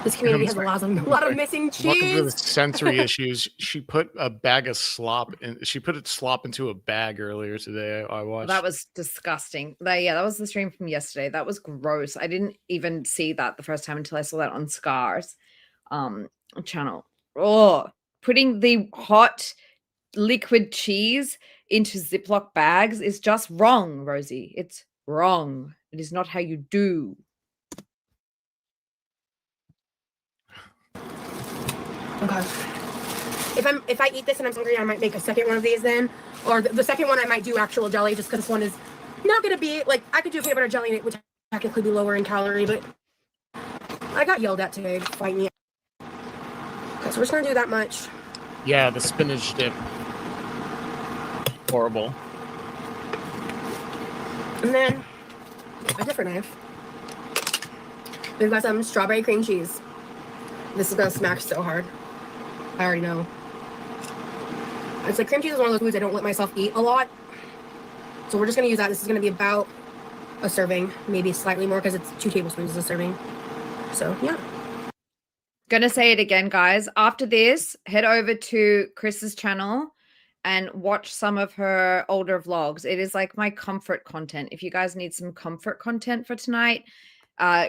This community has a lot of missing cheese. Welcome to the sensory issues. She put a bag of slop in. She put slop into a bag earlier today. I watched. That was disgusting. That was the stream from yesterday. That was gross. I didn't even see that the first time until I saw that on Scar's channel. Oh, putting the hot liquid cheese into Ziploc bags is just wrong, Rosie. It's wrong. It is not how you do. Okay. If I eat this and I'm hungry, I might make a second one of these then. Or the second one I might do actual jelly, just because this one is not gonna be like, I could do peanut butter jelly in it, which technically be lower in calorie, but I got yelled at today to fight me. Okay, so we're just gonna do that much. Yeah, the spinach dip. Horrible. And then a different knife. We've got some strawberry cream cheese. This is gonna smack so hard. I already know. It's like cream cheese is one of those foods I don't let myself eat a lot. So we're just gonna use that. This is gonna be about a serving, maybe slightly more because it's 2 tablespoons a serving. So yeah. Gonna say it again, guys. After this, head over to Chris's channel and watch some of her older vlogs. It is like my comfort content. If you guys need some comfort content for tonight,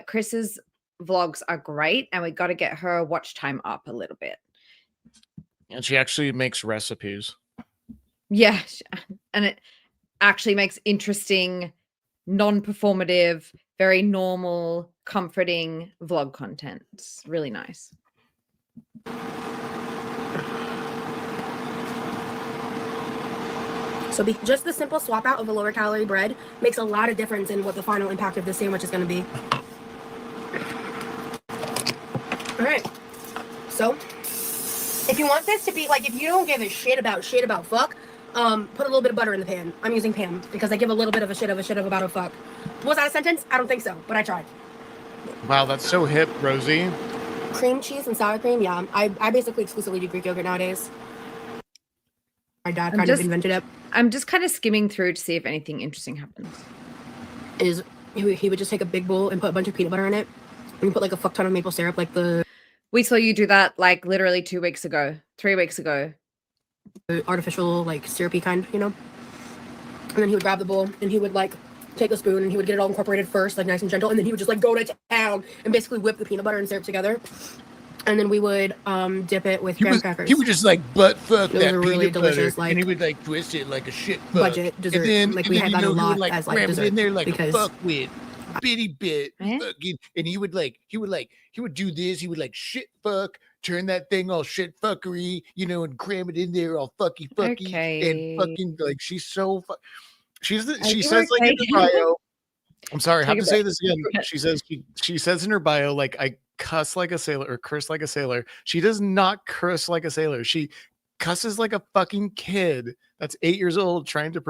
Chris's vlogs are great, and we got to get her watch time up a little bit. And she actually makes recipes. Yeah, and it actually makes interesting, non-performative, very normal, comforting vlog content. It's really nice. So just the simple swap out of a lower calorie bread makes a lot of difference in what the final impact of this sandwich is going to be. All right. So if you want this to be like, if you don't give a shit about fuck, put a little bit of butter in the pan. I'm using Pam because I give a little bit of a shit about a fuck. Was that a sentence? I don't think so, but I tried. Wow, that's so hip, Rosie. Cream cheese and sour cream. Yeah, I basically exclusively do Greek yogurt nowadays. My dad kind of invented it. I'm just kind of skimming through to see if anything interesting happens. He would just take a big bowl and put a bunch of peanut butter in it, and put like a fuck ton of maple syrup, like the. We saw you do that like literally 3 weeks ago. The artificial like syrupy kind, you know. And then he would grab the bowl and he would like take a spoon and he would get it all incorporated first, like nice and gentle, and then he would just like go to town and basically whip the peanut butter and syrup together. And then we would dip it with graham crackers. He would just like butt fuck Those that are peanut really butter, delicious, like, and he would like twist it like a shit fuck. Budget dessert. And then, we had that a lot like, as like cram dessert it in there like because a fuck with bitty bit, Eh? fucking, and he would do this. He would like shit fuck, turn that thing all shit fuckery, you know, and cram it in there all fucky, and fucking like she's so. She says like in her bio. I'm sorry, I have to say this again. She says in her bio, like, I cuss like a sailor or curse like a sailor. She does not curse like a sailor. She cusses like a fucking kid that's 8 years old trying to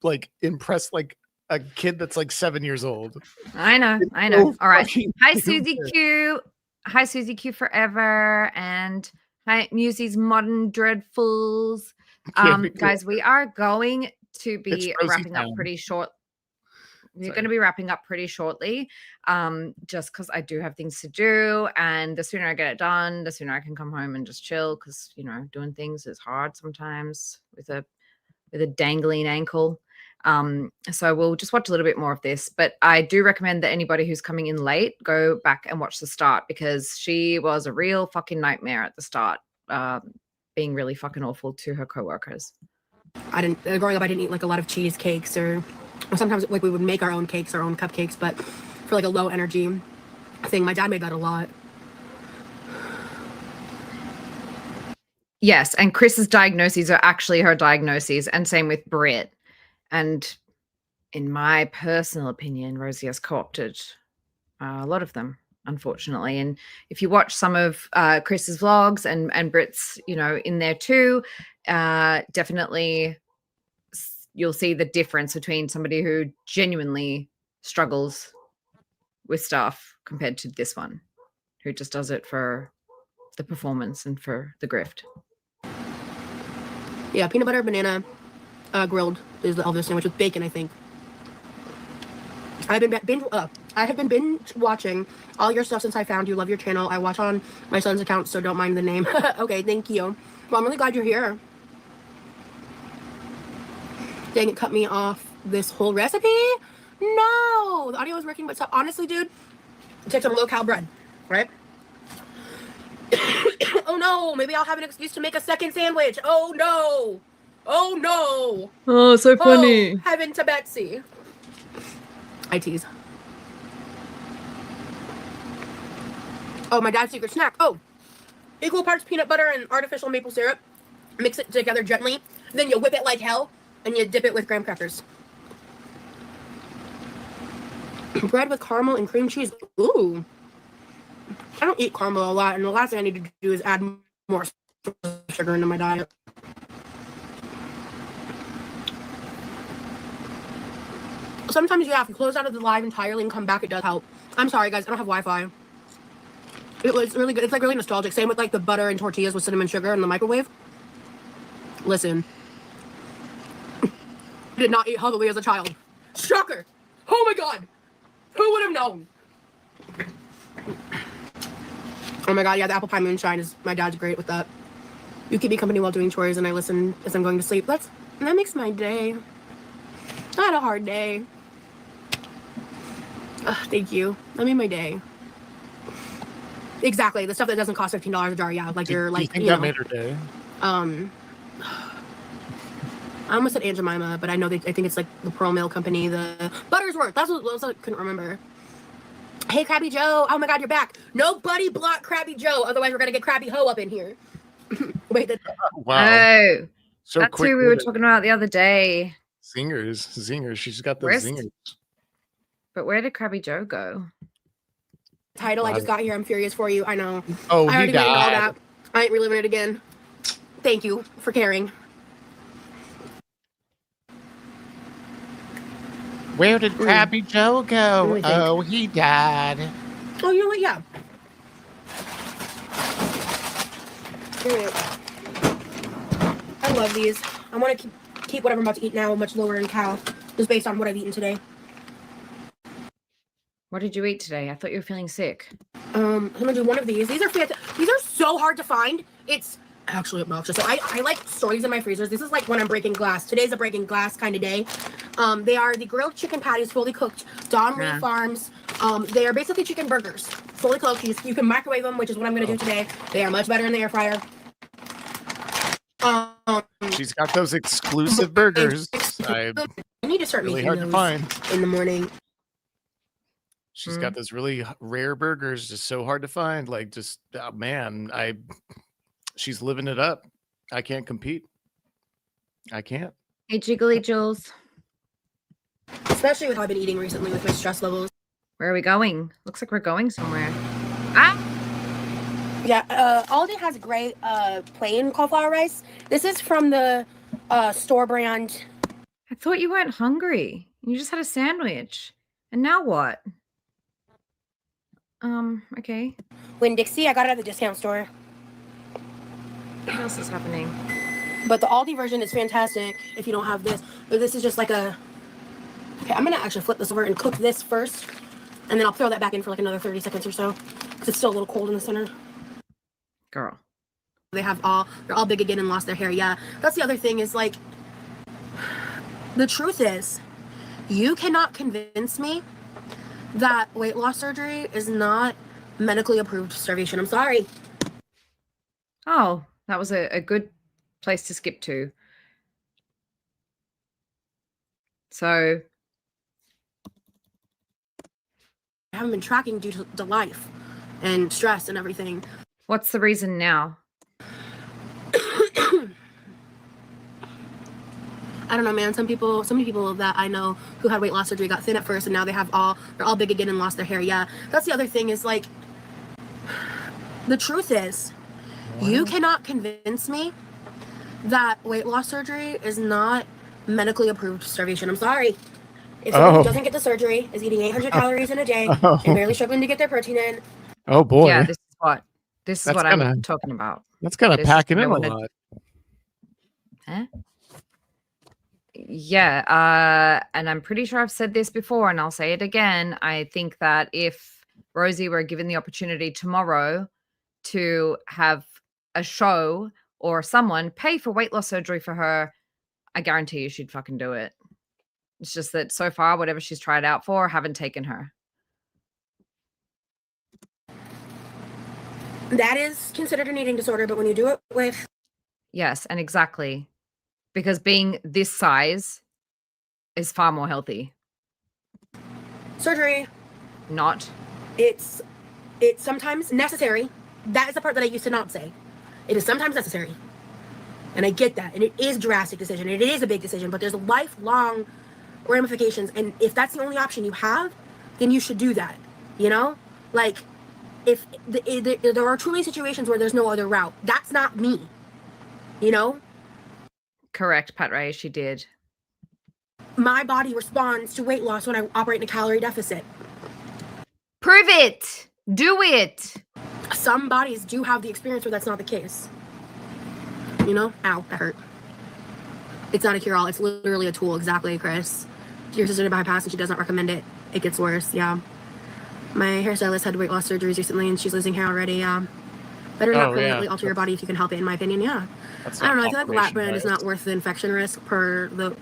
like impress like a kid that's like 7 years old. I know. So All right. Hi, stupid. Susie Q. Hi, Susie Q forever. And hi, Musie's Modern Dreadfuls. Guys, we are going to be wrapping up pretty short. We're going to be wrapping up pretty shortly, just because I do have things to do, and the sooner I get it done, the sooner I can come home and just chill. Because doing things is hard sometimes with a dangling ankle. So we'll just watch a little bit more of this. But I do recommend that anybody who's coming in late go back and watch the start, because she was a real fucking nightmare at the start, being really fucking awful to her coworkers. Growing up, I didn't eat like a lot of cheesecakes or sometimes like we would make our own cakes, our own cupcakes, but for like a low energy thing. My dad made that a lot. Yes, and Chris's diagnoses are actually her diagnoses, and same with Britt. And in my personal opinion, Rosie has co-opted a lot of them, unfortunately. And if you watch some of Chris's vlogs and Britt's, in there too, definitely you'll see the difference between somebody who genuinely struggles with stuff compared to this one, who just does it for the performance and for the grift. Yeah, peanut butter, banana, grilled is the Elvis sandwich with bacon, I think. I have been binge watching all your stuff since I found you. Love your channel. I watch on my son's account, so don't mind the name. Okay, thank you. Well, I'm really glad you're here. Dang, it cut me off this whole recipe. No, the audio is working, but so, honestly, dude, take some low-cal bread, right? Oh no, maybe I'll have an excuse to make a second sandwich. Oh no. Oh no. Oh, so funny. Oh, heaven to Betsy. I tease. Oh, my dad's secret snack. Oh, equal parts peanut butter and artificial maple syrup. Mix it together gently. Then you whip it like hell, and you dip it with graham crackers. Bread with caramel and cream cheese. Ooh. I don't eat caramel a lot, and the last thing I need to do is add more sugar into my diet. Sometimes you have to close out of the live entirely and come back. It does help. I'm sorry, guys. I don't have Wi-Fi. It was really good. It's like really nostalgic. Same with like the butter and tortillas with cinnamon sugar in the microwave. Listen. I did not eat healthily as a child. Shocker. Oh my god. Who would have known? Oh my god, yeah, the apple pie moonshine is, my dad's great with that. You keep me company while doing chores and I listen as I'm going to sleep. That makes my day. I had a hard day. Thank you. That made my day. Exactly, the stuff that doesn't cost $15 a jar. Yeah, like Do you're you like think you that know. made her day? I almost said Aunt Jemima, but I know I think it's like the Pearl Mill Company, the Buttersworth. That's what I couldn't remember. Hey, Krabby Joe. Oh my God, you're back. Nobody block Krabby Joe. Otherwise, we're going to get Krabby Ho up in here. Wait. Wow. Oh, So that's quick. who we were talking about the other day. Zingers. She's got those Where's- zingers. But where did Krabby Joe go? Title, I just got here. I'm furious for you. I know. Oh, I he already named all died. that. I ain't reliving it again. Thank you for caring. Where did Krabby Joe go? Let me think. Oh, he died. Oh, you know what? Yeah. I love these. I want to keep whatever I'm about to eat now much lower in cal, just based on what I've eaten today. What did you eat today? I thought you were feeling sick. I'm gonna do one of these. These are fantastic. These are so hard to find. It's actually obnoxious. So I like stories in my freezers. This is like when I'm breaking glass. Today's a breaking glass kind of day. They are the grilled chicken patties, fully cooked. Don Lee Farms. They are basically chicken burgers, fully cooked. You can microwave them, which is what I'm gonna do today. They are much better in the air fryer. She's got those exclusive burgers. I need to start Really making hard to those find. in the morning. She's got those really rare burgers, just so hard to find. Like, just man, she's living it up. I can't compete. I can't. Hey, Jiggly Jules. Especially with how I've been eating recently with my stress levels. Where are we going? Looks like we're going somewhere. Ah! Yeah, Aldi has great plain cauliflower rice. This is from the store brand. I thought you weren't hungry. You just had a sandwich. And now what? Okay. Winn-Dixie. I got it at the discount store. What else is happening? But the Aldi version is fantastic if you don't have this. But this is just like a... Okay, I'm going to actually flip this over and cook this first. And then I'll throw that back in for like another 30 seconds or so. Because it's still a little cold in the center. Girl. They're all big again and lost their hair. Yeah, that's the other thing is like... The truth is, you cannot convince me that weight loss surgery is not medically approved starvation. I'm sorry. Oh, that was a good place to skip to. So... I haven't been tracking due to life and stress and everything. What's the reason now? I don't know, man. So many people that I know who had weight loss surgery got thin at first, and now they're all big again and lost their hair. Yeah, that's the other thing is like, the truth is, you cannot convince me that weight loss surgery is not medically approved starvation. I'm sorry. If someone who doesn't get the surgery is eating 800 calories in a day and barely struggling to get their protein in. Oh boy. Yeah, this is what I'm talking about. That's kind of packing in a wanted... lot. Huh? Yeah, and I'm pretty sure I've said this before, and I'll say it again. I think that if Rosie were given the opportunity tomorrow to have a show or someone pay for weight loss surgery for her, I guarantee you she'd fucking do it. It's just that so far, whatever she's tried out for, haven't taken her. That is considered an eating disorder, but when you do it with... Yes, and exactly. Because being this size is far more healthy. Surgery. Not. It's sometimes necessary. That is the part that I used to not say. It is sometimes necessary. And I get that. And it is a drastic decision. It is a big decision, but there's lifelong ramifications. And if that's the only option you have, then you should do that. You know? Like, if there are truly situations where there's no other route. That's not me. You know? Correct, Pat Ray, she did. My body responds to weight loss when I operate in a calorie deficit. Prove it! Do it! Some bodies do have the experience where that's not the case. You know? Ow, that hurt. It's not a cure-all. It's literally a tool. Exactly, Chris. Your sister did bypass and she does not recommend it. It gets worse, yeah. My hairstylist had weight loss surgeries recently and she's losing hair already, yeah. Better not permanently alter your body if you can help it, in my opinion, yeah. I don't know, I feel like lap brand is not worth the infection risk per the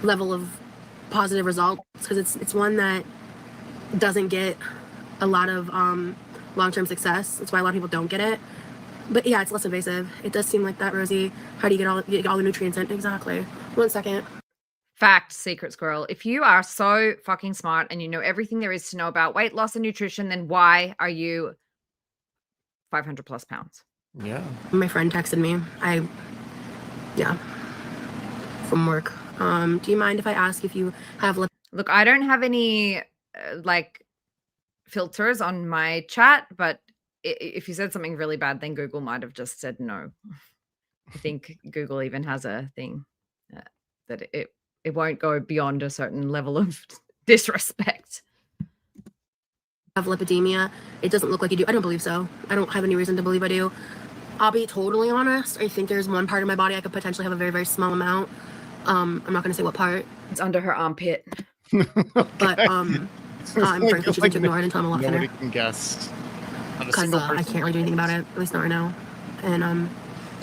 level of positive results because it's one that doesn't get a lot of long-term success. That's why a lot of people don't get it. But yeah, it's less invasive. It does seem like that, Rosie. How do you get all the nutrients in? Exactly. 1 second. Fact, secret squirrel. If you are so fucking smart and you know everything there is to know about weight loss and nutrition, then why are you 500 plus pounds? Yeah. My friend texted me. From work. Do you mind if I ask if you have Look, I don't have any like filters on my chat, but if you said something really bad, then Google might have just said no. I think Google even has a thing that it won't go beyond a certain level of disrespect. have lipidemia? It doesn't look like you do. I don't believe so. I don't have any reason to believe I do. I'll be totally honest. I think there's one part of my body I could potentially have a very, very small amount. I'm not going to say what part. It's under her armpit. But I'm frankly choosing to ignore it until I'm a lot thinner. Nobody can guess. Because I can't really do anything about it, at least not right now. And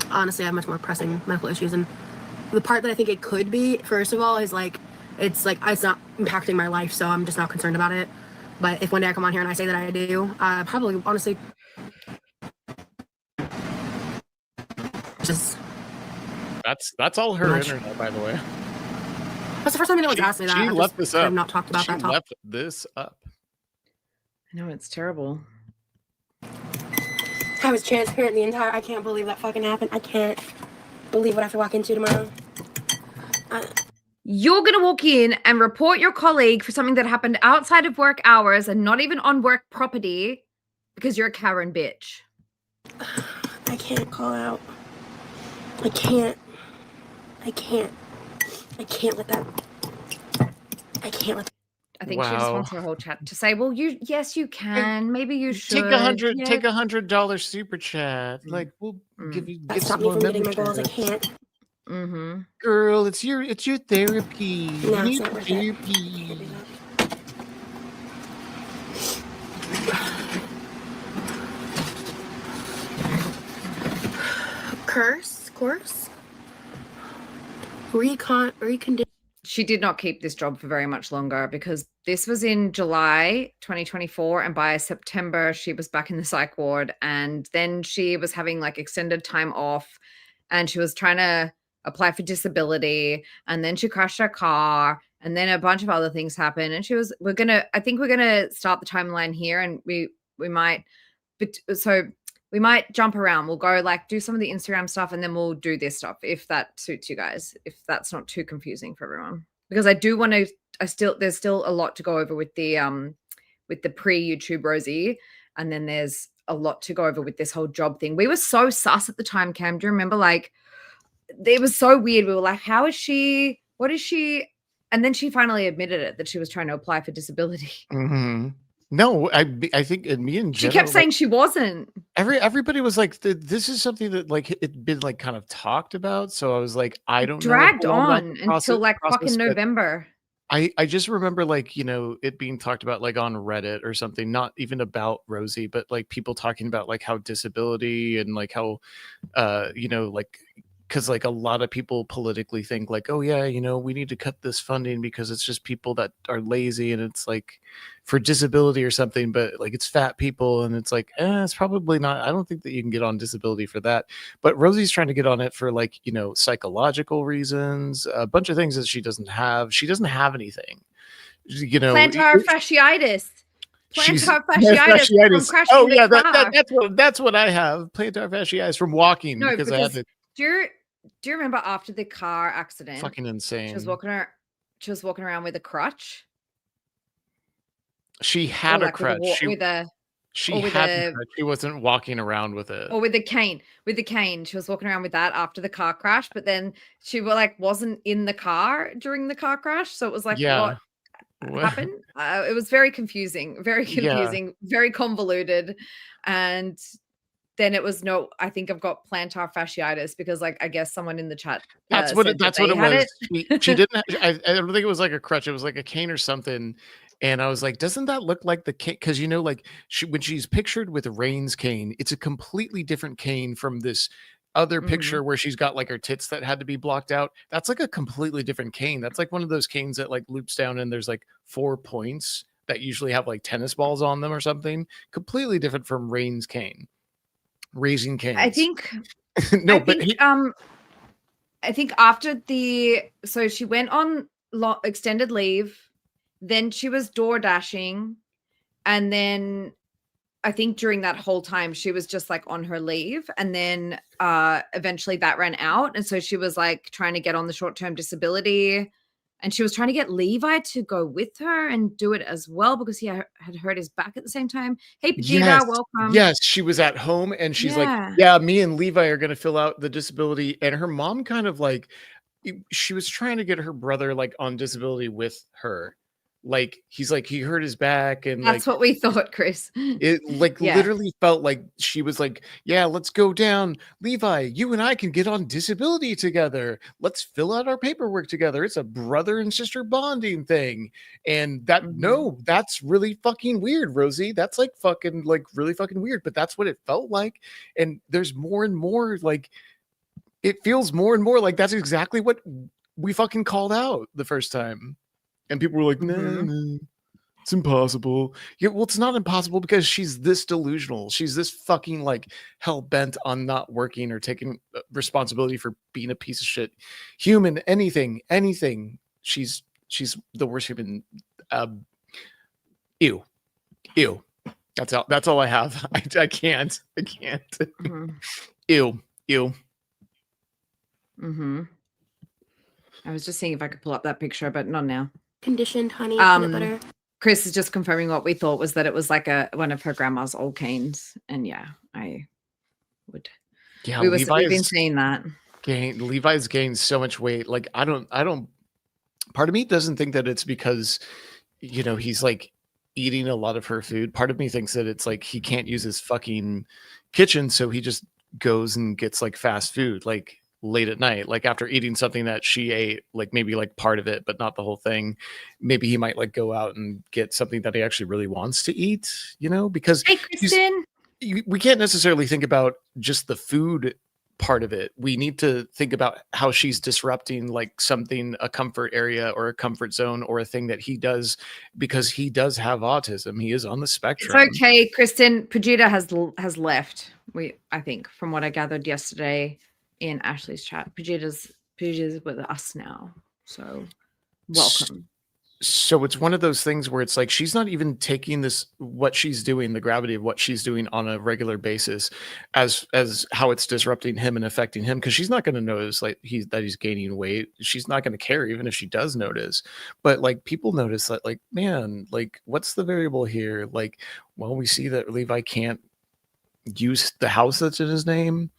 honestly, I have much more pressing medical issues. And the part that I think it could be, first of all, is it's not impacting my life, so I'm just not concerned about it. But if one day I come on here and I say that I do, probably, honestly, just... That's all her internet, by the way. That's the first time anyone's asked me that. She left this up. I've not talked about that topic. She left this up. I know, it's terrible. I was transparent the entire... I can't believe that fucking happened. I can't believe what I have to walk into tomorrow. You're going to walk in and report your colleague for something that happened outside of work hours and not even on work property because you're a Karen bitch. I can't call out. I can't let that... I think she just wants her whole chat to say, well, yes, you can. Maybe you should. Take $100 super chat. Like, we'll give you Stop some me more from getting my goals. I memberships. can't. Mm-hmm. Girl, it's your therapy. No, You it's need not worth therapy. Course. Recondition. She did not keep this job for very much longer because this was in July 2024, and by September she was back in the psych ward, and then she was having like extended time off, and she was trying to apply for disability, and then she crashed her car, and then a bunch of other things happened, and I think we're gonna start the timeline here, and we might jump around. We'll go like do some of the Instagram stuff and then we'll do this stuff if that suits you guys, if that's not too confusing for everyone. Because I do want to, there's still a lot to go over with the pre-YouTube Rosie. And then there's a lot to go over with this whole job thing. We were so sus at the time, Cam. Do you remember? Like, it was so weird. We were like, how is she? What is she? And then she finally admitted it, that she was trying to apply for disability. Mm-hmm. No, I think me and she kept saying she wasn't. Everybody was like, this is something that like it'd been like kind of talked about. So I was like, I don't know. Dragged on until like fucking November. I just remember like, you know, it being talked about like on Reddit or something, not even about Rosie, but like people talking about like how disability and like how, you know, like, because like a lot of people politically think like, oh yeah, you know, we need to cut this funding because it's just people that are lazy and it's like for disability or something, but like it's fat people and it's like, it's probably not. I don't think that you can get on disability for that. But Rosie's trying to get on it for like, you know, psychological reasons, a bunch of things that she doesn't have. She doesn't have anything, you know. Plantar fasciitis. Plantar fasciitis from crashing oh yeah, that's what I have. Plantar fasciitis from walking because I had to. Do you remember after the car accident? Fucking insane. She was walking around with a crutch. She had a crutch. She had a crutch. She wasn't walking around with it. Or with a cane. With the cane. She was walking around with that after the car crash, but then she wasn't in the car during the car crash. So it was like, what happened? It was very confusing, very convoluted. And then it was I think I've got plantar fasciitis because like I guess someone in the chat that's what it was. She didn't I don't think it was like a crutch, it was like a cane or something. And I was like, doesn't that look like the cane? Because you know, like when she's pictured with Rain's cane, it's a completely different cane from this other picture where she's got like her tits that had to be blocked out. That's like a completely different cane. That's like one of those canes that like loops down and there's like 4 points that usually have like tennis balls on them or something. Completely different from Raising Cane's. I think No, I but think I think after so she went on extended leave, then she was door dashing, and then I think during that whole time she was just like on her leave, and then eventually that ran out, and so she was like trying to get on the short-term disability, and she was trying to get Levi to go with her and do it as well because he had hurt his back at the same time. Hey, Pajita, welcome. Yes, she was at home and she's like, yeah, me and Levi are going to fill out the disability. And her mom kind of like, she was trying to get her brother like on disability with her. Like, he's like, he hurt his back. And that's like, what we thought, Chris. it like literally felt like she was like, yeah, let's go down. Levi, you and I can get on disability together. Let's fill out our paperwork together. It's a brother and sister bonding thing. And that, no, that's really fucking weird, Rosie. That's like fucking like really fucking weird. But that's what it felt like. And there's more and more like, it feels more and more like that's exactly what we fucking called out the first time. And people were like, no. It's impossible. Yeah, well, it's not impossible because she's this delusional. She's this fucking like hell bent on not working or taking responsibility for being a piece of shit human. Anything. She's the worst human. Ew. That's all I have. I can't. Ew. I was just seeing if I could pull up that picture, but not now. Conditioned honey, peanut butter. Chris is just confirming what we thought was that it was like one of her grandma's old canes. And yeah, I would. Yeah, we've been seeing that. Levi's gained so much weight. Like, I don't, part of me doesn't think that it's because, you know, he's like eating a lot of her food. Part of me thinks that it's like he can't use his fucking kitchen. So he just goes and gets like fast food, like late at night, like after eating something that she ate, like maybe like part of it, but not the whole thing. Maybe he might like go out and get something that he actually really wants to eat, you know, because hey, Kristen. We can't necessarily think about just the food part of it. We need to think about how she's disrupting like something, a comfort area or a comfort zone or a thing that he does because he does have autism. He is on the spectrum. It's okay, Kristen. Pajita has left. I think from what I gathered yesterday in Ashley's chat, Pajita's with us now. So welcome. So it's one of those things where it's like she's not even taking what she's doing, the gravity of what she's doing on a regular basis as how it's disrupting him and affecting him, because she's not going to notice like that he's gaining weight. She's not going to care even if she does notice. But like people notice that, like, man, like what's the variable here? Like, well, we see that Levi can't use the house that's in his name.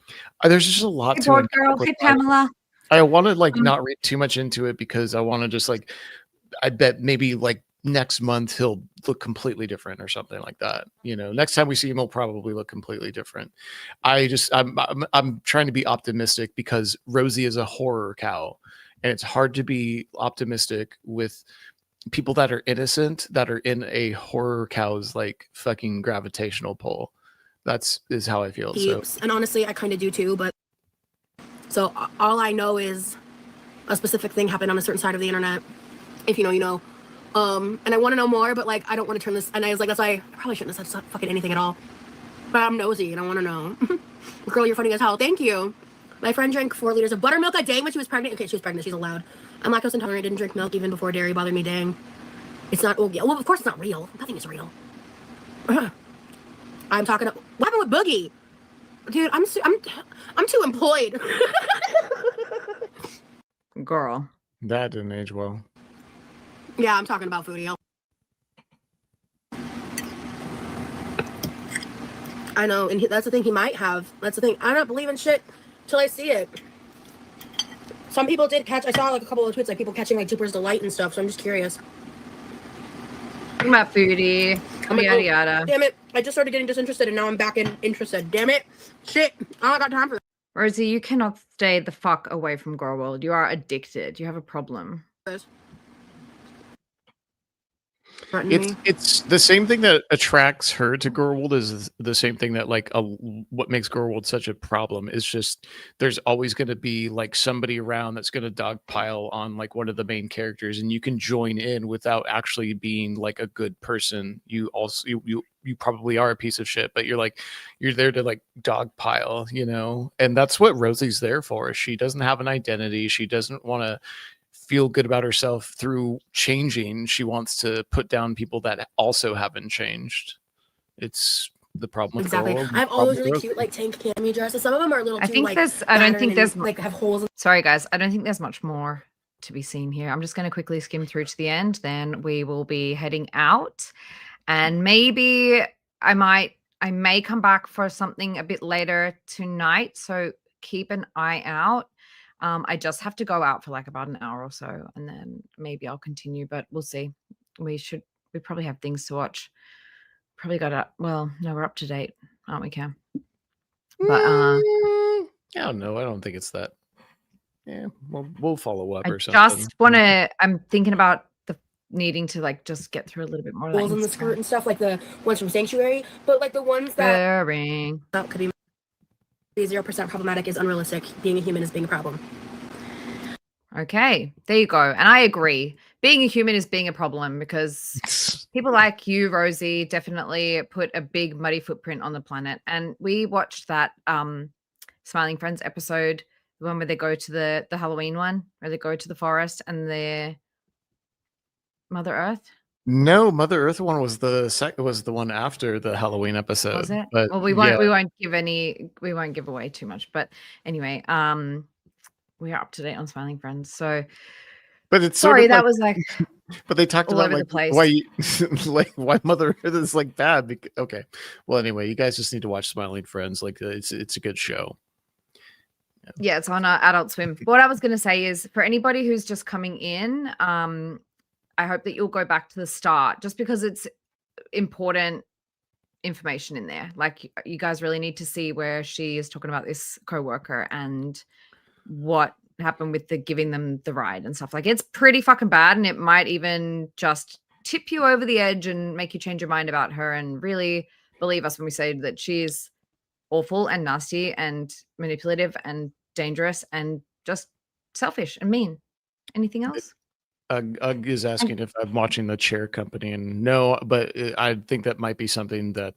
There's just a lot to it. Hey, Pamela. I want to like not read too much into it because I want to just like, I bet maybe like next month he'll look completely different or something like that. You know, next time we see him, he'll probably look completely different. I'm trying to be optimistic because Rosie is a horror cow, and it's hard to be optimistic with people that are innocent, that are in a horror cow's like fucking gravitational pull. Is how I feel. So. And honestly, I kind of do too, but so all I know is a specific thing happened on a certain side of the internet. If you know, you know. And I want to know more, but like I don't want to turn this. And I was like, that's why I probably shouldn't have said fucking anything at all. But I'm nosy and I want to know. Girl, you're funny as hell. Thank you. My friend drank 4 liters of buttermilk a day when she was pregnant. Okay, she was pregnant. She's allowed. I'm lactose intolerant. Didn't drink milk even before dairy bothered me. Dang. It's not. Well, of course it's not real. Nothing is real. I'm talking. What happened with Boogie? Dude, I'm too employed. Girl. That didn't age well. Yeah, I'm talking about foodie. I know, and that's the thing he might have. That's the thing. I don't believe in shit till I see it. Some people did catch. I saw like a couple of tweets, like people catching like Jupiter's Delight and stuff. So I'm just curious. Talking about foodie. Yada yada. Damn it! I just started getting disinterested, and now I'm back in interested. Damn it! Shit! I don't got time for that. Rosie, you cannot stay the fuck away from Girl World. You are addicted. You have a problem. It's the same thing that attracts her to Girlworld is the same thing that like what makes Girlworld such a problem is just there's always going to be like somebody around that's going to dogpile on like one of the main characters, and you can join in without actually being like a good person. You also you probably are a piece of shit, but you're there to like dogpile, you know, and that's what Rosie's there for. She doesn't have an identity. She doesn't want to feel good about herself through changing. She wants to put down people that also haven't changed. It's the problem with Exactly. Girl. I have all those really cute like tank cami dresses. Some of them are a little I too think like there's. I don't think there's like have holes. Sorry, guys. I don't think there's much more to be seen here. I'm just going to quickly skim through to the end. Then we will be heading out, and maybe I may come back for something a bit later tonight. So keep an eye out. I just have to go out for like about an hour or so, and then maybe I'll continue, but we'll see. We probably have things to watch. Probably got up. Well, no, we're up to date, aren't we, Cam? But I don't know. I don't think it's that. Yeah, we'll follow up I or something. just want to. I'm thinking about the needing to like just get through a little bit more. Holes in the skirt and stuff, like the ones from Sanctuary, but like the ones that could be 0% problematic is unrealistic. Being a human is being a problem. Okay, there you go. And I agree. Being a human is being a problem because people like you, Rosie, definitely put a big muddy footprint on the planet. And we watched that Smiling Friends episode, the one where they go to the Halloween one, where they go to the forest and the Mother Earth. No, Mother Earth one was the one after the Halloween episode. Was it? But Well, we won't give away too much. But anyway, we are up to date on Smiling Friends. So, but it's sorry, sort of that was like. But they talked all about over like the place. why Mother Earth is like bad. Okay, well anyway, you guys just need to watch Smiling Friends. Like it's a good show. Yeah, it's on Adult Swim. What I was going to say is for anybody who's just coming in, I hope that you'll go back to the start just because it's important information in there. Like you guys really need to see where she is talking about this coworker and what happened with the giving them the ride and stuff. Like it's pretty fucking bad, and it might even just tip you over the edge and make you change your mind about her and really believe us when we say that she's awful and nasty and manipulative and dangerous and just selfish and mean. Anything else? Ugg is asking if I'm watching The Chair Company, and no, but I think that might be something that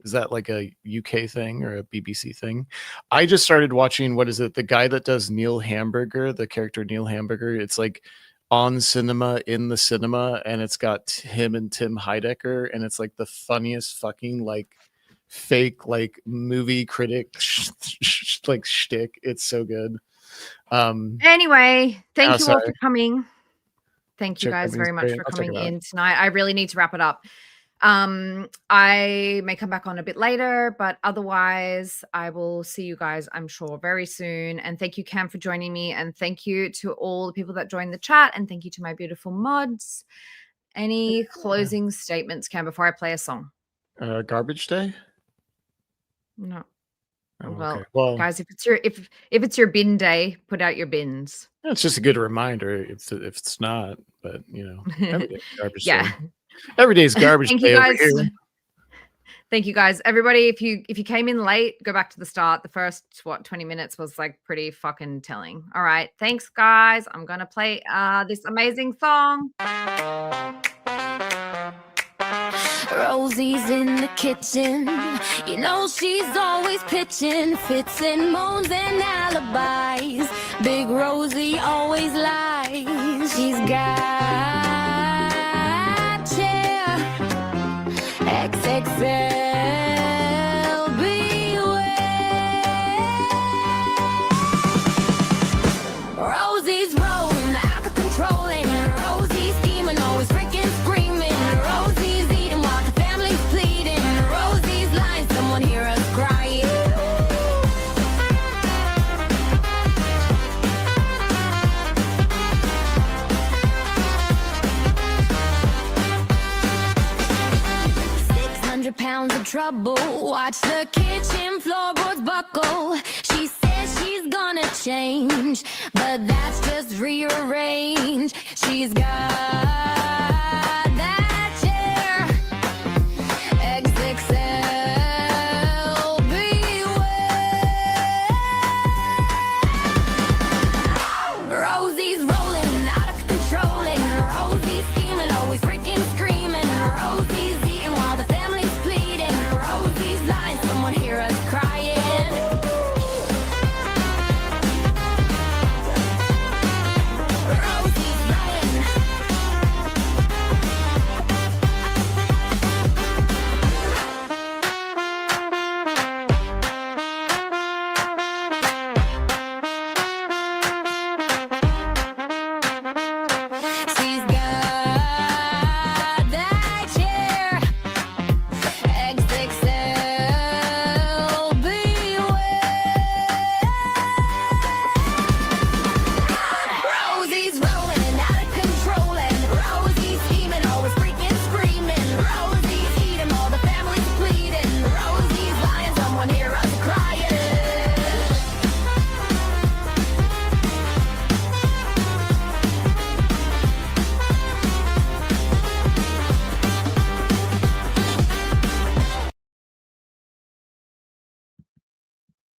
is that like a UK thing or a BBC thing. I just started watching, what is it? The guy that does Neil Hamburger, the character Neil Hamburger. It's like on cinema in the cinema, and it's got him and Tim Heidecker, and it's like the funniest fucking like fake like movie critic like shtick. It's so good. Anyway, thank you all sorry. for coming. Thank you Check guys that very means much great. for I'll check coming it out. in tonight. I really need to wrap it up. I may come back on a bit later, but otherwise I will see you guys, I'm sure, very soon. And thank you, Cam, for joining me. And thank you to all the people that joined the chat. And thank you to my beautiful mods. Any closing statements, Cam, before I play a song? Garbage Day? No. Oh, Well, okay. Well, guys, if it's your bin day, put out your bins. it's just a good reminder if it's not, but you know, every day's garbage Yeah. day. Every day's garbage Thank day you over guys. here. Thank you guys. Everybody, if you came in late, go back to the start. The first 20 minutes was like pretty fucking telling. All right. Thanks, guys. I'm gonna play this amazing song. Rosie's in the kitchen. You know she's always pitching fits and moans and alibis. Big Rosie always lies. She's got chair XXL. Beware. Rosie's rolling out of control, and Rosie's steaming, always freaking screaming. Rosie's eating while the family's pleading. Rosie's lying, someone hear us crying. £600 of trouble. Watch the kitchen floorboards buckle. She says she's gonna change, but that's just rearrange. She's got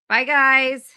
Bye, guys.